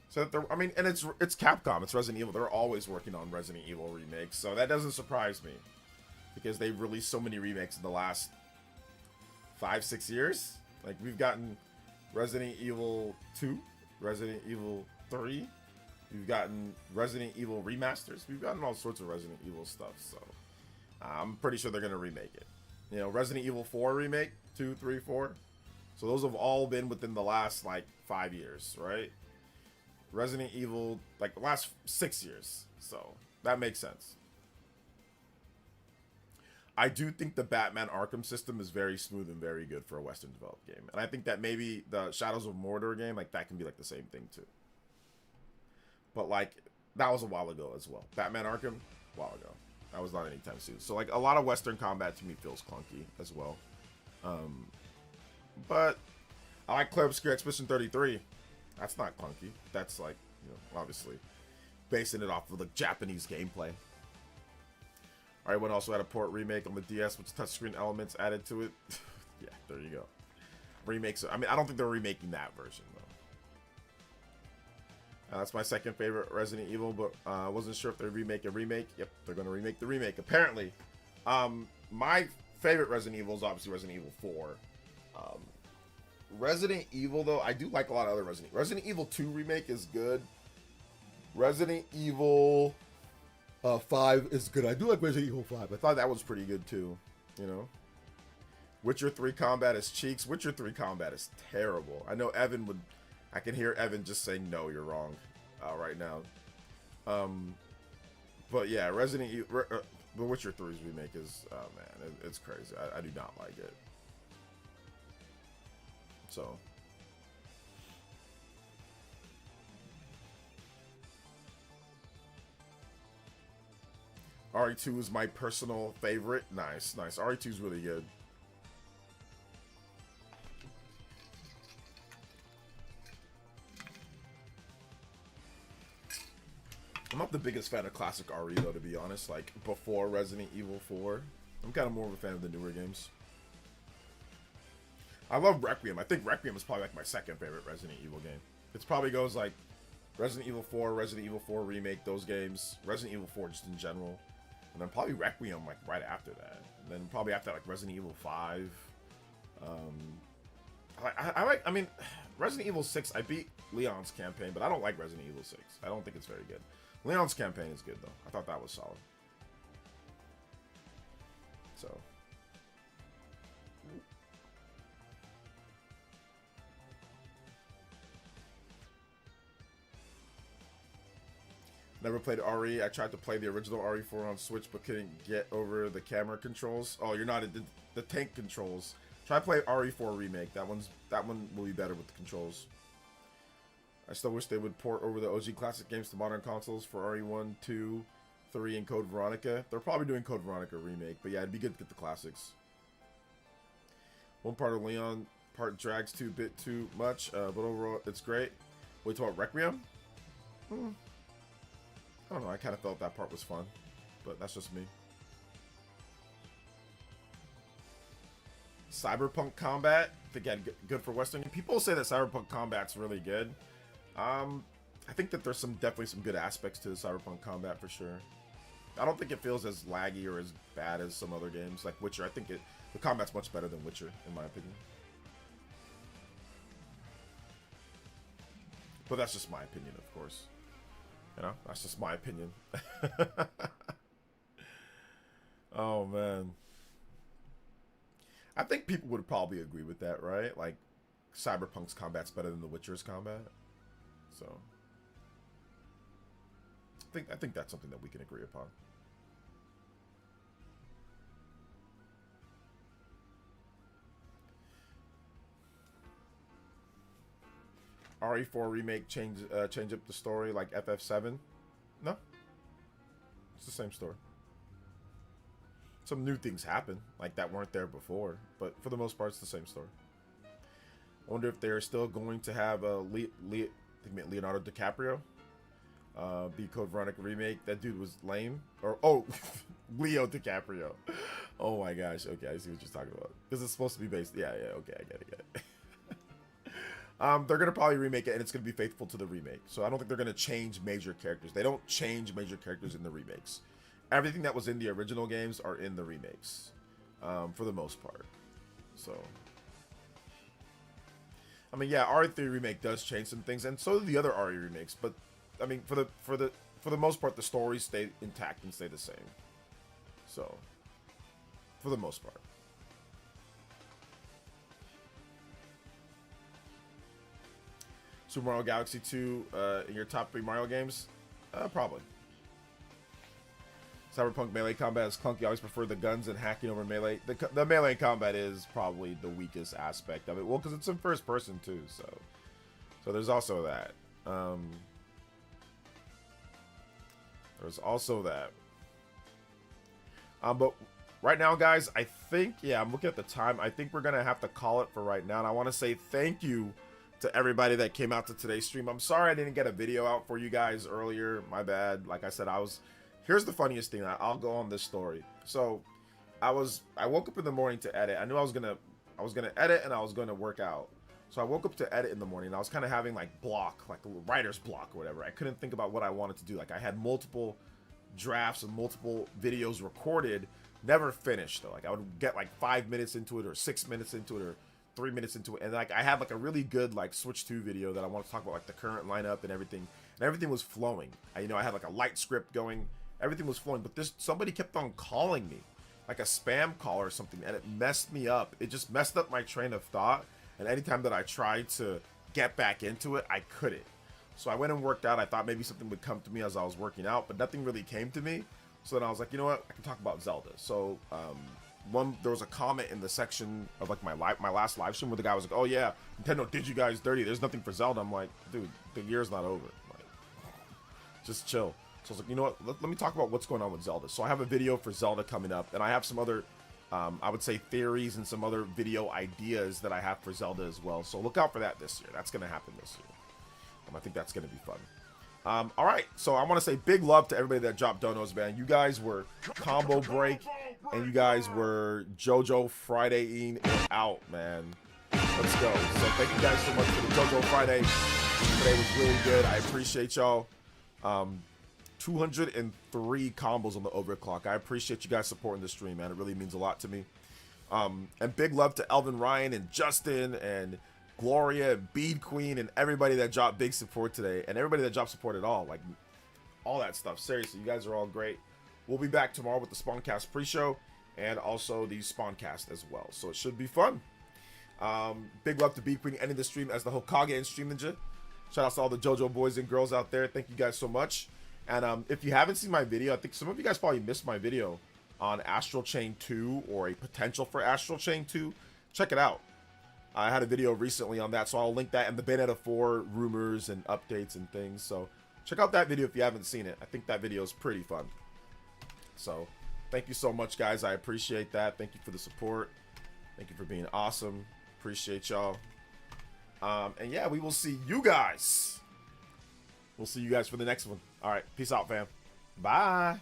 So that I mean, and it's Capcom, it's Resident Evil. They're always working on Resident Evil remakes, so that doesn't surprise me because they've released so many remakes in the last 5-6 years. Like, we've gotten Resident Evil 2, Resident Evil 3. We've gotten Resident Evil remasters. We've gotten all sorts of Resident Evil stuff, so I'm pretty sure they're going to remake it. You know, Resident Evil 4 remake, 2, 3, 4. So those have all been within the last, like, 5 years, right? Resident Evil, like, the last 6 years. So that makes sense. I do think the Batman Arkham system is very smooth and very good for a Western developed game. And I think that maybe the Shadows of Mordor game, like, that can be, like, the same thing, too. But, like, that was a while ago as well. Batman Arkham, a while ago. That was not anytime soon. So, like, a lot of Western combat to me feels clunky as well. But I like Claire Obscure Expedition 33. That's not clunky. That's, like, you know, obviously basing it off of the Japanese gameplay. Alright, one also had a port remake on the DS with touchscreen elements added to it. Yeah, there you go. Remakes. I mean, I don't think they're remaking that version, though. That's my second favorite Resident Evil, but I wasn't sure if they remake a remake. Yep, they're going to remake the remake, apparently. My favorite Resident Evil is obviously Resident Evil 4. Resident Evil, though, I do like a lot of other Resident Evil. Resident Evil 2 remake is good. Resident Evil 5 is good. I do like Resident Evil 5. I thought that was pretty good, too. You know? Witcher 3 combat is cheeks. Witcher 3 combat is terrible. I know Evan would... I can hear Evan just say, no, you're wrong right now. But yeah, Resident Evil, The Witcher 3's remake is, oh man, it's crazy. I do not like it. So. RE2 is my personal favorite. Nice, nice. RE2 is really good. I'm not the biggest fan of classic RE though, to be honest. Like, before Resident Evil 4, I'm kind of more of a fan of the newer games. I love Requiem. I think Requiem is probably like my second favorite Resident Evil game. It probably goes like Resident Evil 4, Resident Evil 4 Remake, those games, Resident Evil 4 just in general, and then probably Requiem like right after that, and then probably after like Resident Evil 5. I mean, Resident Evil 6, I beat Leon's campaign, but I don't like Resident Evil 6. I don't think it's very good. Leon's campaign is good, though. I thought that was solid. So. Never played RE. I tried to play the original RE4 on Switch, but couldn't get over the camera controls. Oh, you're not the tank controls. Try play RE4 Remake. That one will be better with the controls. I still wish they would port over the OG classic games to modern consoles for RE1, 2, 3, and Code Veronica. They're probably doing Code Veronica Remake, but yeah, it'd be good to get the classics. One part of Leon part drags a bit too much, but overall it's great. Wait till Requiem? I don't know, I kind of felt that part was fun, but that's just me. Cyberpunk combat, again, good for Western. People say that Cyberpunk combat's really good. I think that there's definitely some good aspects to the Cyberpunk combat for sure. I don't think it feels as laggy or as bad as some other games like Witcher. I think the combat's much better than Witcher in my opinion. But that's just my opinion, of course. You know, that's just my opinion. Oh man. I think people would probably agree with that, right? Like, Cyberpunk's combat's better than The Witcher's combat. So, I think that's something that we can agree upon. RE4 Remake change up the story like FF7? No. It's the same story. Some new things happen, like that weren't there before, but for the most part, it's the same story. I wonder if they're still going to have Leonardo DiCaprio be Code Veronica Remake. That dude was lame. Or Leo DiCaprio. Oh my gosh. Okay, I see what you're talking about. Because it's supposed to be based. Yeah. Okay, I get it. They're gonna probably remake it, and it's gonna be faithful to the remake. So I don't think they're gonna change major characters. They don't change major characters in the remakes. Everything that was in the original games are in the remakes, for the most part. So, I mean, yeah, RE3 remake does change some things, and so do the other RE remakes. But I mean, for the most part, the stories stay intact and stay the same. So, for the most part. Super Mario Galaxy 2 in your top 3 Mario games? Probably. Cyberpunk melee combat is clunky. I always prefer the guns and hacking over melee. The melee combat is probably the weakest aspect of it. Well, because it's in first person too, so there's also that. There's also that. But right now, guys, I think, yeah, I'm looking at the time. I think we're gonna have to call it for right now. And I want to say thank you to everybody that came out to today's stream. I'm sorry I didn't get a video out for you guys earlier. My bad. Like I said, here's the funniest thing. I'll go on this story. So I woke up in the morning to edit. I knew I was gonna edit and I was gonna work out. So I woke up to edit in the morning. And I was kind of having like a writer's block or whatever. I couldn't think about what I wanted to do. Like I had multiple drafts and multiple videos recorded, never finished though. Like I would get like 5 minutes into it or 6 minutes into it or 3 minutes into it, and like I had like a really good like Switch 2 video that I want to talk about, like the current lineup and everything was flowing. I had like a light script going, everything was flowing, but somebody kept on calling me, like a spam call or something, and it messed me up. It just messed up my train of thought, and anytime that I tried to get back into it, I couldn't. So I went and worked out. I thought maybe something would come to me as I was working out, but nothing really came to me. So then I was like, you know what, I can talk about Zelda. So there was a comment in the section of like my last live stream where the guy was like, oh yeah, Nintendo did you guys dirty, there's nothing for Zelda. I'm like, dude, the year's not over, like, just chill. So I was like, you know what, let me talk about what's going on with Zelda. So I have a video for Zelda coming up, and I have some other I would say theories and some other video ideas that I have for Zelda as well. So look out for that this year. That's gonna happen this year. I think that's gonna be fun. All right, so I want to say big love to everybody that dropped donos, man. You guys were Combo Break, and you guys were JoJo Friday-ing it out, man. Let's go. So thank you guys so much for the JoJo Friday. Today was really good. I appreciate y'all. 203 combos on the overclock. I appreciate you guys supporting the stream, man. It really means a lot to me. And big love to Elvin Ryan and Justin and Gloria and Bead Queen and everybody that dropped big support today, and everybody that dropped support at all, like all that stuff. Seriously, you guys are all great. We'll be back tomorrow with the Spawncast pre-show and also the Spawncast as well, so it should be fun. Big love to Bead Queen ending the stream as the Hokage and Stream Ninja. Shout out to all the JoJo boys and girls out there. Thank you guys so much. And if you haven't seen my video, I think some of you guys probably missed my video on Astral Chain 2 or a potential for Astral Chain 2. Check it out. I had a video recently on that, so I'll link that and the Bayonetta 4 rumors and updates and things. So check out that video if you haven't seen it. I think that video is pretty fun. So thank you so much, guys. I appreciate that. Thank you for the support. Thank you for being awesome. Appreciate y'all. And yeah, we will see you guys. We'll see you guys for the next one. All right. Peace out, fam. Bye.